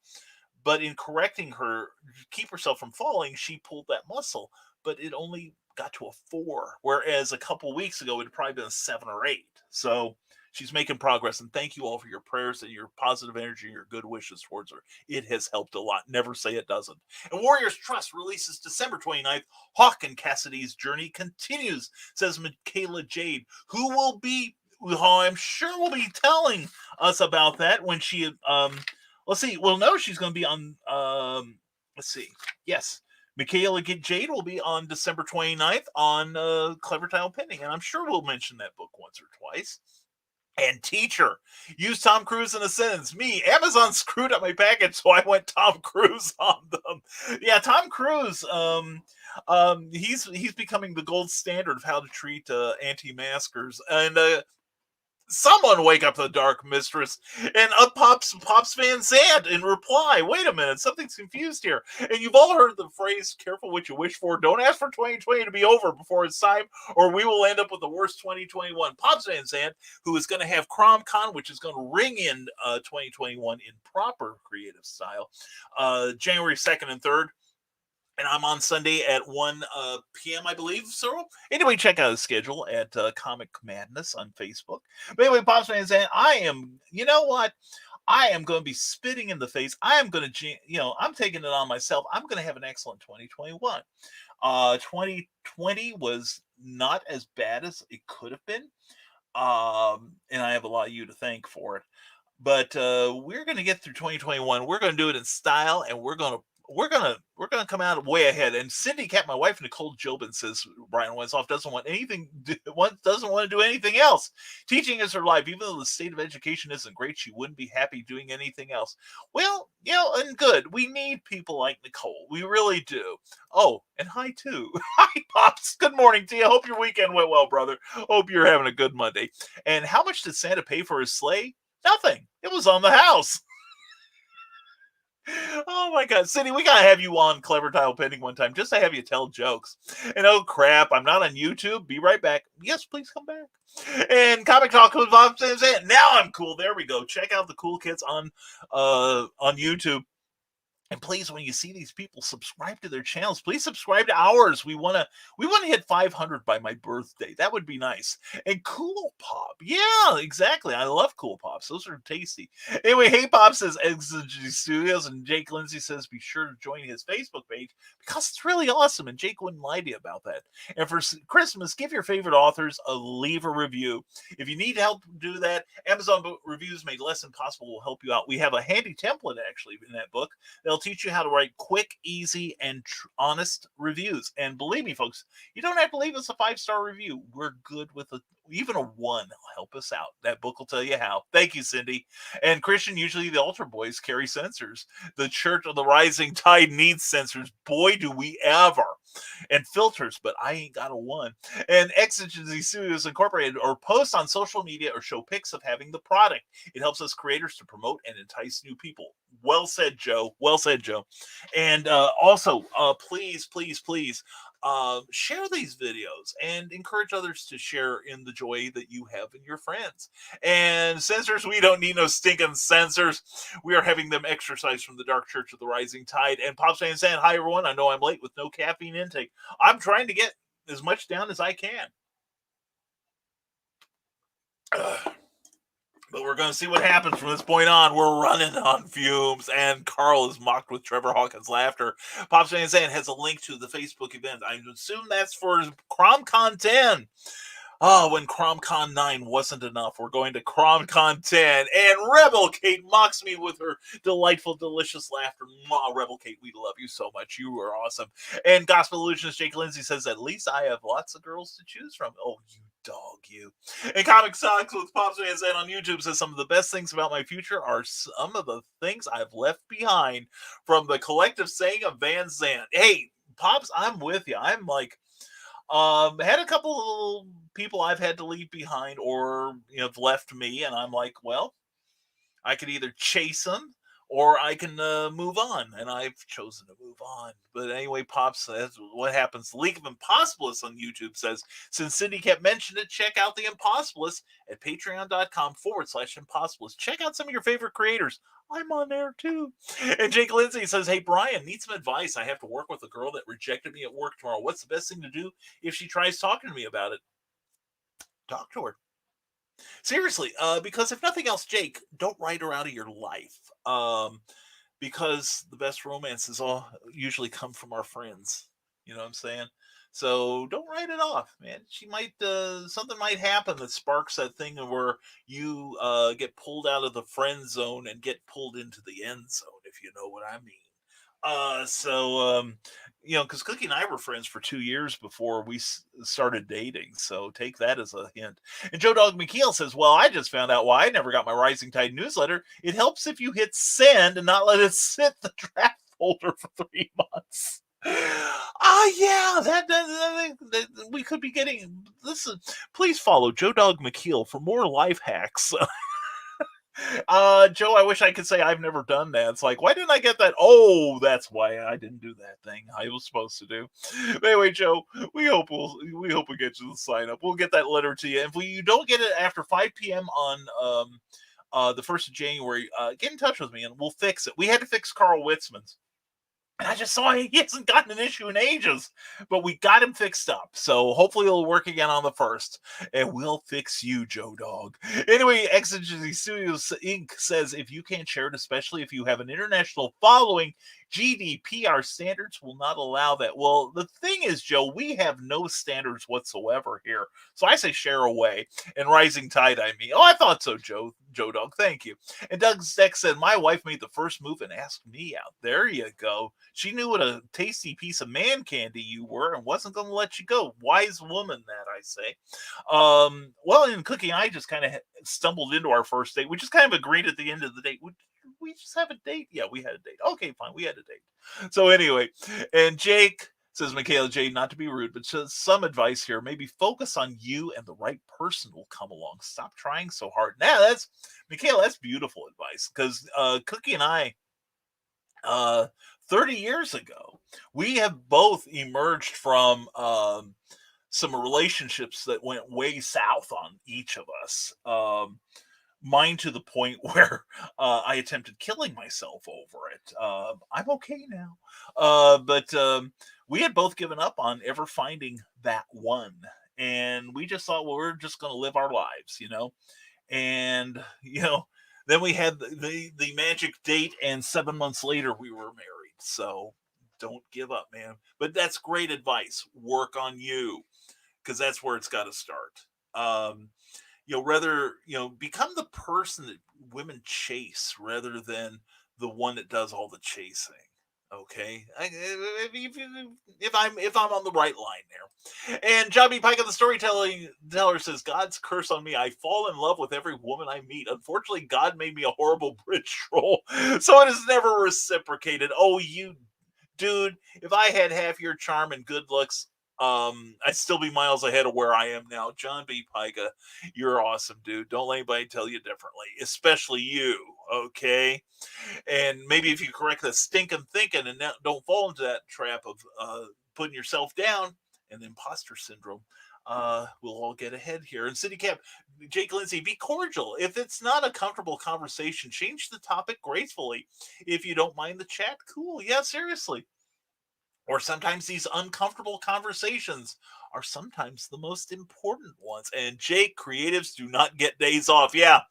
but in correcting her, keep herself from falling, she pulled that muscle, but it only got to a 4, whereas a couple weeks ago it had probably been a 7 or 8. So she's making progress, and thank you all for your prayers and your positive energy and your good wishes towards her. It has helped a lot. Never say it doesn't. And Warriors Trust releases December 29th. Hawk and Cassidy's journey continues, says Michaela Jade, who I'm sure will be telling us about that when she, let's see. Well, no, she's going to be on, let's see. Yes. Michaela Jade will be on December 29th on Clever Tile Pending, and I'm sure we'll mention that book once or twice. And Teacher, use Tom Cruise in a sentence. Me, Amazon screwed up my package, so I went Tom Cruise on them. Yeah, Tom Cruise, he's becoming the gold standard of how to treat anti-maskers. And someone wake up the dark mistress. And up pops Van Zandt in reply. Wait a minute, something's confused here. And you've all heard the phrase, careful what you wish for. Don't ask for 2020 to be over before it's time, or we will end up with the worst 2021. Pops Van Zandt, who is going to have CromCon, which is going to ring in 2021 in proper creative style, January 2nd and 3rd. And I'm on Sunday at 1 p.m., I believe. So anyway, check out his schedule at Comic Madness on Facebook. But anyway, Pops fans, and I am, you know what? I am going to be spitting in the face. I am going to, I'm taking it on myself. I'm going to have an excellent 2021. 2020 was not as bad as it could have been. And I have a lot of you to thank for it. But we're going to get through 2021. We're going to do it in style, and we're gonna come out way ahead. And Cindy Cat, my wife, Nicole Jobin, says Brian Wensoff doesn't want to do anything else. Teaching is her life. Even though the state of education isn't great, she wouldn't be happy doing anything else. Well, and good. We need people like Nicole. We really do. Oh, and hi too. Hi, Pops. Good morning to you. Hope your weekend went well, brother. Hope you're having a good Monday. And how much did Santa pay for his sleigh? Nothing. It was on the house. Oh my God, Cindy, we gotta have you on Clever Tile Pending one time just to have you tell jokes. And oh crap, I'm not on YouTube. Be right back. Yes, please come back. And Comic Talk with Bob says, now I'm cool. There we go. Check out the cool kids on YouTube. And please, when you see these people, subscribe to their channels. Please subscribe to ours. We wanna hit 500 by my birthday. That would be nice. And Cool Pop, yeah, exactly. I love Cool Pops. Those are tasty. Anyway, Hey Pop says Exigency Studios, and Jake Lindsay says be sure to join his Facebook page because it's really awesome. And Jake wouldn't lie to you about that. And for Christmas, give your favorite authors leave a review. If you need help do that, Amazon Reviews Made Less Impossible will help you out. We have a handy template actually in that book. They'll teach you how to write quick, easy, and honest reviews. And believe me, folks, you don't have to leave us a 5-star review. We're good with even a 1 will help us out. That book will tell you how. Thank you, Cindy. And Christian, usually the altar boys carry censors. The Church of the Rising Tide needs censors. Boy, do we ever. And filters, but I ain't got a 1. And Exigency Studios Incorporated, or post on social media or show pics of having the product. It helps us creators to promote and entice new people. Well said, Joe. Well said, Joe. And also, please, share these videos and encourage others to share in the joy that you have in your friends. And censors, we don't need no stinking censors. We are having them exercise from the Dark Church of the Rising Tide. And Pop's saying, hi, everyone. I know I'm late with no caffeine intake. I'm trying to get as much down as I can. But we're going to see what happens from this point on. We're running on fumes, and Carl is mocked with Trevor Hawkins' laughter. Pops Van Zandt has a link to the Facebook event. I assume that's for CromCon 10. Oh, when CromCon 9 wasn't enough, we're going to CromCon 10. And Rebel Kate mocks me with her delightful, delicious laughter. Rebel Kate, we love you so much. You are awesome. And Gospel Illusionist Jake Lindsay says, at least I have lots of girls to choose from. Oh, you dog, you. And Comic Socks with Pops Van Zandt on YouTube says, some of the best things about my future are some of the things I've left behind from the collective saying of Van Zandt. Hey, Pops, I'm with you. I'm like, had a couple people I've had to leave behind or have left me, and I'm like, well, I could either chase them or I can move on, and I've chosen to move on. But anyway, Pops says what happens. The League of Impossibilists on YouTube says, since Cindy kept mentioning it, check out the Impossibilists at patreon.com/Impossibilists. Check out some of your favorite creators. I'm on there too. And Jake Lindsay says, hey, Brian, need some advice. I have to work with a girl that rejected me at work tomorrow. What's the best thing to do if she tries talking to me about it? Talk to her. Seriously, because if nothing else, Jake, don't write her out of your life. Because the best romances all usually come from our friends. You know what I'm saying? So don't write it off, man. She might, something might happen that sparks that thing where you get pulled out of the friend zone and get pulled into the end zone, if you know what I mean. Because Cookie and I were friends for 2 years before we started dating. So take that as a hint. And Joe Dog McKeel says, well, I just found out why I never got my Rising Tide newsletter. It helps if you hit send and not let it sit the draft folder for 3 months. Yeah, that we could be getting. Listen, please follow Joe Dog McKeel for more life hacks. Joe, I wish I could say I've never done that. It's like, why didn't I get that? Oh, that's why I didn't do that thing I was supposed to do. But anyway, Joe, we hope we get you the sign up. We'll get that letter to you. If you don't get it after 5 p.m. on the 1st of January, get in touch with me and we'll fix it. We had to fix Carl Witzman's. And I just saw he hasn't gotten an issue in ages, but we got him fixed up. So hopefully it'll work again on the 1st. And we'll fix you, Joe Dog. Anyway, Exigency Studios Inc. says if you can't share it, especially if you have an international following, GDPR standards will not allow that. Well, the thing is, Joe, we have no standards whatsoever here. So I say share away. And Rising Tide, I mean. Oh, I thought so, Joe Dog. Thank you. And Doug Steck said, my wife made the first move and asked me out. There you go. She knew what a tasty piece of man candy you were and wasn't going to let you go. Wise woman, that I say. Well, in Cookie, I just kind of stumbled into our first date. We just kind of agreed at the end of the date. We just have a date? Yeah, we had a date. Okay, fine. We had a date. So anyway, and Jake says, Michaela J, not to be rude, but just some advice here. Maybe focus on you and the right person will come along. Stop trying so hard. Now, that's, Michaela, that's beautiful advice because Cookie and I, 30 years ago, we have both emerged from some relationships that went way south on each of us. Mine to the point where I attempted killing myself over it. I'm okay now. But we had both given up on ever finding that one. And we just thought, well, we're just going to live our lives, you know? And, you know, then we had the magic date, and 7 months later we were married. So don't give up, man. But that's great advice. Work on you, because that's where it's got to start. Become the person that women chase rather than the one that does all the chasing. Okay, if I'm on the right line there. And Jobby Pike of the Storyteller says, God's curse on me. I fall in love with every woman I meet. Unfortunately, God made me a horrible bridge troll, so it is never reciprocated. Oh, you dude, if I had half your charm and good looks, I'd still be miles ahead of where I am now. John B. Pica, you're awesome, dude. Don't let anybody tell you differently, especially you, okay? And maybe if you correct the stinking thinking and don't fall into that trap of putting yourself down and imposter syndrome, we'll all get ahead here. And City Cap, Jake Lindsay, be cordial. If it's not a comfortable conversation, change the topic gracefully. If you don't mind the chat, cool. Yeah, seriously. Or sometimes these uncomfortable conversations are sometimes the most important ones. And Jake, creatives do not get days off. Yeah,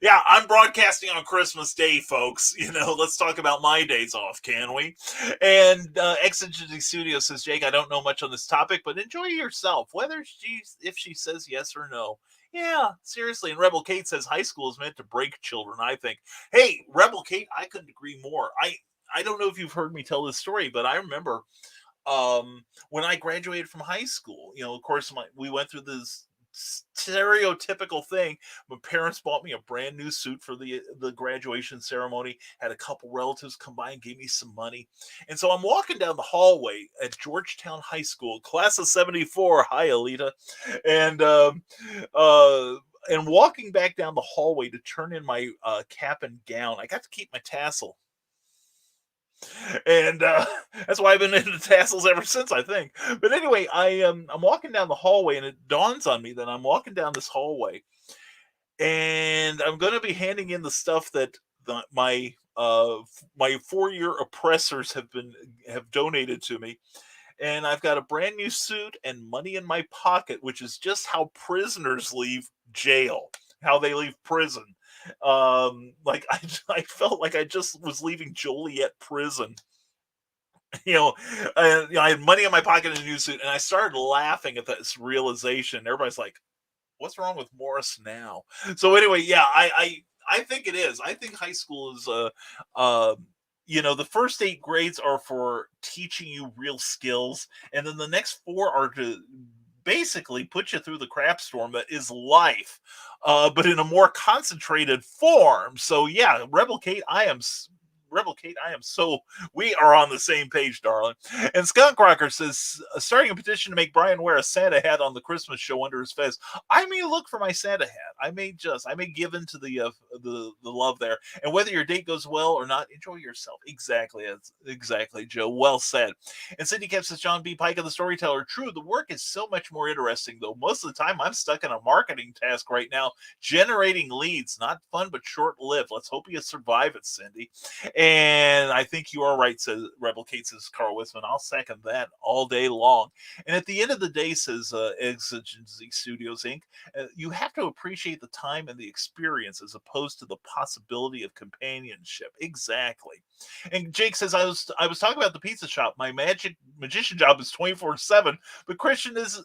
I'm broadcasting on Christmas Day, folks. You know, let's talk about my days off, can we? And Exigency Studio says, Jake, I don't know much on this topic, but enjoy yourself, if she says yes or no. Yeah, seriously. And Rebel Kate says high school is meant to break children, I think. Hey, Rebel Kate, I couldn't agree more. I don't know if you've heard me tell this story, but I remember when I graduated from high school, you know, of course, we went through this stereotypical thing. My parents bought me a brand new suit for the graduation ceremony, had a couple relatives come by and gave me some money. And so I'm walking down the hallway at Georgetown High School, class of 74. Hi, Alita. And walking back down the hallway to turn in my cap and gown, I got to keep my tassel. And that's why I've been into tassels ever since, I think. But anyway, I'm walking down the hallway, and it dawns on me that I'm walking down this hallway, and I'm going to be handing in the stuff that my 4-year oppressors have donated to me. And I've got a brand new suit and money in my pocket, which is just how prisoners leave jail, how they leave prison. Like I felt like I just was leaving Joliet prison. I had money in my pocket and a new suit, and I started laughing at this realization. Everybody's like, "What's wrong with Morris now?" So anyway, yeah, I think it is. I think high school is the first 8 grades are for teaching you real skills, and then the next 4 are to basically put you through the crap storm that is life, but in a more concentrated form. So yeah, Rebel Kate, I am so, we are on the same page, darling. And Skunk Rocker says, starting a petition to make Brian wear a Santa hat on the Christmas show under his fez. I may look for my Santa hat. I may give into the love there. And whether your date goes well or not, enjoy yourself. Exactly, Joe. Well said. And Cindy Cap says, John B. Pike of the Storyteller. True, the work is so much more interesting, though. Most of the time, I'm stuck in a marketing task right now, generating leads. Not fun, but short-lived. Let's hope you survive it, Cindy. And I think you are right, says Rebel Kate, says Carl Wisman. I'll second that all day long. And at the end of the day, says Exigency Studios Inc., you have to appreciate the time and the experience as opposed to the possibility of companionship. Exactly. And Jake says, I was talking about the pizza shop. My magician job is 24/7, but Christian is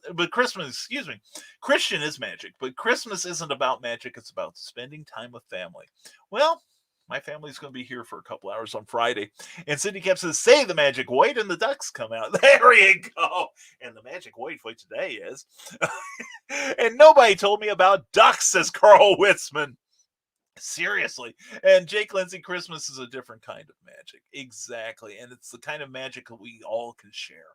magic, but Christmas isn't about magic. It's about spending time with family. Well, my family's going to be here for a couple hours on Friday. And Cindy Cap says, say the magic white and the ducks come out. There you go. And the magic white for today is. And nobody told me about ducks, says Carl Witzman. Seriously. And Jake Lindsay, Christmas is a different kind of magic. Exactly. And it's the kind of magic that we all can share.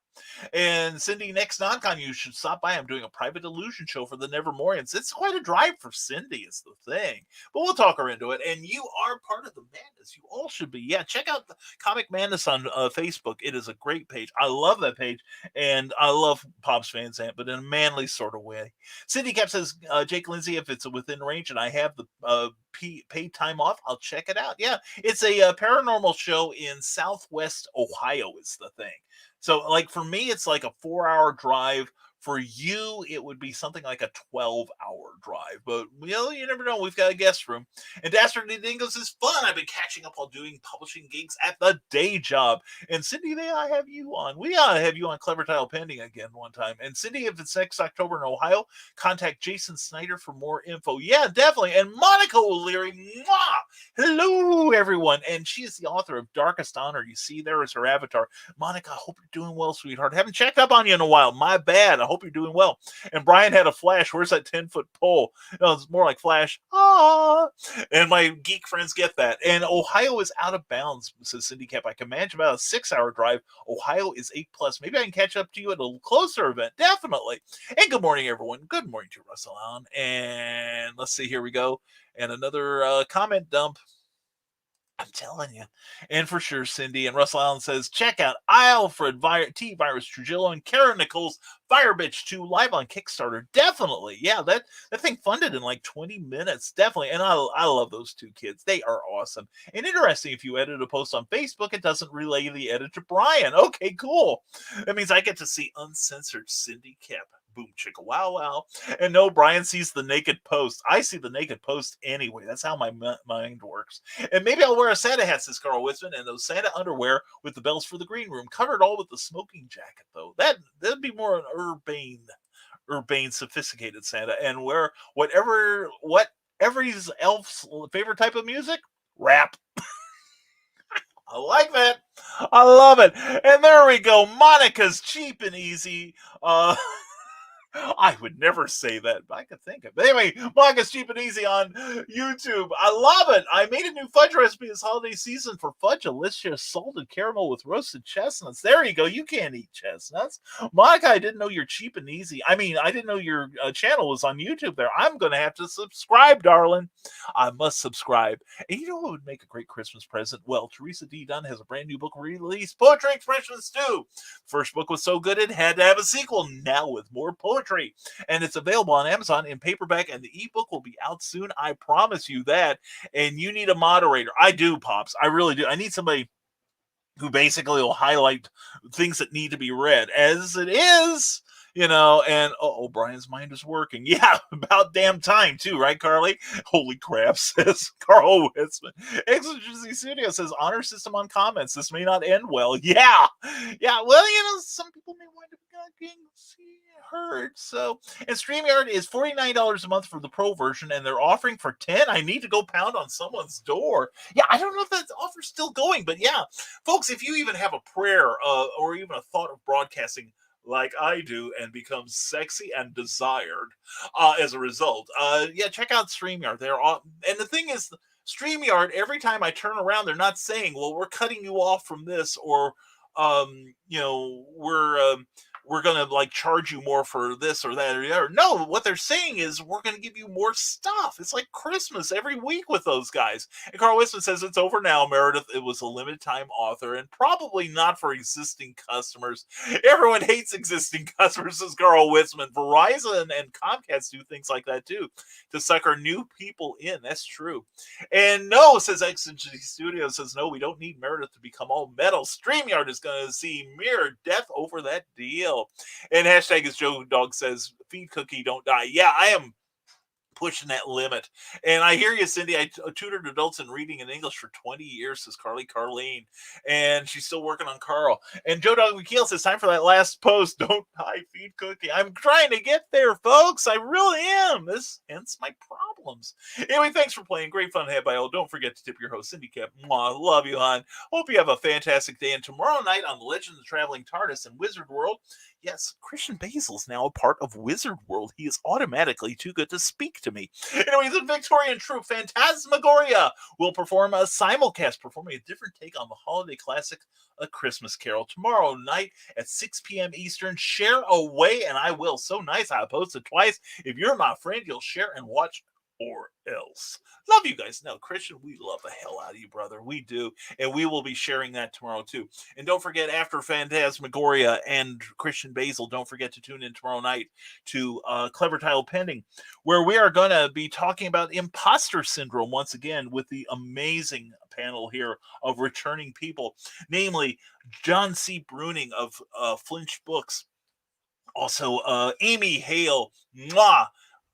And Cindy, next non-con, you should stop by. I'm doing a private illusion show for the Nevermorians. It's quite a drive for Cindy, is the thing. But we'll talk her into it. And you are part of the madness. You all should be. Yeah, check out the Comic Madness on Facebook. It is a great page. I love that page. And I love Pops Van Zandt, but in a manly sort of way. Cindy Cap says, Jake Lindsay, if it's within range and I have the paid time off, I'll check it out. Yeah, it's a paranormal show in Southwest Ohio is the thing. So like for me, it's like a 4-hour drive. For you, it would be something like a 12-hour drive. But, well, you never know. We've got a guest room. And Dastardly Dingoes is fun. I've been catching up while doing publishing gigs at the day job. And Cindy, may I have you on? We ought to have you on Clever Tile Pending again one time. And Cindy, if it's next October in Ohio, contact Jason Snyder for more info. Yeah, definitely. And Monica O'Leary, mwah! Hello, everyone. And she is the author of Darkest Honor. You see, there is her avatar. Monica, I hope you're doing well, sweetheart. Haven't checked up on you in a while. My bad. I hope you're doing well. And Brian had a flash. Where's that 10-foot pole? No, it's more like flash. Ah. And my geek friends get that. And Ohio is out of bounds, says Cindy Cap. I can manage about a 6-hour drive. Ohio is 8+. Maybe I can catch up to you at a closer event. Definitely. And good morning, everyone. Good morning to Russell Allen. And let's see, here we go. And another comment dump. I'm telling you. And for sure, Cindy. And Russell Allen says, check out Alfred T. Virus Trujillo and Karen Nichols Fire Bitch 2 live on Kickstarter. Definitely. Yeah, that thing funded in like 20 minutes. Definitely. And I love those two kids. They are awesome. And interesting, if you edit a post on Facebook, it doesn't relay the edit to Brian. Okay, cool. That means I get to see uncensored Cindy Cap. Boom, chicka, wow, wow. And no, Brian sees the naked post. I see the naked post anyway. That's how my mind works. And maybe I'll wear a Santa hat, says Carl Witzman, and those Santa underwear with the bells for the green room. Covered all with the smoking jacket, though. That'd be more an urbane, sophisticated Santa. And wear whatever elf's favorite type of music? Rap. I like that. I love it. And there we go. Monica's cheap and easy. I would never say that, but I could think of it. But anyway, Monica's cheap and easy on YouTube. I love it. I made a new fudge recipe this holiday season for fudge delicious salted caramel with roasted chestnuts. There you go. You can't eat chestnuts. Monica, I didn't know you're cheap and easy. I mean, I didn't know your channel was on YouTube there. I'm going to have to subscribe, darling. I must subscribe. And you know what would make a great Christmas present? Well, Teresa D. Dunn has a brand new book released, Poetry Expressions 2. First book was so good it had to have a sequel. Now with more poetry. And it's available on Amazon in paperback, and the ebook will be out soon. I promise you that. And you need a moderator. I do, Pops. I really do. I need somebody who basically will highlight things that need to be read as it is. You know, and Brian's mind is working. Yeah, about damn time too, right, Carly? Holy crap, says Carl Witzman. Exigency Studio says honor system on comments. This may not end well. Yeah. Well, you know, some people may wind up not being heard. So, and StreamYard is $49 a month for the pro version, and they're offering for $10. I need to go pound on someone's door. Yeah, I don't know if that offer's still going, but yeah, folks, if you even have a prayer or even a thought of broadcasting like I do and become sexy and desired as a result. Check out StreamYard. They're all, and the thing is, StreamYard, every time I turn around, they're not saying, well, we're cutting you off from this, or we're gonna like charge you more for this or that or the other. No, what they're saying is we're gonna give you more stuff. It's like Christmas every week with those guys. And Carl Wiseman says it's over now, Meredith. It was a limited time offer and probably not for existing customers. Everyone hates existing customers, says Carl Wiseman. Verizon and Comcast do things like that too to sucker new people in. That's true. And no, says XNG Studio, says no, we don't need Meredith to become all metal. StreamYard is going to see mere death over that deal. And hashtag as Joe Dog says, feed Cookie, don't die. Yeah, I am pushing that limit. And I hear you, Cindy. I tutored adults in reading in English for 20 years, says Carleen. And she's still working on Carl. And Joe Dog McKeel says, time for that last post. Don't die, feed Cookie. I'm trying to get there, folks. I really am. This hence my problems. Anyway, thanks for playing. Great fun had by all. Don't forget to tip your host, Cindy Cap. Mwah, love you, hon. Hope you have a fantastic day. And tomorrow night on the Legend of the Traveling TARDIS and Wizard World, yes, Christian Basil's now a part of Wizard World. He is automatically too good to speak to me. Anyways, the Victorian troupe Phantasmagoria will perform a simulcast, performing a different take on the holiday classic, A Christmas Carol, tomorrow night at 6 p.m. Eastern. Share away, and I will. So nice, I posted twice. If you're my friend, you'll share and watch or else. Love you guys. No, Christian, we love the hell out of you, brother. We do. And we will be sharing that tomorrow, too. And don't forget, after Phantasmagoria and Christian Basil, don't forget to tune in tomorrow night to Clever Title Pending, where we are going to be talking about imposter syndrome once again with the amazing panel here of returning people, namely John C. Bruning of Flinch Books. Also, Amy Hale, mwah,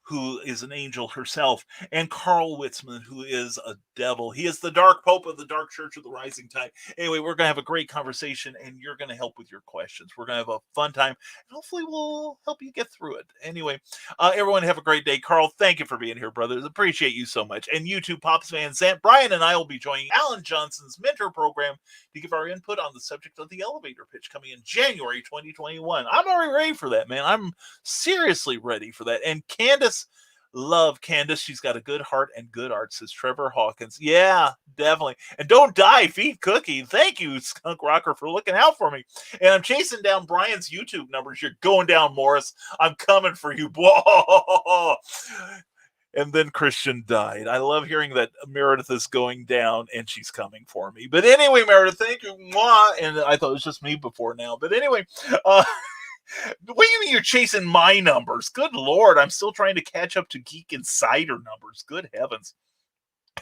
who is an angel herself, and Carl Witzman, who is a devil. He is the Dark Pope of the Dark Church of the Rising Tide. Anyway, we're going to have a great conversation, and you're going to help with your questions. We're going to have a fun time, and hopefully we'll help you get through it. Anyway, everyone have a great day. Carl, thank you for being here, brothers. Appreciate you so much. And you too, Pops Van Zandt. Brian and I will be joining Alan Johnson's mentor program to give our input on the subject of the elevator pitch coming in January 2021. I'm already ready for that, man. I'm seriously ready for that. And Candace, love Candace. She's got a good heart and good art, says Trevor Hawkins. Yeah, definitely. And don't die, feed Cookie. Thank you, Skunk Rocker, for looking out for me. And I'm chasing down Brian's YouTube numbers. You're going down, Morris. I'm coming for you. Whoa. And then Christian died. I love hearing that Meredith is going down and she's coming for me. But anyway, Meredith, thank you. Mwah. And I thought it was just me before now. But anyway, what do you mean you're chasing my numbers? Good Lord, I'm still trying to catch up to Geek Insider numbers. Good heavens.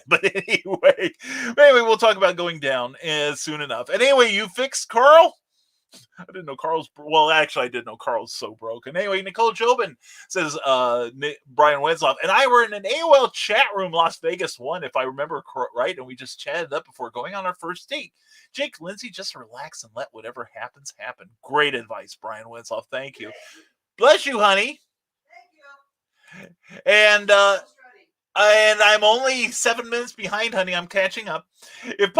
But anyway, we'll talk about going down soon enough. And anyway, you fixed Carl? I didn't know Carl's, well, actually, I did know Carl's so broken. Anyway, Nicole Jobin says Brian Wensloff and I were in an AOL chat room, Las Vegas 1, if I remember right, and we just chatted up before going on our first date. Jake Lindsay, just relax and let whatever happens happen. Great advice, Brian Wensloff. Thank you. Bless you, honey. Thank you. And I'm only 7 minutes behind, honey. I'm catching up. If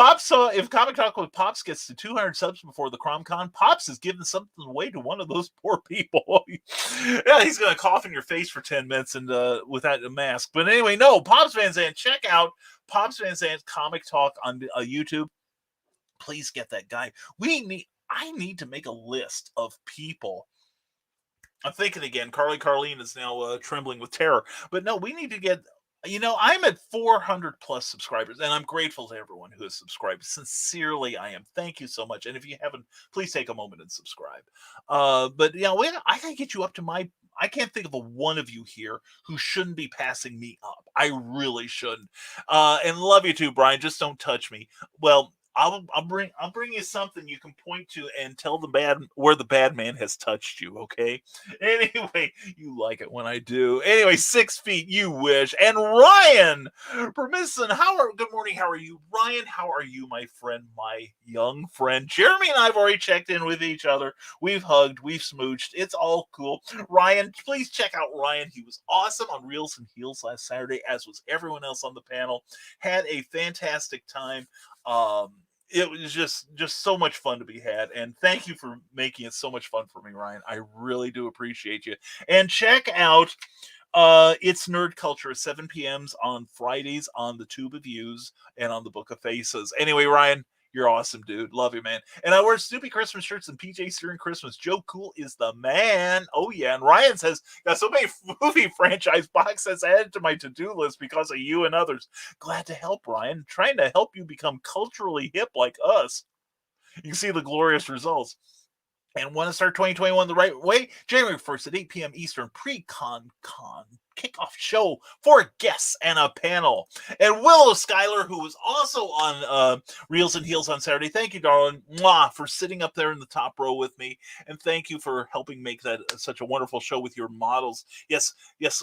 Comic Talk with Pops gets to 200 subs before the CromCon, Pops is giving something away to one of those poor people. Yeah, he's going to cough in your face for 10 minutes and without a mask. But anyway, no, Pops Van Zandt. Check out Pops Van Zandt Comic Talk on YouTube. Please get that guy. I need to make a list of people. I'm thinking again, Carleen is now trembling with terror. But no, we need to get... I'm at 400 plus subscribers, and I'm grateful to everyone who has subscribed. Sincerely, I am. Thank you so much. And if you haven't, please take a moment and subscribe. But I gotta get you up to I can't think of a one of you here who shouldn't be passing me up. I really shouldn't. And love you too, Brian. Just don't touch me. Well, I'll bring you something you can point to and tell where the bad man has touched you, okay? Anyway, you like it when I do. Anyway, 6 feet, you wish. And Ryan Permisson, good morning, how are you? Ryan, how are you, my friend, my young friend? Jeremy and I have already checked in with each other. We've hugged, we've smooched. It's all cool. Ryan, please check out Ryan. He was awesome on Reels and Heels last Saturday, as was everyone else on the panel. Had a fantastic time. It was just so much fun to be had, and thank you for making it so much fun for me, Ryan. I really do appreciate you. And check out It's Nerd Culture at 7 p.m. on Fridays on the Tube of Views and on the Book of Faces. Anyway, Ryan, You're awesome, dude. Love you, man. And I wear Snoopy Christmas shirts and PJs during Christmas. Joe Cool is the man. Oh, yeah. And Ryan says, got so many movie franchise box sets added to my to-do list because of you and others. Glad to help, Ryan. Trying to help you become culturally hip like us. You can see the glorious results. And want to start 2021 the right way? January 1st at 8 p.m. Eastern, pre-con kickoff show for guests and a panel. And Willow Schuyler, who was also on Reels and Heels on Saturday. Thank you, darling, for sitting up there in the top row with me. And thank you for helping make that such a wonderful show with your models. Yes,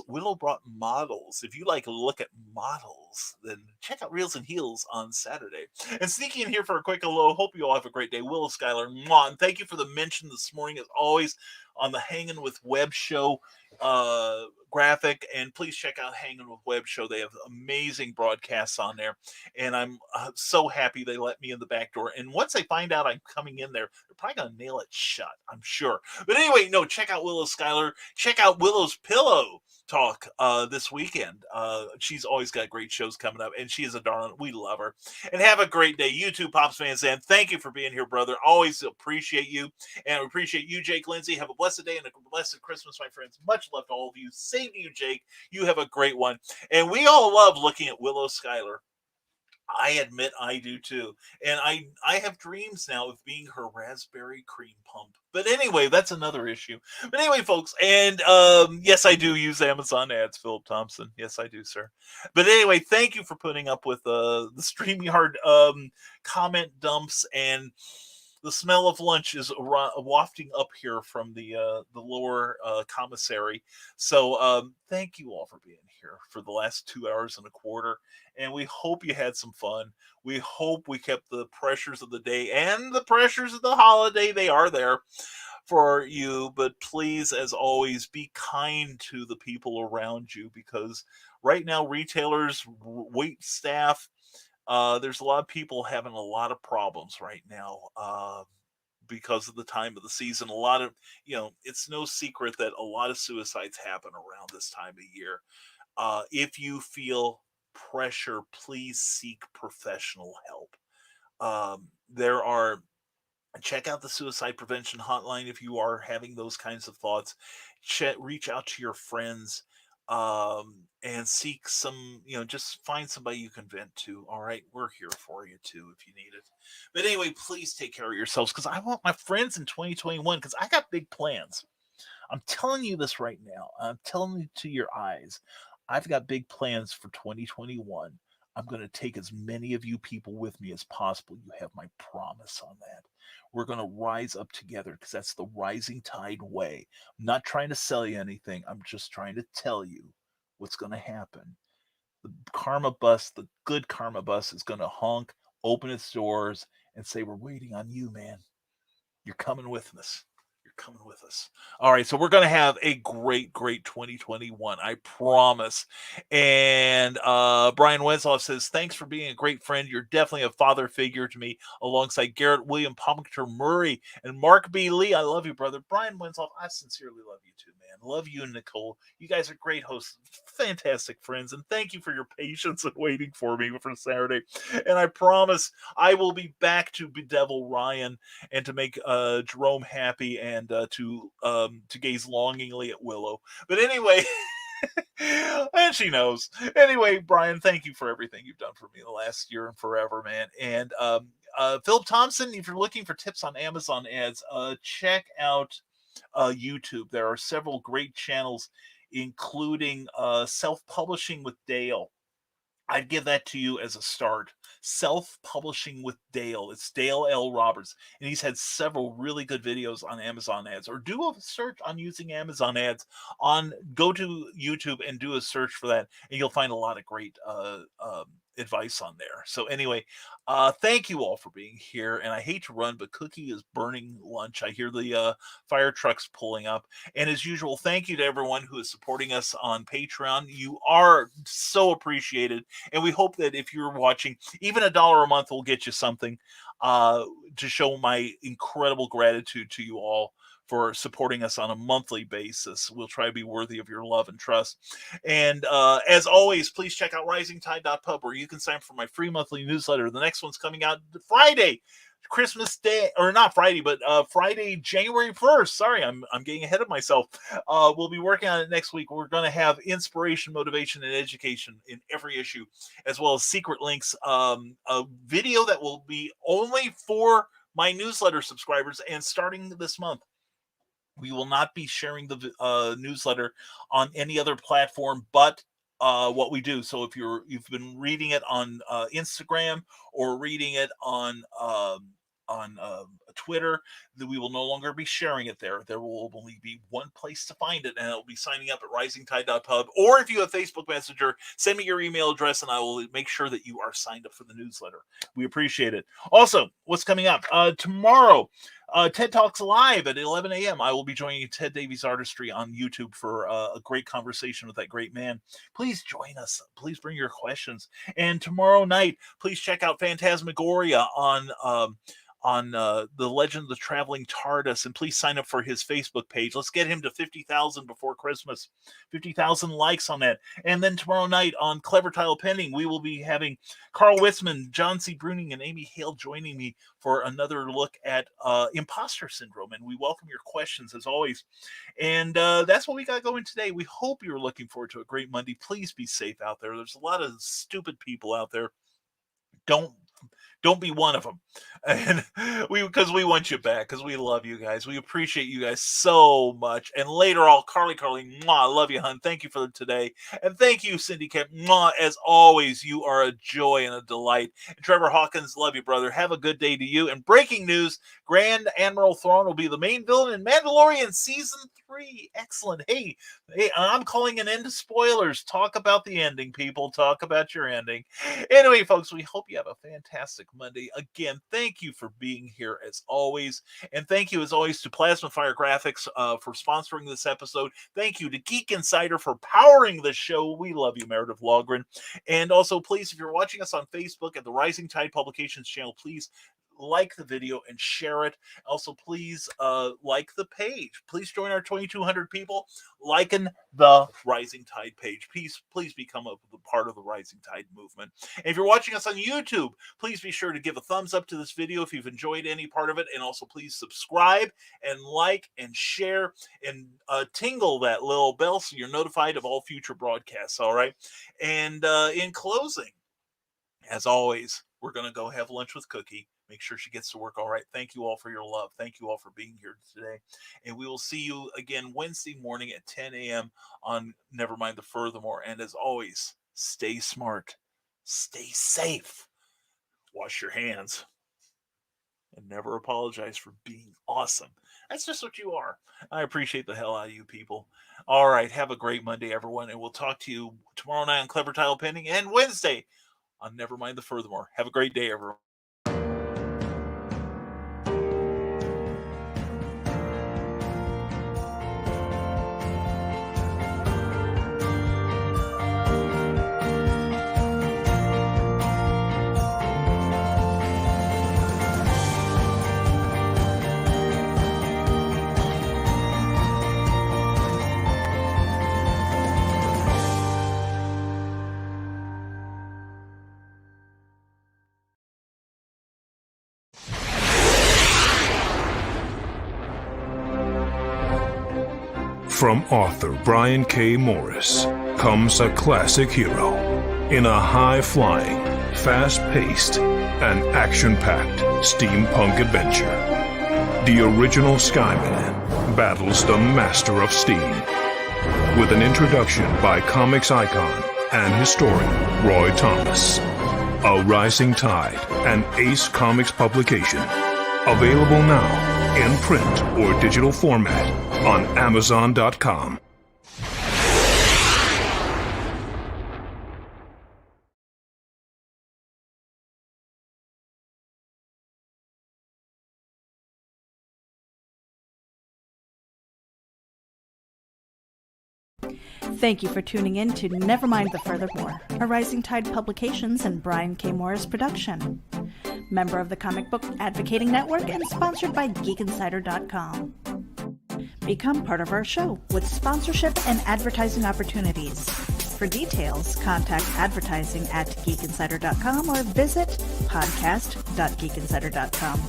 Willow brought models. If you like to look at models, then check out Reels and Heels on Saturday. And sneaking in here for a quick hello. Hope you all have a great day. Willow Schuyler, and thank you for the mention this morning, as always, on the Hanging with Web show graphic. And please check out Hanging with Web show. They have amazing broadcasts on there, and I'm so happy they let me in the back door. And once they find out I'm coming in there, they're probably gonna nail it shut, I'm sure. But anyway, no, check out Willow Schuyler. Check out Willow's Pillow Talk this weekend. She's always got great shows coming up, and she is a darling. We love her. And have a great day. You too, Pops fans, and thank you for being here, brother. Always appreciate you, and we appreciate you, Jake Lindsay. Have a blessed day and a blessed Christmas, my friends. Much love to all of you. Same to you, Jake. You have a great one. And we all love looking at Willow Schuyler. I admit I do too. And I have dreams now of being her raspberry cream pump. But anyway, that's another issue. But anyway, folks, and yes, I do use Amazon ads, Philip Thompson. Yes, I do, sir. But anyway, thank you for putting up with the StreamYard comment dumps, and the smell of lunch is wafting up here from the lower commissary. So thank you all for being here for the last 2 hours and a quarter. And we hope you had some fun. We hope we kept the pressures of the day and the pressures of the holiday. They are there for you. But please, as always, be kind to the people around you, because right now, retailers, wait staff, there's a lot of people having a lot of problems right now because of the time of the season. A lot of, it's no secret that a lot of suicides happen around this time of year. If you feel pressure, please seek professional help. Check out the suicide prevention hotline if you are having those kinds of thoughts. Reach out to your friends. And seek some, just find somebody you can vent to. All right, we're here for you too if you need it. But anyway, please take care of yourselves, because I want my friends in 2021, because I got big plans. I'm telling you this right now. I'm telling you to your eyes. I've got big plans for 2021. I'm going to take as many of you people with me as possible. You have my promise on that. We're going to rise up together, because that's the rising tide way. I'm not trying to sell you anything. I'm just trying to tell you what's going to happen. The karma bus, the good karma bus, is going to honk, open its doors, and say, we're waiting on you, man. You're coming with us. Coming with us. All right, so we're going to have a great 2021, I promise. And Brian Wensloff says, thanks for being a great friend. You're definitely a father figure to me, alongside Garrett William Palmenter Murray and Mark B. Lee. I love you, brother. Brian Wensloff, I sincerely love you too, man. Love you and Nicole. You guys are great hosts, fantastic friends, and thank you for your patience and waiting for me for Saturday. And I promise I will be back to bedevil Ryan and to make Jerome happy, and to gaze longingly at Willow. But anyway, and she knows. Anyway, Brian, thank you for everything you've done for me the last year and forever, man. And Philip Thompson, if you're looking for tips on Amazon ads, check out YouTube. There are several great channels, including Self-Publishing with Dale. I'd give that to you as a start. Self-Publishing with Dale. It's Dale L. Roberts. And he's had several really good videos on Amazon ads. Or do a search on using Amazon ads. Go to YouTube and do a search for that. And you'll find a lot of great advice on there. So anyway, thank you all for being here. And I hate to run, but Cookie is burning lunch. I hear the fire trucks pulling up. And as usual, thank you to everyone who is supporting us on Patreon. You are so appreciated. And we hope that if you're watching, even $1 a month will get you something. to show my incredible gratitude to you all for supporting us on a monthly basis. We'll try to be worthy of your love and trust. And as always, please check out risingtide.pub, where you can sign up for my free monthly newsletter. The next one's coming out Friday, Christmas Day, or not Friday, but Friday, January 1st. Sorry, I'm getting ahead of myself. We'll be working on it next week. We're going to have inspiration, motivation, and education in every issue, as well as secret links, a video that will be only for my newsletter subscribers. And starting this month, we will not be sharing the newsletter on any other platform but what we do. So if you've been reading it on Instagram or reading it on Twitter, that we will no longer be sharing it there. There will only be one place to find it, and it'll be signing up at risingtide.pub. Or if you have Facebook Messenger, send me your email address, and I will make sure that you are signed up for the newsletter. We appreciate it. Also, what's coming up? Tomorrow, TED Talks Live at 11 a.m. I will be joining Ted Davies Artistry on YouTube for a great conversation with that great man. Please join us. Please bring your questions. And tomorrow night, please check out Phantasmagoria on the Legend of the Traveling TARDIS, and please sign up for his Facebook page. Let's get him to 50,000 before Christmas. 50,000 likes on that. And then tomorrow night on Clever Title Pending, we will be having Carl Witzman, John C. Bruning, and Amy Hale joining me for another look at imposter syndrome. And we welcome your questions as always. And that's what we got going today. We hope you're looking forward to a great Monday. Please be safe out there. There's a lot of stupid people out there. Don't be one of them. And because we want you back, because we love you guys. We appreciate you guys so much. And later on, Carly, mwah, I love you, hun. Thank you for today. And thank you, Cindy Kemp. Mwah, as always, you are a joy and a delight. And Trevor Hawkins, love you, brother. Have a good day to you. And breaking news, Grand Admiral Thrawn will be the main villain in Mandalorian Season 3. Excellent. Hey, I'm calling an end to spoilers. Talk about the ending, people. Talk about your ending. Anyway, folks, we hope you have a fantastic Monday. Again, thank you for being here as always. And thank you as always to Plasma Fire Graphics for sponsoring this episode. Thank you to Geek Insider for powering the show. We love you, Meredith Logren. And also, please, if you're watching us on Facebook at the Rising Tide Publications channel, please like the video and share it. Also, please like the page. Please join our 2,200 people liking the Rising Tide page. Please become a part of the Rising Tide movement. And if you're watching us on YouTube, please be sure to give a thumbs up to this video if you've enjoyed any part of it. And also, please subscribe and like and share and tingle that little bell so you're notified of all future broadcasts. All right. And in closing, as always, we're going to go have lunch with Cookie. Make sure she gets to work all right. Thank you all for your love. Thank you all for being here today. And we will see you again Wednesday morning at 10 a.m. on Nevermind the Furthermore. And as always, stay smart, stay safe, wash your hands, and never apologize for being awesome. That's just what you are. I appreciate the hell out of you people. All right. Have a great Monday, everyone. And we'll talk to you tomorrow night on Clever Title Pending and Wednesday on Nevermind the Furthermore. Have a great day, everyone. From author Brian K. Morris comes a classic hero in a high-flying, fast-paced, and action-packed steampunk adventure. The original Skyman battles the Master of Steam with an introduction by comics icon and historian Roy Thomas. A Rising Tide and Ace Comics publication. Available now in print or digital format on Amazon.com. Thank you for tuning in to Nevermind the Furthermore, a Rising Tide Publications and Brian K. Morris production. member of the Comic Book Advocating Network, and sponsored by GeekInsider.com. Become part of our show with sponsorship and advertising opportunities. For details, contact advertising at geekinsider.com or visit podcast.geekinsider.com.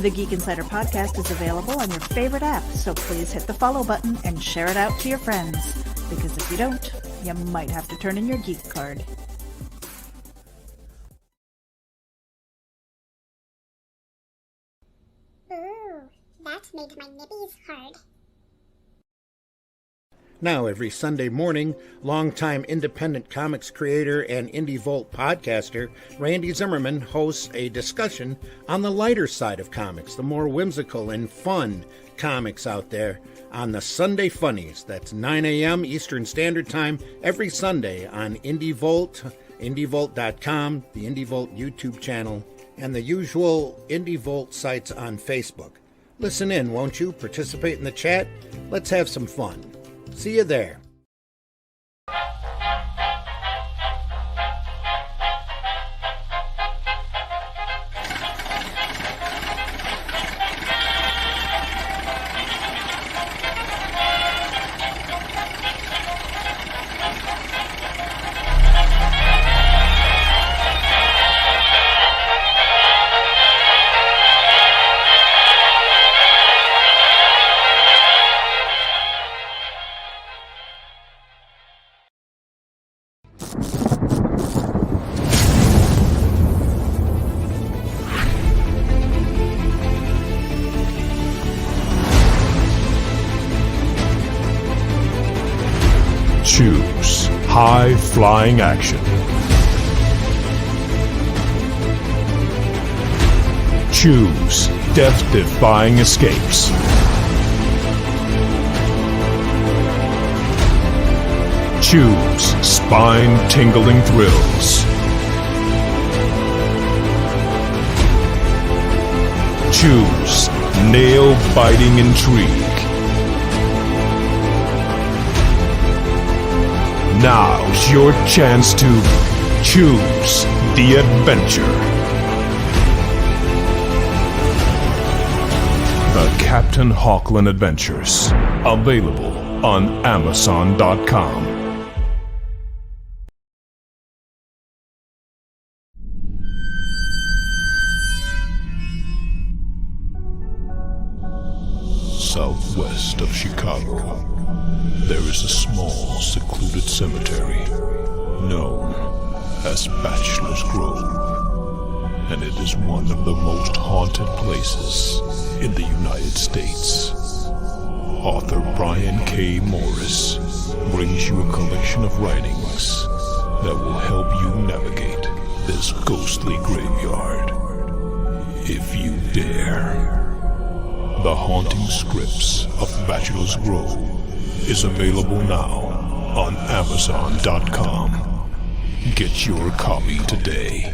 The Geek Insider podcast is available on your favorite app, so please hit the follow button and share it out to your friends, because if you don't, you might have to turn in your geek card. Ooh, that made my nibbies hard. Now, every Sunday morning, longtime independent comics creator and Indie Volt podcaster Randy Zimmerman hosts a discussion on the lighter side of comics, the more whimsical and fun comics out there, on the Sunday Funnies. That's 9 a.m. Eastern Standard Time every Sunday on Indie Volt, indievolt.com, the Indie Volt YouTube channel, and the usual Indie Volt sites on Facebook. Listen in, won't you? Participate in the chat. Let's have some fun. See you there. Choose high-flying action. Choose death-defying escapes. Choose spine-tingling thrills. Choose nail-biting intrigue. Now's your chance to choose the adventure. The Captain Hawkland Adventures. Available on Amazon.com. Southwest of Chicago, there is a small, secluded cemetery known as Bachelor's Grove, and it is one of the most haunted places in the United States. Author Brian K. Morris brings you a collection of writings that will help you navigate this ghostly graveyard, if you dare. The Haunting Scripts of Bachelor's Grove is available now on Amazon.com. Get your copy today.